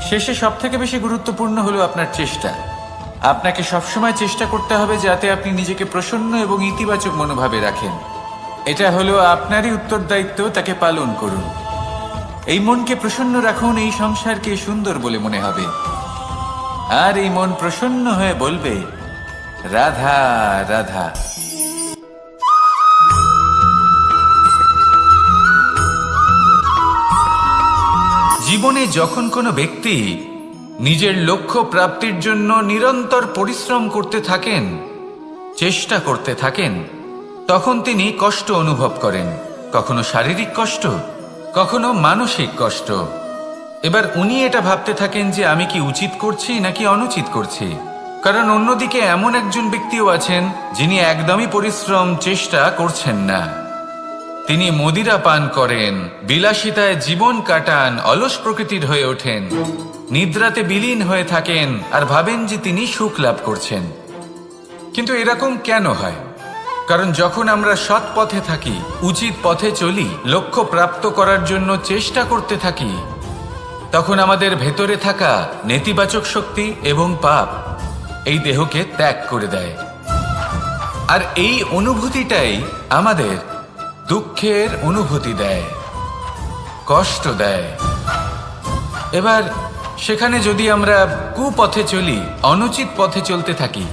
শেষে সবথেকে বেশি গুরুত্বপূর্ণ হলো আপনার চেষ্টা। আপনাকে সবসময় চেষ্টা করতে হবে যাতে আপনি নিজেকে প্রসন্ন এবং ইতিবাচক মনোভাবে রাখেন। এটা হলো আপনারই উত্তরদায়িত্ব, তাকে পালন করুন। এই মনকে প্রসন্ন রাখুন, এই সংসারকে সুন্দর বলে মনে হবে, আর এই মন প্রসন্ন হয়ে বলবে রাধা রাধা। জীবনে যখন কোনো ব্যক্তি নিজের লক্ষ্য প্রাপ্তির জন্য নিরন্তর পরিশ্রম করতে থাকেন, চেষ্টা করতে থাকেন, তখন তিনি কষ্ট অনুভব করেন, কখনো শারীরিক কষ্ট, কখনো মানসিক কষ্ট। এবার উনি এটা ভাবতে থাকেন যে আমি কি উচিত করছি নাকি অনুচিত করছি। কারণ অন্যদিকে এমন একজন ব্যক্তিও আছেন যিনি একদমই পরিশ্রম চেষ্টা করছেন না। তিনি মদিরা পান করেন, বিলাসিতায় জীবন কাটান, অলস প্রকৃতির হয়ে ওঠেন, নিদ্রাতে বিলীন হয়ে থাকেন, আর ভাবেন যে তিনি সুখ লাভ করছেন। কিন্তু এরকম কেন হয়? কারণ যখন আমরা সৎ পথে থাকি, উচিত পথে চলি, লক্ষ্য প্রাপ্ত করার জন্য চেষ্টা করতে থাকি, তখন আমাদের ভেতরে থাকা নেতিবাচক শক্তি এবং পাপ এই দেহকে ত্যাগ করে দেয়। আর এই অনুভূতিটাই আমাদের দুঃখের অনুভূতি দেয়, কষ্ট দেয়। এবার সেখানে যদি আমরা কুপথে চলি, অনুচিত পথে চলতে থাকি,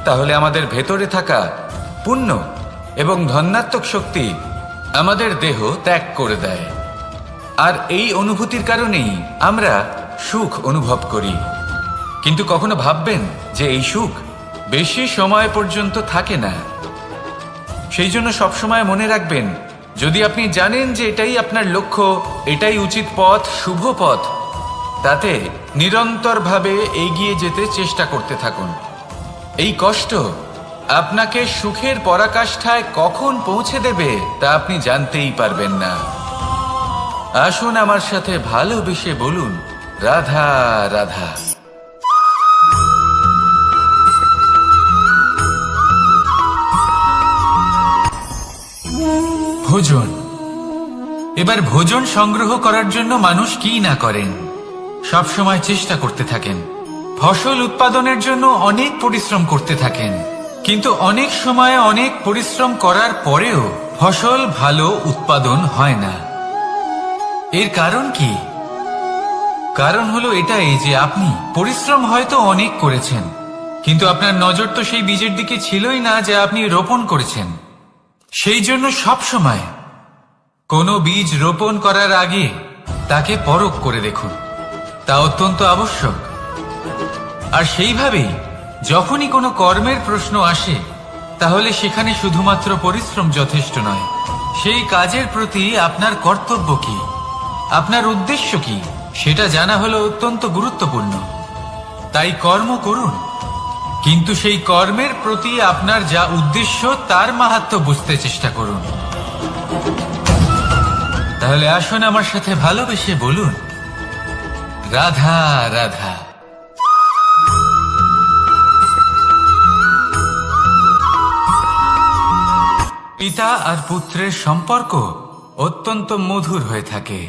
তাহলে আমাদের ভেতরে থাকা পুণ্য এবং ধনাত্মক শক্তি আমাদের দেহ ত্যাগ করে দেয়। আর এই অনুভূতির কারণেই আমরা সুখ অনুভব করি। কিন্তু কখনো ভাববেন যে এই সুখ বেশি সময় পর্যন্ত থাকে না। সেই জন্য সবসময় মনে রাখবেন, যদি আপনি জানেন যে এটাই আপনার লক্ষ্য, এটাই উচিত পথ, শুভ পথ, তাতে নিরন্তরভাবে এগিয়ে যেতে চেষ্টা করতে থাকুন। এই কষ্ট আপনাকে সুখের পরাকাষ্ঠায় কখন পৌঁছে দেবে তা আপনি জানতেই পারবেন না। আসুন আমার সাথে ভালোবেসে বলুন রাধা রাধা। ভোজন। এবার ভোজন সংগ্রহ করার জন্য মানুষ কি না করেন, সব সময় চেষ্টা করতে থাকেন। ফসল উৎপাদনের জন্য অনেক পরিশ্রম করতে থাকেন, কিন্তু অনেক সময় অনেক পরিশ্রম করার পরেও ফসল ভালো উৎপাদন হয় না। এর কারণ কি? কারণ হলো এটাই যে আপনি পরিশ্রম হয়তো অনেক করেছেন, কিন্তু আপনার নজর তো সেই বীজের দিকে ছিলই না যা আপনি রোপণ করেছেন। সেই জন্য সব সময় কোনো বীজ রোপণ করার আগে তাকে পরখ করে দেখুন, তা অত্যন্ত আবশ্যক। আর সেইভাবেই যখনই কোনো কর্মের প্রশ্ন আসে, তাহলে সেখানে শুধুমাত্র পরিশ্রম যথেষ্ট নয়। সেই কাজের প্রতি আপনার কর্তব্য কি, আপনার উদ্দেশ্য কি, সেটা জানা হলো অত্যন্ত গুরুত্বপূর্ণ। তাই কর্ম করুন, কিন্তু সেই কর্মের প্রতি আপনার যা উদ্দেশ্য তার মাহাত্ম্য বুঝতে চেষ্টা করুন। তাহলে আসুন আমার সাথে ভালোবেসে বলুন রাধা রাধা। পিতা আর পুত্রের সম্পর্ক অত্যন্ত মধুর হয়ে থাকে।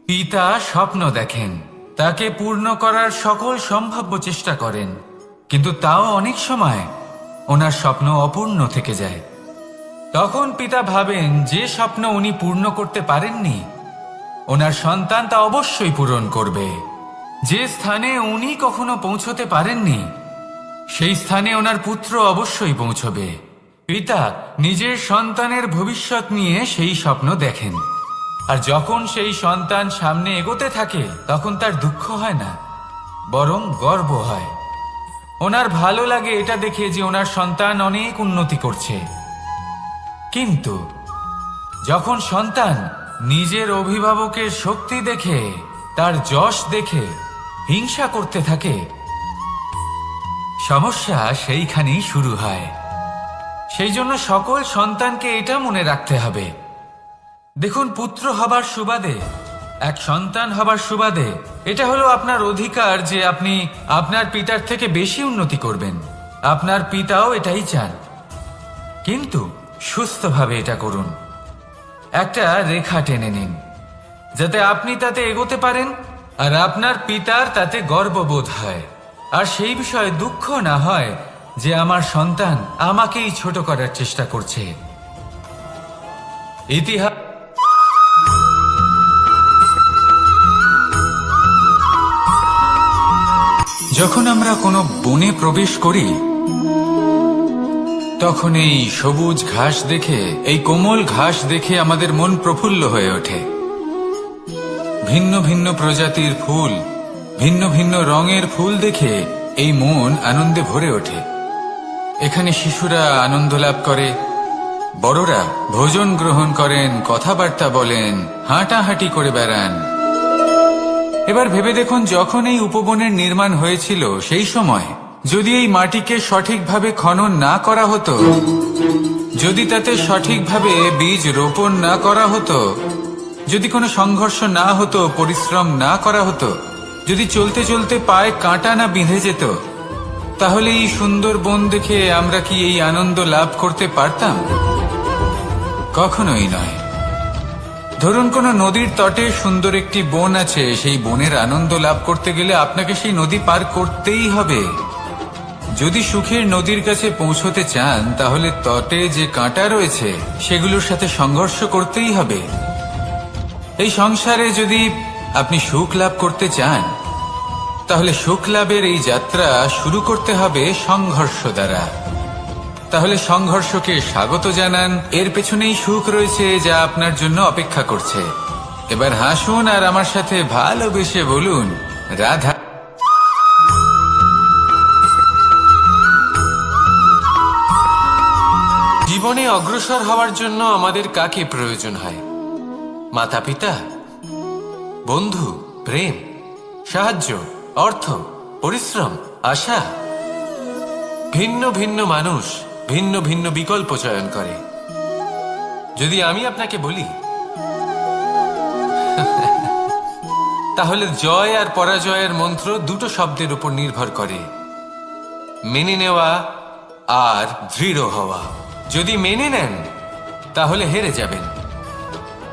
পিতা স্বপ্ন দেখেন, তাকে পূর্ণ করার সকল সম্ভাব্য চেষ্টা করেন, কিন্তু তাও অনেক সময় ওনার স্বপ্ন অপূর্ণ থেকে যায়। তখন পিতা ভাবেন যে স্বপ্ন উনি পূর্ণ করতে পারেননি, ওনার সন্তান তা অবশ্যই পূরণ করবে। যে স্থানে উনি কখনো পৌঁছতে পারেননি, সেই স্থানে ওনার পুত্র অবশ্যই পৌঁছবে। পিতা নিজের সন্তানের ভবিষ্যৎ নিয়ে সেই স্বপ্ন দেখেন, আর যখন সেই সন্তান সামনে এগোতে থাকে তখন তার দুঃখ হয় না, বরং গর্ব হয়। ওনার ভালো লাগে এটা দেখে যে ওনার সন্তান অনেক উন্নতি করছে। কিন্তু যখন সন্তান নিজের অভিভাবকের শক্তি দেখে, তার যশ দেখে হিংসা করতে থাকে, সমস্যা সেইখানেই শুরু হয়। সেই জন্য সকল সন্তানকে এটা মনে রাখতে হবে, দেখুন, পুত্র হবার সুবাদে, এক সন্তান হবার সুবাদে এটা হলো আপনার অধিকার যে আপনি আপনার পিতার থেকে বেশি উন্নতি করবেন। আপনার পিতাও এটাই চান, কিন্তু সুস্থভাবে এটা করুন। একটা রেখা টেনে নিন যাতে আপনি তাতে এগোতে পারেন আর আপনার পিতার তাতে গর্ববোধ হয়, আর সেই বিষয়ে দুঃখ না হয় যে আমার সন্তান আমাকেই ছোট করার চেষ্টা করছে। ইতিহাস যখন আমরা কোনো বনে প্রবেশ করি, তখন এই সবুজ ঘাস দেখে, এই কোমল ঘাস দেখে আমাদের মন প্রফুল্ল হয়ে ওঠে। ভিন্ন ভিন্ন প্রজাতির ফুল, ভিন্ন ভিন্ন রঙের ফুল দেখে এই মন আনন্দে ভরে ওঠে। এখানে শিশুরা আনন্দ লাভ করে, বড়রা ভোজন গ্রহণ করেন, কথাবার্তা বলেন, হাঁটাহাঁটি করে বেড়ান। এবার ভেবে দেখুন, যখন এই উপবনের নির্মাণ হয়েছিল সেই সময় যদি এই মাটিকে সঠিকভাবে খনন না করা হতো, যদি তাতে সঠিকভাবে বীজ রোপণ না করা হতো, যদি কোনো সংঘর্ষ না হতো, পরিশ্রম না করা হতো, যদি চলতে চলতে পায়ে কাঁটা না বিঁধে যেত, তাহলে এই সুন্দর বন দেখে আমরা কি এই আনন্দ লাভ করতে পারতাম? কখনোই নয়। ধরুন কোনো নদীর তটে সুন্দর একটি বন আছে, সেই বনের আনন্দ লাভ করতে গেলে আপনাকে সেই নদী পার করতেই হবে। যদি সুখের নদীর কাছে পৌঁছতে চান, তাহলে তটে যে কাঁটা রয়েছে সেগুলোর সাথে সংঘর্ষ করতেই হবে। এই সংসারে যদি আপনি সুখ লাভ করতে চান, তাহলে সুখ লাভের এই যাত্রা শুরু করতে হবে সংঘর্ষ দ্বারা। তাহলে সংঘর্ষকে স্বাগত জানান, এর পেছনেই সুখ রয়েছে যা আপনার জন্য অপেক্ষা করছে। এবার হাসুন আর আমার সাথে ভালোবেসে বলুন, রাধা। জীবনে অগ্রসর হওয়ার জন্য আমাদের কাকে প্রয়োজন হয়? মাতা পিতা, বন্ধু, প্রেম, সাহায্য, অর্থ, পরিশ্রম, আশা। ভিন্ন ভিন্ন মানুষ ভিন্ন ভিন্ন বিকল্প চয়ন করে। যদি আমি আপনাকে বলি তাহলে জয় আর পরাজয়ের মন্ত্র দুটো শব্দের উপর নির্ভর করে, মেনে নেওয়া আর দৃঢ় হওয়া। যদি মেনে নেন তাহলে হেরে যাবেন,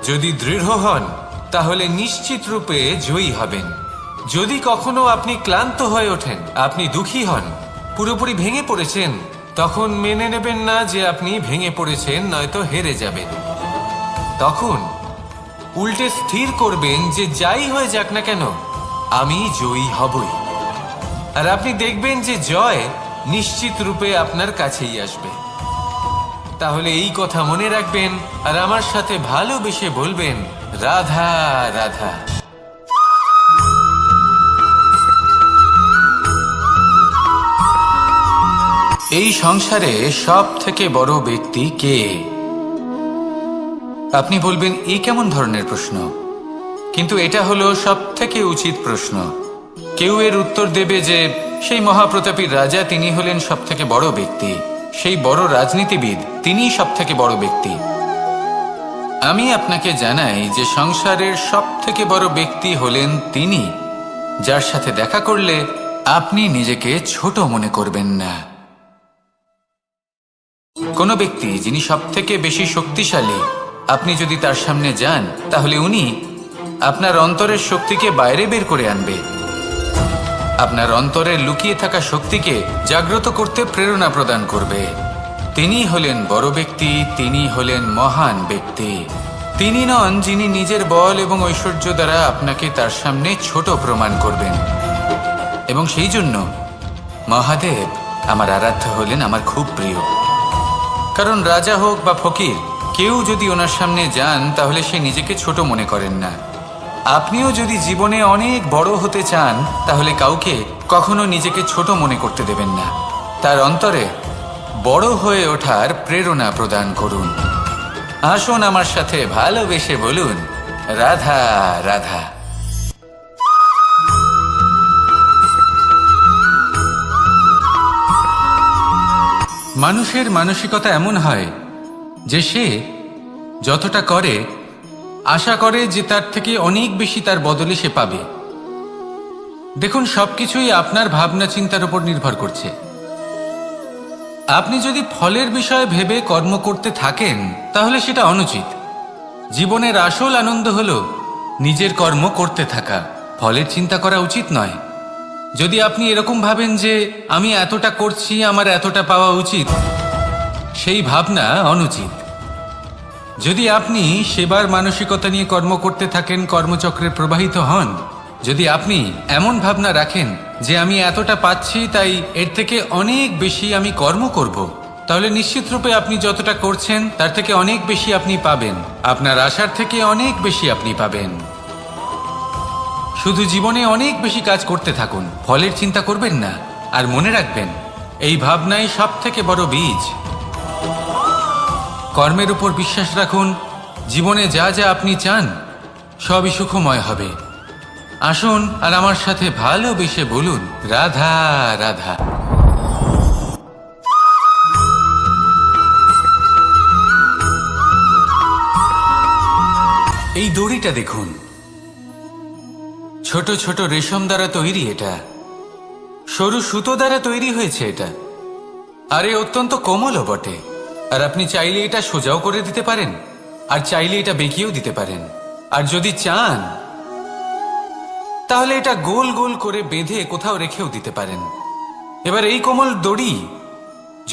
যদি দৃঢ় হন তাহলে নিশ্চিত রূপে জয়ী হবেন। যদি কখনো আপনি ক্লান্ত হয়ে ওঠেন, আপনি দুঃখী হন, পুরোপুরি ভেঙে পড়েছেন, তখন মেনে নেবেন না যে আপনি ভেঙে পড়েছেন, নয়তো হেরে যাবেন। তখন উল্টে স্থির করবেন যে যাই হয়ে যাক না কেন, আমি জয়ী হবই। আর আপনি দেখবেন যে জয় নিশ্চিত রূপে আপনার কাছেই আসবে। তাহলে এই কথা মনে রাখবেন আর আমার সাথে ভালোবেসে বলবেন, রাধা রাধা। এই সংসারে সব থেকে বড় ব্যক্তি কে? আপনি বলবেন, এই কেমন ধরনের প্রশ্ন? কিন্তু এটা হলো সব থেকে উচিত প্রশ্ন। কেউ এর উত্তর দেবে যে সেই মহাপ্রতাপী রাজা, তিনি হলেন সব থেকে বড় ব্যক্তি, সেই বড় রাজনীতিবিদ, তিনিই সব থেকে বড় ব্যক্তি। আমি আপনাকে জানাই যে সংসারের সব থেকে বড় ব্যক্তি হলেন তিনি, যার সাথে দেখা করলে আপনি নিজেকে ছোট মনে করবেন না। কোনো ব্যক্তি যিনি সব থেকে বেশি শক্তিশালী, আপনি যদি তার সামনে যান তাহলে উনি আপনার অন্তরের শক্তিকে বাইরে বের করে আনবে, আপনার অন্তরের লুকিয়ে থাকা শক্তিকে জাগ্রত করতে প্রেরণা প্রদান করবে। তিনি হলেন বড় ব্যক্তি, তিনি হলেন মহান ব্যক্তি। তিনি নন যিনি নিজের বল এবং ঐশ্বর্য দ্বারা আপনাকে তার সামনে ছোট প্রমাণ করবেন। এবং সেই জন্য মহাদেব আমার আরাধ্য হলেন আমার খুব প্রিয়। কারণ রাজা হোক বা ফকির, কেউ যদি ওনার সামনে যান তাহলে সে নিজেকে ছোট মনে করেন না। আপনিও যদি জীবনে অনেক বড় হতে চান তাহলে কাউকে কখনো নিজেকে ছোট মনে করতে দেবেন না। তার অন্তরে বড় হয়ে ওঠার প্রেরণা প্রদান করুন। আসুন আমার সাথে ভালোবেসে বলুন, রাধা রাধা। মানুষের মানসিকতা এমন হয় যে সে যতটা করে আশা করে যে তার থেকে অনেক বেশি তার বদলে সে পাবে। দেখুন, সবকিছুই আপনার ভাবনা চিন্তার উপর নির্ভর করছে। আপনি যদি ফলের বিষয়ে ভেবে কর্ম করতে থাকেন তাহলে সেটা অনুচিত। জীবনের আসল আনন্দ হলো নিজের কর্ম করতে থাকা, ফলের চিন্তা করা উচিত নয়। যদি আপনি এরকম ভাবেন যে আমি এতটা করছি, আমার এতটা পাওয়া উচিত, সেই ভাবনা অনুচিত। যদি আপনি সেবার মানসিকতা নিয়ে কর্ম করতে থাকেন, কর্মচক্রে প্রবাহিত হন, যদি আপনি এমন ভাবনা রাখেন যে আমি এতটা পাচ্ছি তাই এর থেকে অনেক বেশি আমি কর্ম করব, তাহলে নিশ্চিত রূপে আপনি যতটা করছেন তার থেকে অনেক বেশি আপনি পাবেন, আপনার আশার থেকে অনেক বেশি আপনি পাবেন। শুধু জীবনে অনেক বেশি কাজ করতে থাকুন, ফলের চিন্তা করবেন না। আর মনে রাখবেন, এই ভাবনাই সব থেকে বড় বীজ। কর্মের উপর বিশ্বাস রাখুন, জীবনে যা যা আপনি চান সবই সুখময় হবে। আসুন আর আমার সাথে ভালোবেসে বলুন, রাধা রাধা। এই দড়িটা দেখুন, ছোট ছোট রেশম দ্বারা তৈরি, এটা সরু সুতো দ্বারা তৈরি হয়েছে এটা, আর এ অত্যন্ত কোমলও বটে। আর আপনি চাইলে এটা সোজাও করে দিতে পারেন, আর চাইলে এটা বেঁকিয়েও দিতে পারেন, আর যদি চান তাহলে এটা গোল গোল করে বেঁধে কোথাও রেখেও দিতে পারেন। এবার এই কোমল দড়ি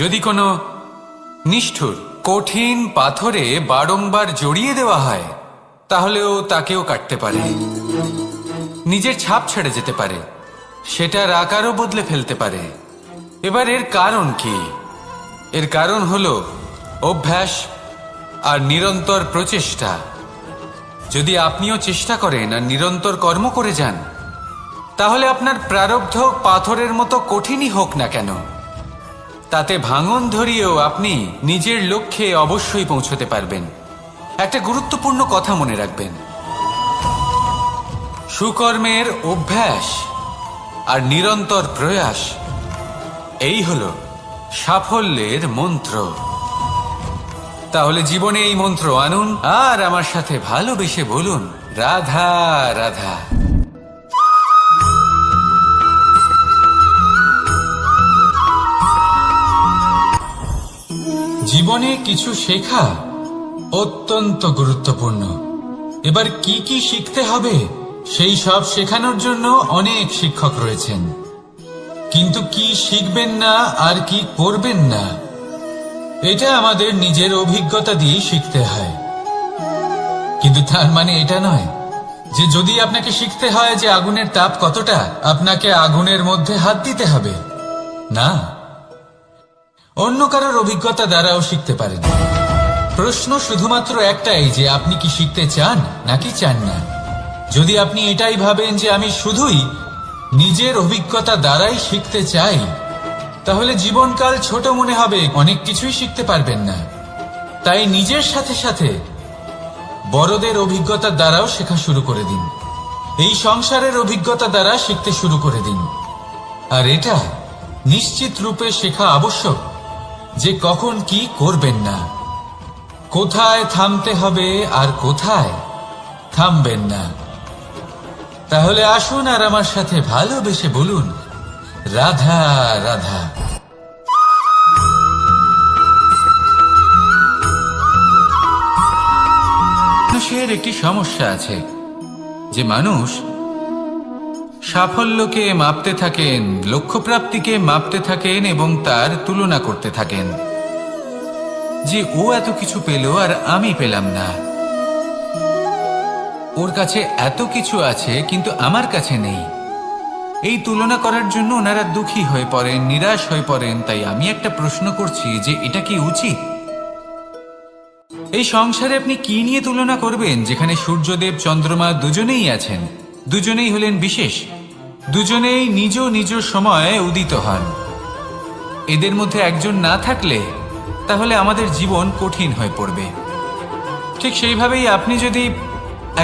যদি কোনো নিষ্ঠুর কঠিন পাথরে বারংবার জড়িয়ে দেওয়া হয় তাহলেও তাকেও কাটতে পারে, নিজের ছাপ ছেড়ে যেতে পারে, সেটার আকারও বদলে ফেলতে পারে। এবার এর কারণ কি? এর কারণ হলো অভ্যাস আর নিরন্তর প্রচেষ্টা। যদি আপনিও চেষ্টা করেন আর নিরন্তর কর্ম করে যান, তাহলে আপনার প্রারব্ধ পাথরের মতো কঠিনই হোক না কেন, তাতে ভাঙন ধরিয়েও আপনি নিজের লক্ষ্যে অবশ্যই পৌঁছতে পারবেন। একটা গুরুত্বপূর্ণ কথা মনে রাখবেন, সুকর্মের অভ্যাস আর নিরন্তর প্রয়াস, এই হলো সাফল্যের মন্ত্র। তাহলে জীবনে এই মন্ত্র আনুন আর আমার সাথে ভালোবেসে বলুন, রাধা রাধা। জীবনে কিছু শেখা অত্যন্ত গুরুত্বপূর্ণ। এবার কি কি শিখতে হবে সেই সব শেখানোর জন্য অনেক শিক্ষক রয়েছেন, কিন্তু কি শিখবেন না আর কি করবেন না এটা আমাদের নিজের অভিজ্ঞতা দিয়ে শিখতে হয়। কিন্তু তার মানে এটা নয় যে যদি আপনাকে শিখতে হয় যে আগুনের তাপ কতটা, আপনাকে আগুনের মধ্যে হাত দিতে হবে। না, অন্য কারোর অভিজ্ঞতা দ্বারাও শিখতে পারেন। প্রশ্ন শুধুমাত্র একটাই যে আপনি কি শিখতে চান নাকি চান না। যদি আপনি এটাই ভাবেন যে আমি শুধুই নিজের অভিজ্ঞতা দ্বারাই শিখতে চাই, তাহলে জীবনকাল ছোট মনে হবে, অনেক কিছুই শিখতে পারবেন না। তাই নিজের সাথে সাথে বড়দের অভিজ্ঞতা দ্বারাও শেখা শুরু করে দিন, এই সংসারের অভিজ্ঞতা দ্বারা শিখতে শুরু করে দিন। আর এটা নিশ্চিত রূপে শেখা আবশ্যক যে কখন কি করবেন না, কোথায় থামতে হবে আর কোথায় থামবেন না। তাহলে আসুন আর আমার সাথে ভালোবেসে বলুন, রাধা রাধা। মানুষের একটি সমস্যা আছে যে মানুষ সাফল্যকে মাপতে থাকেন, লক্ষ্যপ্রাপ্তিকে মাপতে থাকেন এবং তার তুলনা করতে থাকেন যে ও এত কিছু পেল আর আমি পেলাম না, ওর কাছে এত কিছু আছে কিন্তু আমার কাছে নেই। এই তুলনা করার জন্য ওনারা দুঃখী হয়ে পড়েন, নিরাশ হয়ে পড়েন। তাই আমি একটা প্রশ্ন করছি যে এটা কি উচিত? এই সংসারে আপনি কি নিয়ে তুলনা করবেন, যেখানে সূর্যদেব চন্দ্রমা দুজনেই আছেন, দুজনেই হলেন বিশেষ, দুজনেই নিজ নিজ সময়ে উদিত হন। এদের মধ্যে একজন না থাকলে তাহলে আমাদের জীবন কঠিন হয়ে পড়বে। ঠিক সেইভাবেই আপনি যদি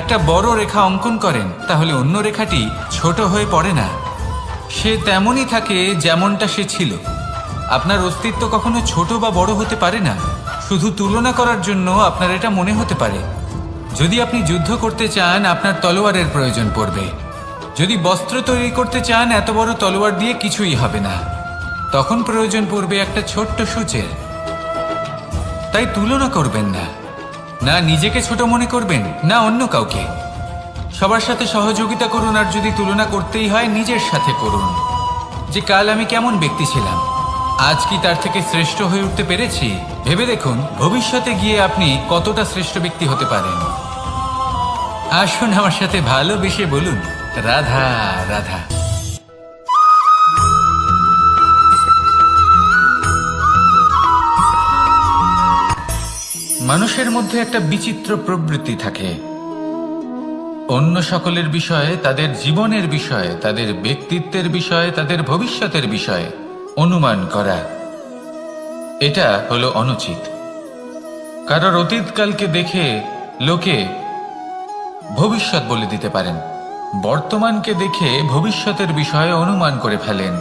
একটা বড় রেখা অঙ্কন করেন তাহলে অন্য রেখাটি ছোট হয়ে পড়ে না, সে তেমনই থাকে যেমনটা সে ছিল। আপনার অস্তিত্ব কখনো ছোট বা বড় হতে পারে না, শুধু তুলনা করার জন্য আপনার এটা মনে হতে পারে। যদি আপনি যুদ্ধ করতে চান আপনার তলোয়ারের প্রয়োজন পড়বে, যদি বস্ত্র তৈরি করতে চান এত বড় তলোয়ার দিয়ে কিছুই হবে না, তখন প্রয়োজন পড়বে একটা ছোট্ট সূচের। তাই তুলনা করবেন না, না নিজেকে ছোট মনে করবেন না অন্য কাউকে। সবার সাথে সহযোগিতা করুন, আর যদি তুলনা করতেই হয় নিজের সাথে করুন, যে কাল আমি কেমন ব্যক্তি ছিলাম, আজ কি তার থেকে শ্রেষ্ঠ হয়ে উঠতে পেরেছি। ভেবে দেখুন ভবিষ্যতে গিয়ে আপনি কতটা শ্রেষ্ঠ ব্যক্তি হতে পারেন। আসুন আমার সাথে ভালোবেসে বলুন রাধা রাধা। মানুষের মধ্যে একটা বিচিত্র প্রবৃত্তি থাকে, অন্য সকলের বিষয়ে, তাদের জীবনের বিষয়ে, তাদের ব্যক্তিত্বের বিষয়ে, তাদের ভবিষ্যতের বিষয়ে অনুমান করা। এটা হলো অনুচিত। কারোর অতীতকালকে দেখে লোকে ভবিষ্যৎ বলে দিতে পারেন, বর্তমানকে দেখে ভবিষ্যতের বিষয়ে অনুমান করে ফেলেন।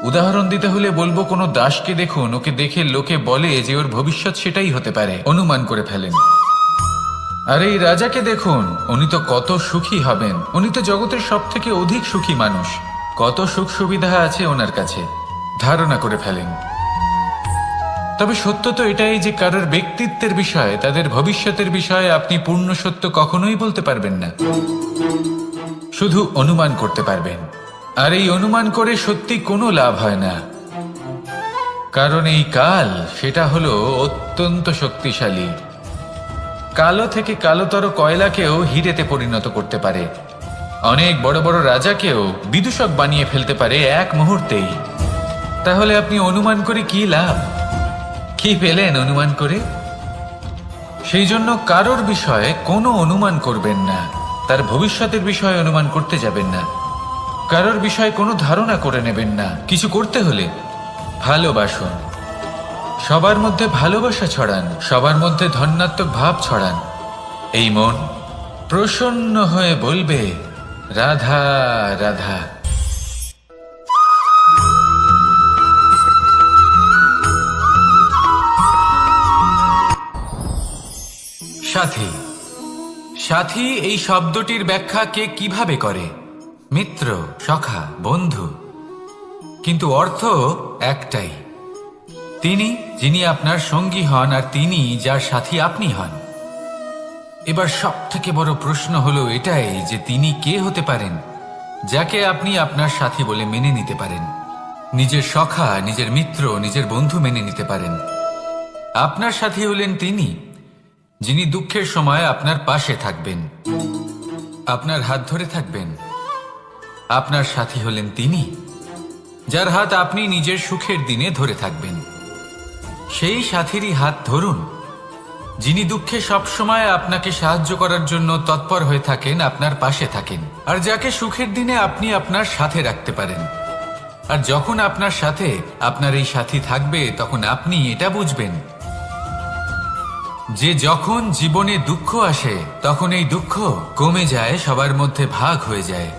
উদাহরণ দিতে হলে বলবো, কোনো দাসকে দেখুন, ওকে দেখে লোকে বলে যে ওর ভবিষ্যৎ সেটাই হতে পারে, অনুমান করে ফেলেন। আর এই রাজাকে দেখুন, উনি তো কত সুখী হবেন, উনি তো জগতের সব থেকে অধিক সুখী মানুষ, কত সুখ সুবিধা আছে ওনার কাছে, ধারণা করে ফেলেন। তবে সত্য তো এটাই যে কারোর ব্যক্তিত্বের বিষয়ে, তাদের ভবিষ্যতের বিষয়ে আপনি পূর্ণ সত্য কখনোই বলতে পারবেন না, শুধু অনুমান করতে পারবেন। আর এই অনুমান করে সত্যি কোনো লাভ হয় না, কারণ এই কাল সেটা হলো অত্যন্ত শক্তিশালী। কালো থেকে কালোতর কয়লাকেও হিরেতে পরিণত করতে পারে, অনেক বড় বড় রাজাকেও বিদূষক বানিয়ে ফেলতে পারে এক মুহূর্তেই। তাহলে আপনি অনুমান করে কি লাভ? কি পেলেন অনুমান করে? সেই জন্য কারোর বিষয়ে কোনো অনুমান করবেন না, তার ভবিষ্যতের বিষয়ে অনুমান করতে যাবেন না, কারোর বিষয়ে কোনো ধারণা করে নেবেন না। কিছু করতে হলে ভালোবাসুন, সবার মধ্যে ভালোবাসা ছড়ান, সবার মধ্যে ধন্যাত্মক ভাব ছড়ান। এই মন প্রসন্ন হয়ে বলবে রাধা রাধা। সাথী, সাথী এই শব্দটির ব্যাখ্যা কে কিভাবে করে? মিত্র, সখা, বন্ধু, কিন্তু অর্থ একটাই, তিনি যিনি আপনার সঙ্গী হন আর তিনি যার সাথী আপনি হন। এবার সব থেকে বড় প্রশ্ন হলো এটাই যে তিনি কে হতে পারেন যাকে আপনি আপনার সাথী বলে মেনে নিতে পারেন, নিজের সখা, নিজের মিত্র, নিজের বন্ধু মেনে নিতে পারেন। আপনার সাথী হলেন তিনি যিনি দুঃখের সময় আপনার পাশে থাকবেন, আপনার হাত ধরে থাকবেন। আপনার সাথী হলেন তিনি যার হাত আপনি নিজের সুখের দিনে ধরে থাকবেন। সেই সাথীরই হাত ধরুন যিনি দুঃখে সবসময় আপনাকে সাহায্য করার জন্য তৎপর হয়ে থাকেন, আপনার পাশে থাকেন, আর যাকে সুখের দিনে আপনি আপনার সাথে রাখতে পারেন। আর যখন আপনার সাথে আপনার এই সাথী থাকবে তখন আপনি এটা বুঝবেন যে যখন জীবনে দুঃখ আসে তখন এই দুঃখ কমে যায়, সবার মধ্যে ভাগ হয়ে যায়।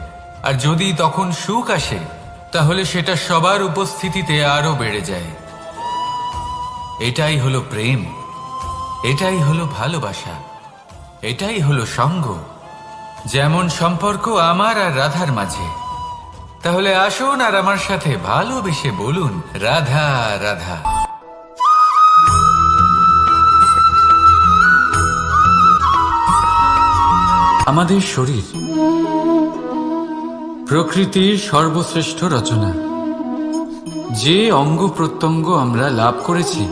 আর যদি তখন সুখ আসে তাহলে সেটা সবার উপস্থিতিতে আরো বেড়ে যায়। এটাই হলো প্রেম, এটাই হলো ভালোবাসা, এটাই হলো সঙ্গ, যেমন সম্পর্ক আমার আর রাধার মাঝে। তাহলে আসুন আর আমার সাথে ভালোবেসে বলুন রাধা রাধা। আমাদের শরীর প্রকৃতির সর্বশ্রেষ্ঠ রচনা। যে অঙ্গ প্রত্যঙ্গ আমরা লাভ করেছি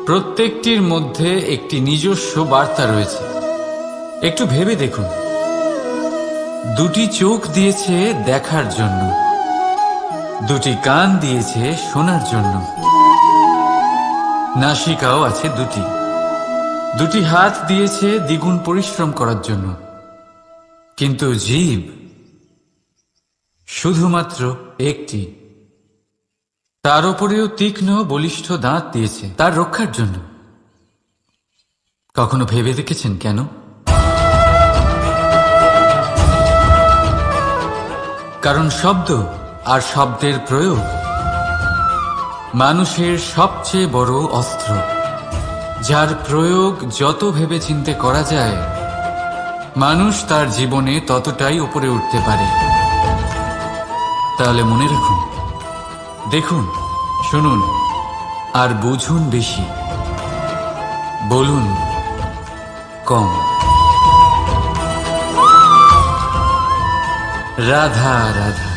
প্রত্যেকটির মধ্যে একটি নিজস্ব বার্তা রয়েছে। একটু ভেবে দেখুন, দুটি চোখ দিয়েছে দেখার জন্য, দুটি কান দিয়েছে শোনার জন্য, নাসিকাও আছে দুটি, দুটি হাত দিয়েছে দ্বিগুণ পরিশ্রম করার জন্য। কিন্তু জীব শুধুমাত্র একটি, তার উপরেও তীক্ষ্ণ বলিষ্ঠ দাঁত দিয়েছে তার রক্ষার জন্য। কখনো ভেবে দেখেছেন কেন? কারণ শব্দ আর শব্দের প্রয়োগ মানুষের সবচেয়ে বড় অস্ত্র, যার প্রয়োগ যত ভেবেচিন্তে করা যায় মানুষ তার জীবনে ততটাই উপরে উঠতে পারে। তাহলে মনে রাখুন, দেখুন, শুনুন আর বুঝুন বেশি, বলুন কম। রাধা রাধা।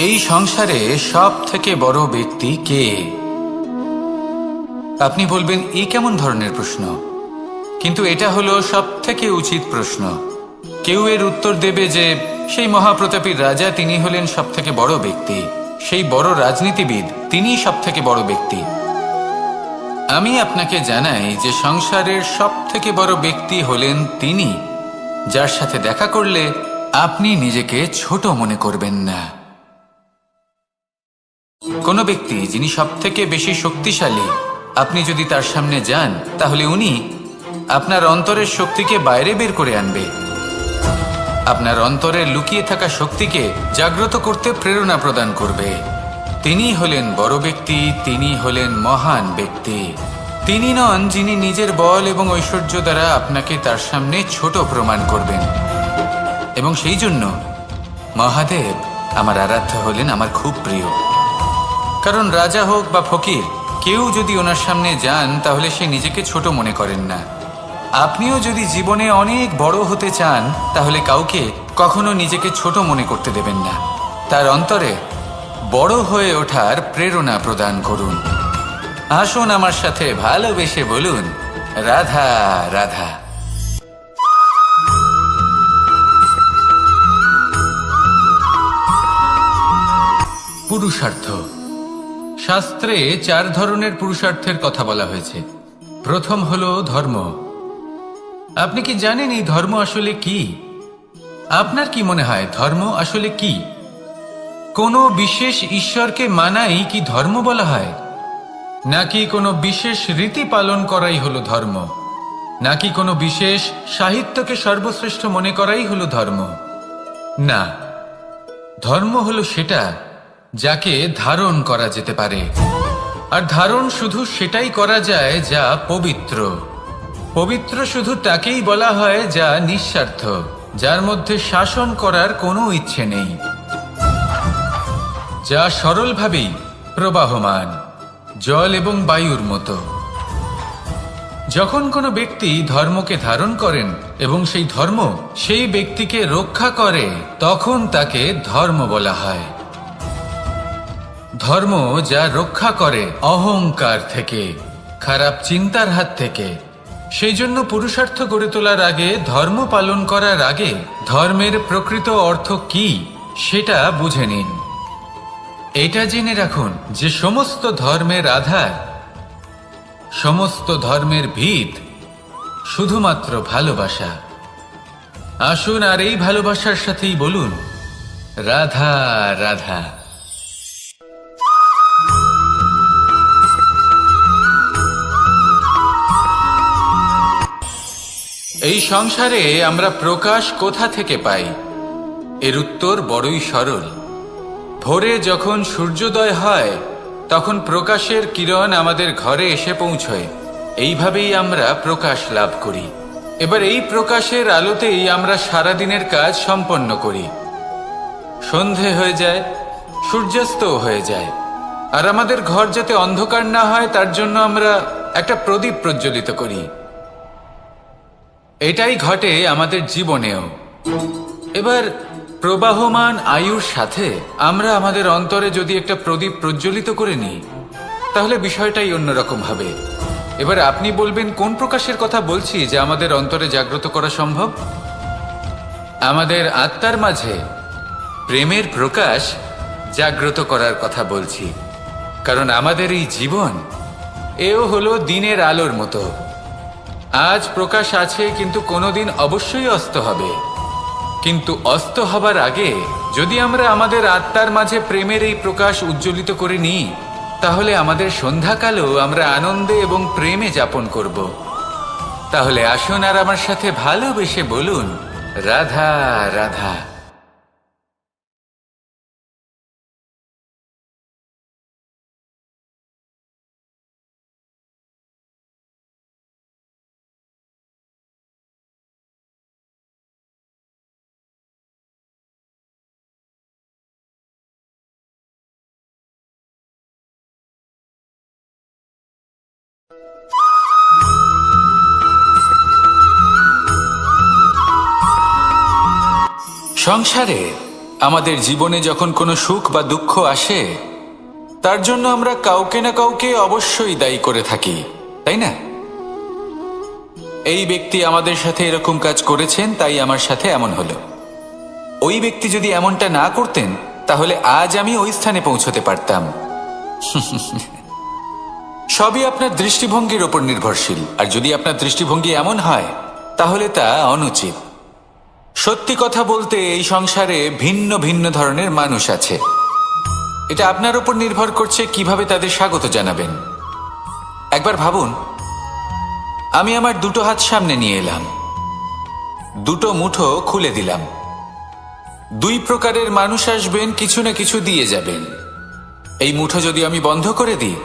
এই সংসারে সব থেকে বড় ব্যক্তি কে? আপনি বলবেন এই কেমন ধরনের প্রশ্ন, কিন্তু এটা হলো সব থেকে উচিত প্রশ্ন। কেউ এর উত্তর দেবে যে সেই মহাপ্রতাপী রাজা তিনি হলেন সব থেকে বড় ব্যক্তি, সেই বড় রাজনীতিবিদ তিনি সব থেকে বড় ব্যক্তি। আমি আপনাকে জানাই যে সংসারের সব থেকে বড় ব্যক্তি হলেন তিনি, যার সাথে দেখা করলে আপনি নিজেকে ছোট মনে করবেন না। কোনো ব্যক্তি যিনি সব থেকে বেশি শক্তিশালী, আপনি যদি তার সামনে যান তাহলে উনি আপনার অন্তরের শক্তিকে বাইরে বের করে আনবে, আপনার অন্তরে লুকিয়ে থাকা শক্তিকে জাগ্রত করতে প্রেরণা প্রদান করবে। তিনি হলেন বড় ব্যক্তি, তিনি হলেন মহান ব্যক্তি। তিনি নন যিনি নিজের বল এবং ঐশ্বর্য দ্বারা আপনাকে তার সামনে ছোট প্রমাণ করবেন। এবং সেই জন্য মহাদেব আমার আরাধ্য হলেন আমার খুব প্রিয়। কারণ রাজা হোক বা ফকির, কেউ যদি ওনার সামনে যান তাহলে সে নিজেকে ছোট মনে করেন না। আপনিও যদি জীবনে অনেক বড় হতে চান তাহলে কাউকে কখনো নিজেকে ছোট মনে করতে দেবেন না। তার অন্তরে বড় হয়ে ওঠার প্রেরণা প্রদান করুন। আসুন আমার সাথে ভালোবেসে বলুন, রাধা রাধা। পুরুষার্থ। শাস্ত্রে 4 ধরনের পুরুষার্থের কথা বলা হয়েছে। প্রথম হলো ধর্ম। আপনি কি জানেন এই ধর্ম আসলে কি? আপনার কি মনে হয় ধর্ম আসলে কি? কোনো বিশেষ ঈশ্বরকে মানাই কি ধর্ম বলা হয়? নাকি কোনো বিশেষ রীতি পালন করাই হলো ধর্ম? নাকি কোনো বিশেষ সাহিত্যকে সর্বশ্রেষ্ঠ মনে করাই হলো ধর্ম? না, ধর্ম হলো সেটা যাকে ধারণ করা যেতে পারে। আর ধারণ শুধু সেটাই করা যায় যা পবিত্র। পবিত্র শুধু তাকেই বলা হয় যা নিঃস্বার্থ, যার মধ্যে শাসন করার কোনো ইচ্ছে নেই, যা সরলভাবেই প্রবাহমান, জল এবং বায়ুর মতো। যখন কোনো ব্যক্তি ধর্মকে ধারণ করেন এবং সেই ধর্ম সেই ব্যক্তিকে রক্ষা করে, তখন তাকে ধর্ম বলা হয়। ধর্ম যা রক্ষা করে অহংকার থেকে, খারাপ চিন্তার হাত থেকে। সেই জন্য পুরুষার্থ গড়ে তোলার আগে, ধর্ম পালন করার আগে ধর্মের প্রকৃত অর্থ কি সেটা বুঝে নিন। এটা জেনে রাখুন যে সমস্ত ধর্মের আধার, সমস্ত ধর্মের ভিত শুধুমাত্র ভালোবাসা। আসুন আর এই ভালোবাসার সাথেই বলুন, রাধা রাধা। এই সংসারে আমরা প্রকাশ কোথা থেকে পাই? এর উত্তর বড়ই সরল। ভোরে যখন সূর্যোদয় হয় তখন প্রকাশের কিরণ আমাদের ঘরে এসে পৌঁছয়। এইভাবেই আমরা প্রকাশ লাভ করি। এবার এই প্রকাশের আলোতেই আমরা সারাদিনের কাজ সম্পন্ন করি। সন্ধে হয়ে যায়, সূর্যাস্ত হয়ে যায়, আর আমাদের ঘর যাতে অন্ধকার না হয় তার জন্য আমরা একটা প্রদীপ প্রজ্বলিত করি। এটাই ঘটে আমাদের জীবনেও। এবার প্রবাহমান আয়ুর সাথে আমরা আমাদের অন্তরে যদি একটা প্রদীপ প্রজ্বলিত করে নিই, তাহলে বিষয়টাই অন্যরকম হবে। এবার আপনি বলবেন কোন প্রকাশের কথা বলছি যা আমাদের অন্তরে জাগ্রত করা সম্ভব? আমাদের আত্মার মাঝে প্রেমের প্রকাশ জাগ্রত করার কথা বলছি। কারণ আমাদের এই জীবন এও হলো দিনের আলোর মতো। আজ প্রকাশ আছে, কিন্তু কোনোদিন অবশ্যই অস্ত হবে। কিন্তু অস্ত হবার আগে যদি আমরা আমাদের আত্মার মাঝে প্রেমের এই প্রকাশ উজ্জ্বলিত করে নিই, তাহলে আমাদের সন্ধ্যাকালও আমরা আনন্দে এবং প্রেমে যাপন করব। তাহলে আসুন আর আমার সাথে ভালোবেসে বলুন, রাধা রাধা। সংসারে আমাদের জীবনে যখন কোনো সুখ বা দুঃখ আসে, তার জন্য আমরা কাউকে না কাউকে অবশ্যই দায়ী করে থাকি, তাই না? এই ব্যক্তি আমাদের সাথে এরকম কাজ করেছেন, তাই আমার সাথে এমন হলো। ওই ব্যক্তি যদি এমনটা না করতেন, তাহলে আজ আমি ওই স্থানে পৌঁছতে পারতাম। সবই আপনার দৃষ্টিভঙ্গির ওপর নির্ভরশীল। আর যদি আপনার দৃষ্টিভঙ্গি এমন হয়, তাহলে তা অনুচিত। সত্যি কথা বলতে এই সংসারে ভিন্ন ভিন্ন ধরনের মানুষ আছে। এটা আপনার উপর নির্ভর করছে কিভাবে তাদের স্বাগত জানাবেন। একবার ভাবুন, আমি আমার দুটো হাত সামনে নিয়ে এলাম, দুটো মুঠো খুলে দিলাম। দুই প্রকারের মানুষ আসবেন, কিছু না কিছু দিয়ে যাবেন। এই মুঠো যদি আমি বন্ধ করে দিই,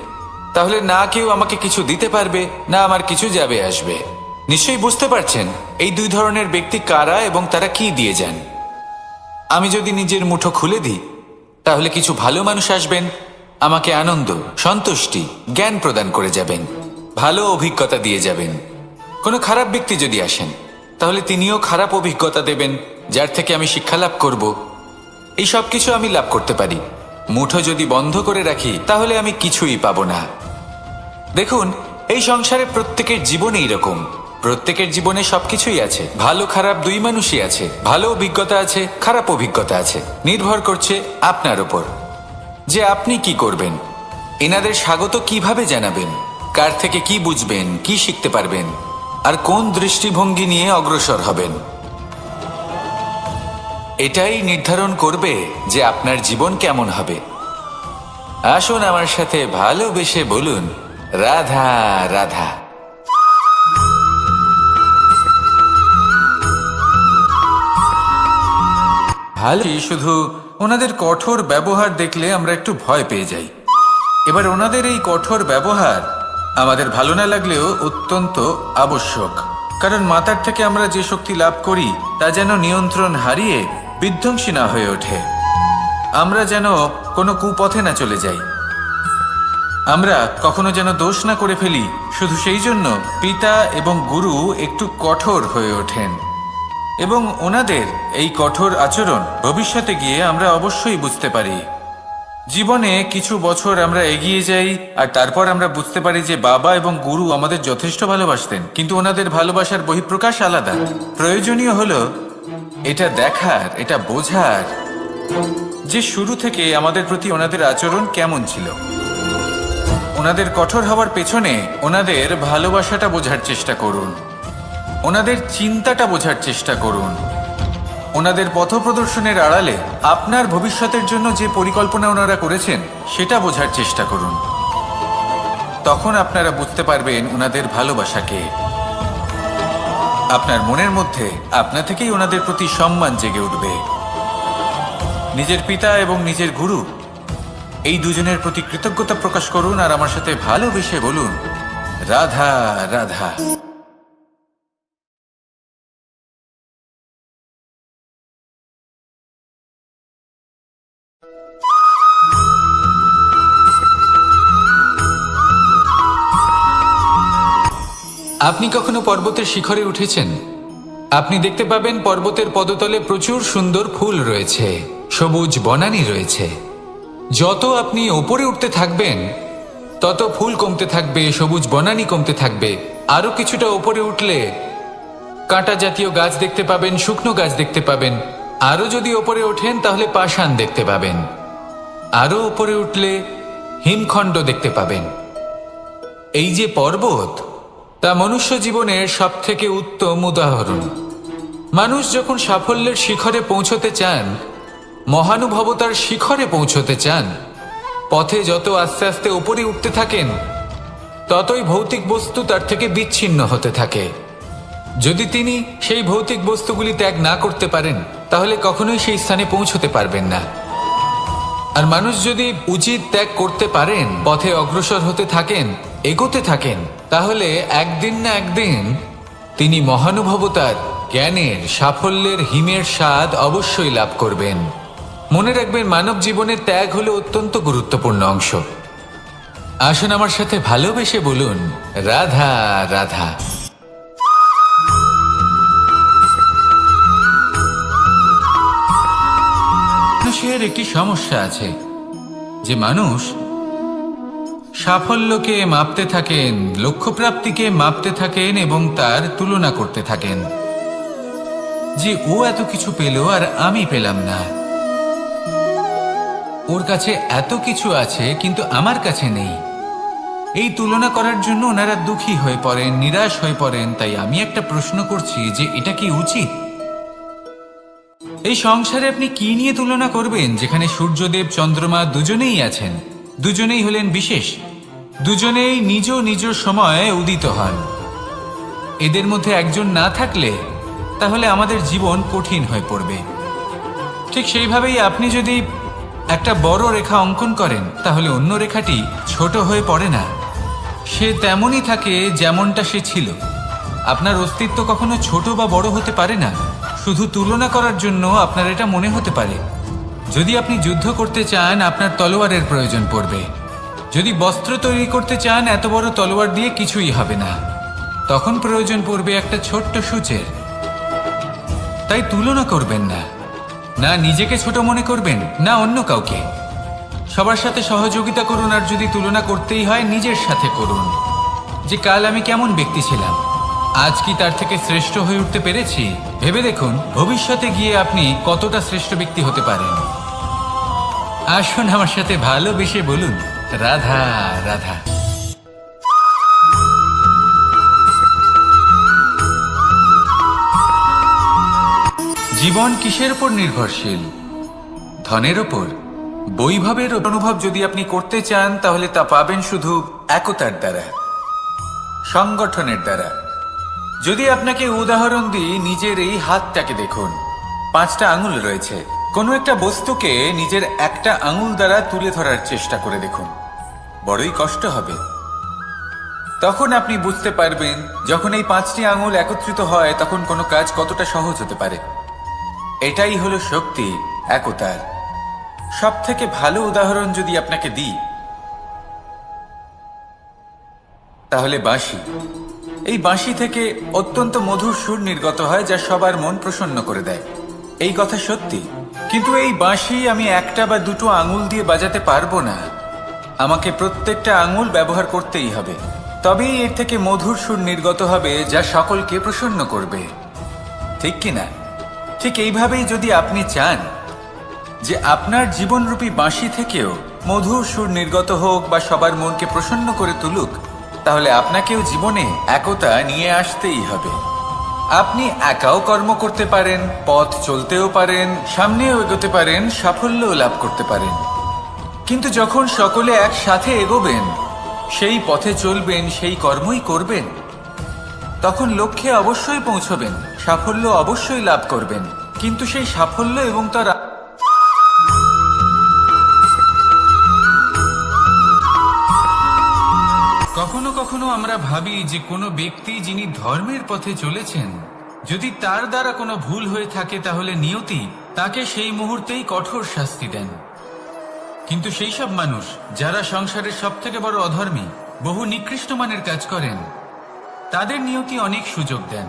তাহলে না কেউ আমাকে কিছু দিতে পারবে, না আমার কিছু যাবে আসবে। নিশ্চয়ই বুঝতে পারছেন এই দুই ধরনের ব্যক্তি কারা এবং তারা কি দিয়ে যান। আমি যদি নিজের মুঠো খুলে দিই, তাহলে কিছু ভালো মানুষ আসবেন, আমাকে আনন্দ, সন্তুষ্টি, জ্ঞান প্রদান করে যাবেন, ভালো অভিজ্ঞতা দিয়ে যাবেন। কোনো খারাপ ব্যক্তি যদি আসেন, তাহলে তিনিও খারাপ অভিজ্ঞতা দেবেন, যার থেকে আমি শিক্ষা লাভ করব। এই সব কিছু আমি লাভ করতে পারি। মুঠো যদি বন্ধ করে রাখি, তাহলে আমি কিছুই পাবো না। দেখুন, এই সংসারে প্রত্যেকের জীবনে এইরকম। প্রত্যেকের জীবনে সবকিছুই আছে, ভালো খারাপ দুই মানুষই আছে। ভালো অভিজ্ঞতা আছে, খারাপ অভিজ্ঞতা আছে। নির্ভর করছে আপনার উপর যে আপনি কি করবেন, এনাদের স্বাগত কিভাবে জানাবেন, কার থেকে কি বুঝবেন, কি শিখতে পারবেন, আর কোন দৃষ্টিভঙ্গি নিয়ে অগ্রসর হবেন। এটাই নির্ধারণ করবে যে আপনার জীবন কেমন হবে। আসুন আমার সাথে ভালোবেসে বলুন, রাধা রাধা। ভালো, শুধু ওনাদের কঠোর ব্যবহার দেখলে আমরা একটু ভয় পেয়ে যাই। এবার ওনাদের এই কঠোর ব্যবহার আমাদের ভালো না লাগলেও অত্যন্ত আবশ্যক। কারণ মাতার থেকে আমরা যে শক্তি লাভ করি, তা যেন নিয়ন্ত্রণ হারিয়ে বিধ্বংসী না হয়ে ওঠে। আমরা যেন কোনো কুপথে না চলে যাই। আমরা কখনো যেন দোষ না করে ফেলি। শুধু সেই জন্য পিতা এবং গুরু একটু কঠোর হয়ে ওঠেন, এবং ওনাদের এই কঠোর আচরণ ভবিষ্যতে গিয়ে আমরা অবশ্যই বুঝতে পারি। জীবনে কিছু বছর আমরা এগিয়ে যাই, আর তারপর আমরা বুঝতে পারি যে বাবা এবং গুরু আমাদের যথেষ্ট ভালোবাসতেন, কিন্তু ওনাদের ভালোবাসার বহিঃপ্রকাশ আলাদা। প্রয়োজনীয় হলো এটা দেখার, এটা বোঝার যে শুরু থেকে আমাদের প্রতি ওনাদের আচরণ কেমন ছিল। ওনাদের কঠোর হওয়ার পেছনে ওনাদের ভালোবাসাটা বোঝার চেষ্টা করুন, ওনাদের চিন্তাটা বোঝার চেষ্টা করুন, ওনাদের পথপ্রদর্শনের আড়ালে আপনার ভবিষ্যতের জন্য যে পরিকল্পনা ওনারা করেছেন সেটা বোঝার চেষ্টা করুন। তখন আপনারা বুঝতে পারবেন ওনাদের ভালোবাসাকে। আপনার মনের মধ্যে আপনা থেকেই ওনাদের প্রতি সম্মান জেগে উঠবে। নিজের পিতা এবং নিজের গুরু, এই দুজনের প্রতি কৃতজ্ঞতা প্রকাশ করুন আর আমার সাথে ভালোবেসে বলুন, রাধা রাধা। আপনি কখনো পর্বতের শিখরে উঠেছেন? আপনি দেখতে পাবেন পর্বতের পদতলে প্রচুর সুন্দর ফুল রয়েছে, সবুজ বনানী রয়েছে। যত আপনি ওপরে উঠতে থাকবেন তত ফুল কমতে থাকবে, সবুজ বনানী কমতে থাকবে। আরো কিছুটা ওপরে উঠলে কাঁটা জাতীয় গাছ দেখতে পাবেন, শুকনো গাছ দেখতে পাবেন। আরো যদি ওপরে ওঠেন তাহলে পাষাণ দেখতে পাবেন। আরো ওপরে উঠলে হিমখণ্ড দেখতে পাবেন। এই যে পর্বত, তা মনুষ্য জীবনের সবথেকে উত্তম উদাহরণ। মানুষ যখন সাফল্যের শিখরে পৌঁছতে চান, মহানুভবতার শিখরে পৌঁছতে চান, পথে যত আস্তে আস্তে উপরে উঠতে থাকেন ততই ভৌতিক বস্তু তার থেকে বিচ্ছিন্ন হতে থাকে। যদি তিনি সেই ভৌতিক বস্তুগুলি ত্যাগ না করতে পারেন তাহলে কখনোই সেই স্থানে পৌঁছতে পারবেন না। আর মানুষ যদি উচিত ত্যাগ করতে পারেন, পথে অগ্রসর হতে থাকেন, এগোতে থাকেন, তাহলে একদিন না একদিন তিনি মহানুভবতার, জ্ঞানের, সাফল্যের হিমের স্বাদ অবশ্যই লাভ করবেন। মনে রাখবেন, মানব জীবনের ত্যাগ হলো অত্যন্ত গুরুত্বপূর্ণ অংশ। আসুন আমার সাথে ভালোবেসে বলুন, রাধা রাধা। মানুষের একটি সমস্যা আছে যে মানুষ সাফল্যকে মাপতে থাকেন, লক্ষ্যপ্রাপ্তিকে মাপতে থাকেন এবং তার তুলনা করতে থাকেন যে ও এত কিছু পেল আর আমি পেলাম না, ওর কাছে এত কিছু আছে কিন্তু আমার কাছে নেই। এই তুলনা করার জন্য ওনারা দুঃখী হয়ে পড়েন, নিরাশ হয়ে পড়েন। তাই আমি একটা প্রশ্ন করছি যে এটা কি উচিত? এই সংসারে আপনি কি নিয়ে তুলনা করবেন, যেখানে সূর্যদেব, চন্দ্রমা দুজনেই আছেন, দুজনেই হলেন বিশেষ, দুজনেই নিজ নিজ সময়ে উদিত হন। এদের মধ্যে একজন না থাকলে তাহলে আমাদের জীবন কঠিন হয়ে পড়বে। ঠিক সেইভাবেই আপনি যদি একটা বড় রেখা অঙ্কন করেন তাহলে অন্য রেখাটি ছোট হয়ে পড়ে না, সে তেমনই থাকে যেমনটা সে ছিল। আপনার অস্তিত্ব কখনো ছোট বা বড় হতে পারে না। শুধু তুলনা করার জন্য আপনার এটা মনে হতে পারে। যদি আপনি যুদ্ধ করতে চান, আপনার তলোয়ারের প্রয়োজন পড়বে। যদি বস্ত্র তৈরি করতে চান, এত বড় তলোয়ার দিয়ে কিছুই হবে না, তখন প্রয়োজন পড়বে একটা ছোট্ট সূচের। তাই তুলনা করবেন না, না নিজেকে ছোট মনে করবেন, না অন্য কাউকে। সবার সাথে সহযোগিতা করুন, আর যদি তুলনা করতেই হয় নিজের সাথে করুন, যে কাল আমি কেমন ব্যক্তি ছিলাম, আজ কি তার থেকে শ্রেষ্ঠ হয়ে উঠতে পেরেছি। ভেবে দেখুন ভবিষ্যতে গিয়ে আপনি কতটা শ্রেষ্ঠ ব্যক্তি হতে পারেন। আসুন আমার সাথে ভালোবেসে বলুন, রাধা রাধা। জীবন কিসের উপর নির্ভরশীল? ধনের ওপর, বৈভবের অনুভব যদি আপনি করতে চান তাহলে তা পাবেন শুধু একতার দ্বারা, সংগঠনের দ্বারা। যদি আপনাকে উদাহরণ দিই, নিজের এই হাতটাকে দেখুন, 5টা আঙুল রয়েছে। কোনো একটা বস্তুকে নিজের একটা আঙুল দ্বারা তুলে ধরার চেষ্টা করে দেখুন, বড়ই কষ্ট হবে। তখন আপনি বুঝতে পারবেন যখন এই 5টি আঙুল একত্রিত হয় তখন কোনো কাজ কতটা সহজ হতে পারে। এটাই হলো শক্তি, একতার। সব থেকে ভালো উদাহরণ যদি আপনাকে দিই তাহলে বাঁশি। এই বাঁশি থেকে অত্যন্ত মধুর সুর নির্গত হয় যা সবার মন প্রসন্ন করে দেয়। এই কথা সত্যি, কিন্তু এই বাঁশি আমি একটা বা দুটো আঙুল দিয়ে বাজাতে পারবো না। আমাকে প্রত্যেকটা আঙুল ব্যবহার করতেই হবে, তবেই এর থেকে মধুর সুর নির্গত হবে যা সকলকে প্রসন্ন করবে, ঠিক কিনা? ঠিক এইভাবেই যদি আপনি চান যে আপনার জীবনরূপী বাঁশি থেকেও মধুর সুর নির্গত হোক বা সবার মনকে প্রসন্ন করে তুলুক, তাহলে আপনাকেও জীবনে একতা নিয়ে আসতেই হবে। আপনি একাও কর্ম করতে পারেন, পথ চলতেও পারেন, সামনেও এগোতে পারেন, সাফল্যও লাভ করতে পারেন। কিন্তু যখন সকলে একসাথে এগোবেন, সেই পথে চলবেন, সেই কর্মই করবেন, তখন লক্ষ্যে অবশ্যই পৌঁছবেন, সাফল্য অবশ্যই লাভ করবেন। কিন্তু সেই সাফল্য এবং তার কখনো কখনো আমরা ভাবি যে কোনো ব্যক্তি যিনি ধর্মের পথে চলেছেন, যদি তার দ্বারা কোনো ভুল হয়ে থাকে তাহলে নিয়তি তাকে সেই মুহূর্তেই কঠোর শাস্তি দেন। কিন্তু সেই সব মানুষ যারা সংসারের সব থেকে বড় অধর্মী, বহু নিকৃষ্ট মানের কাজ করেন, তাদের নিয়তি অনেক সুযোগ দেন।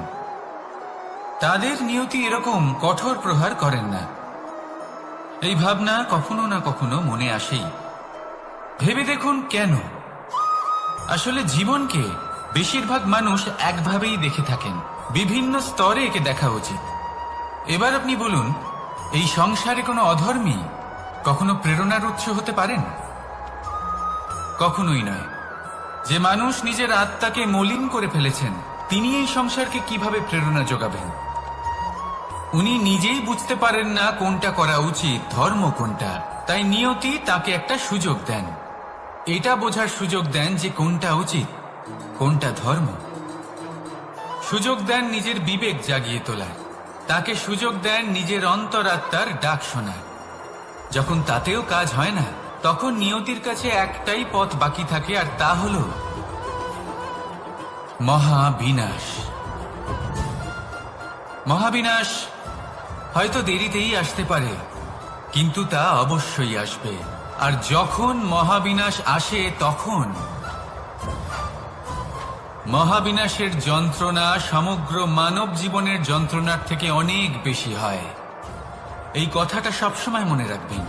তাদের নিয়তি এরকম কঠোর প্রহার করেন না। এই ভাবনা কখনো না কখনো মনে আসেই। ভেবে দেখুন কেন? আসলে জীবনকে বেশিরভাগ মানুষ একভাবেই দেখে থাকেন, বিভিন্ন স্তরে একে দেখা উচিত। এবার আপনি বলুন, এই সংসারে কোনো অধর্মী কখনো প্রেরণার উৎস হতে পারেন? কখনোই নয়। যে মানুষ নিজের আত্মাকে মলিন করে ফেলেছেন, তিনি এই সংসারকে কিভাবে প্রেরণা যোগাবেন? উনি নিজেই বুঝতে পারেন না কোনটা করা উচিত, ধর্ম কোনটা। তাই নিয়তি তাকে একটা সুযোগ দেন, এটা বোঝার সুযোগ দেন যে কোনটা উচিত, কোনটা ধর্ম। সুযোগ দেন নিজের বিবেক জাগিয়ে তোলার, তাকে সুযোগ দেন নিজের অন্তরাত্মার ডাক শোনার। যখন তাতেও কাজ হয় না, তখন নিয়তির কাছে একটাই পথ বাকি থাকে, আর তা হল মহাবিনাশ। মহাবিনাশ হয়তো দেরিতেই আসতে পারে, কিন্তু তা অবশ্যই আসবে। আর যখন মহাবিনাশ আসে, তখন মহাবিনাশের যন্ত্রণা সমগ্র মানব জীবনের যন্ত্রণার থেকে অনেক বেশি হয়। এই কথাটা সবসময় মনে রাখবেন।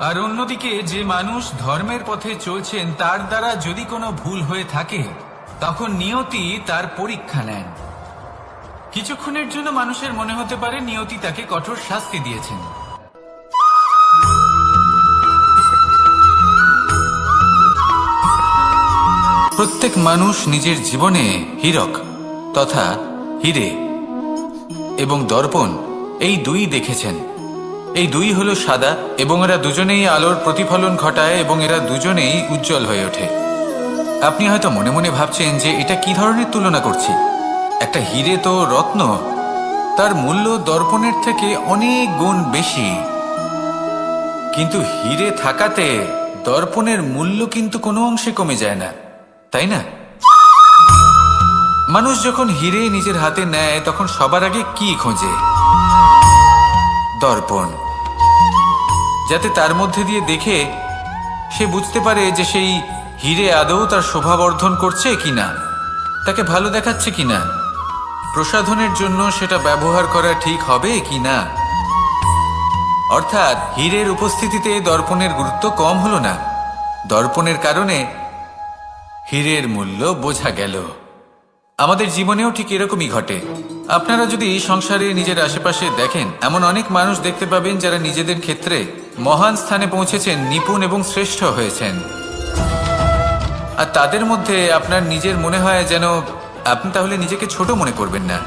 আর অন্যদিকে যে মানুষ ধর্মের পথে চলছেন, তার দ্বারা যদি কোনো ভুল হয়ে থাকে, তখন নিয়তি তার পরীক্ষা নেন। কিছুক্ষণের জন্য মানুষের মনে হতে পারে নিয়তি তাকে কঠোর শাস্তি দিয়েছেন। প্রত্যেক মানুষ নিজের জীবনে হীরক তথা হিরে এবং দর্পণ এই দুই দেখেছেন। এই দুই হলো সাদা, এবং এরা দুজনেই আলোর প্রতিফলন ঘটায় এবং এরা দুজনেই উজ্জ্বল হয়ে ওঠে। আপনি হয়তো মনে মনে ভাবছেন যে এটা কি ধরনের তুলনা করছি। একটা হিরে তো রত্ন, তার মূল্য দর্পণের থেকে অনেক গুণ বেশি। কিন্তু হিরে থাকাতে দর্পণের মূল্য কিন্তু কোনো অংশে কমে যায় না, তাই না? মানুষ যখন হিরে নিজের হাতে নেয়, তখন সবার আগে কি খোঁজে? দর্পণ, যাতে তার মধ্যে দিয়ে দেখে সে বুঝতে পারে যে সেই হিরে আদৌ তার শোভাবর্ধন করছে কিনা, তাকে ভালো দেখাচ্ছে কিনা, প্রসাধনের জন্য সেটা ব্যবহার করা ঠিক হবে কিনা। অর্থাৎ হীরের উপস্থিতিতে দর্পণের গুরুত্ব কম হলো না, দর্পণের কারণে হীরের মূল্য বোঝা গেল। আমাদের জীবনেও ঠিক এরকমই ঘটে। আপনারা যদি সংসারে নিজের আশেপাশে দেখেন, এমন অনেক মানুষ দেখতে পাবেন যারা নিজেদের ক্ষেত্রে মহান স্থানে পৌঁছেছেন, নিপুণ এবং শ্রেষ্ঠ হয়েছেন। আর তাদের মধ্যে আপনার নিজের মনে হয় যেন আপনি তাহলে নিজেকে ছোট মনে করবেন না।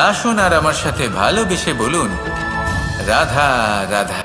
আসুন আর আমার সাথে ভালোবেসে বলুন, রাধা রাধা।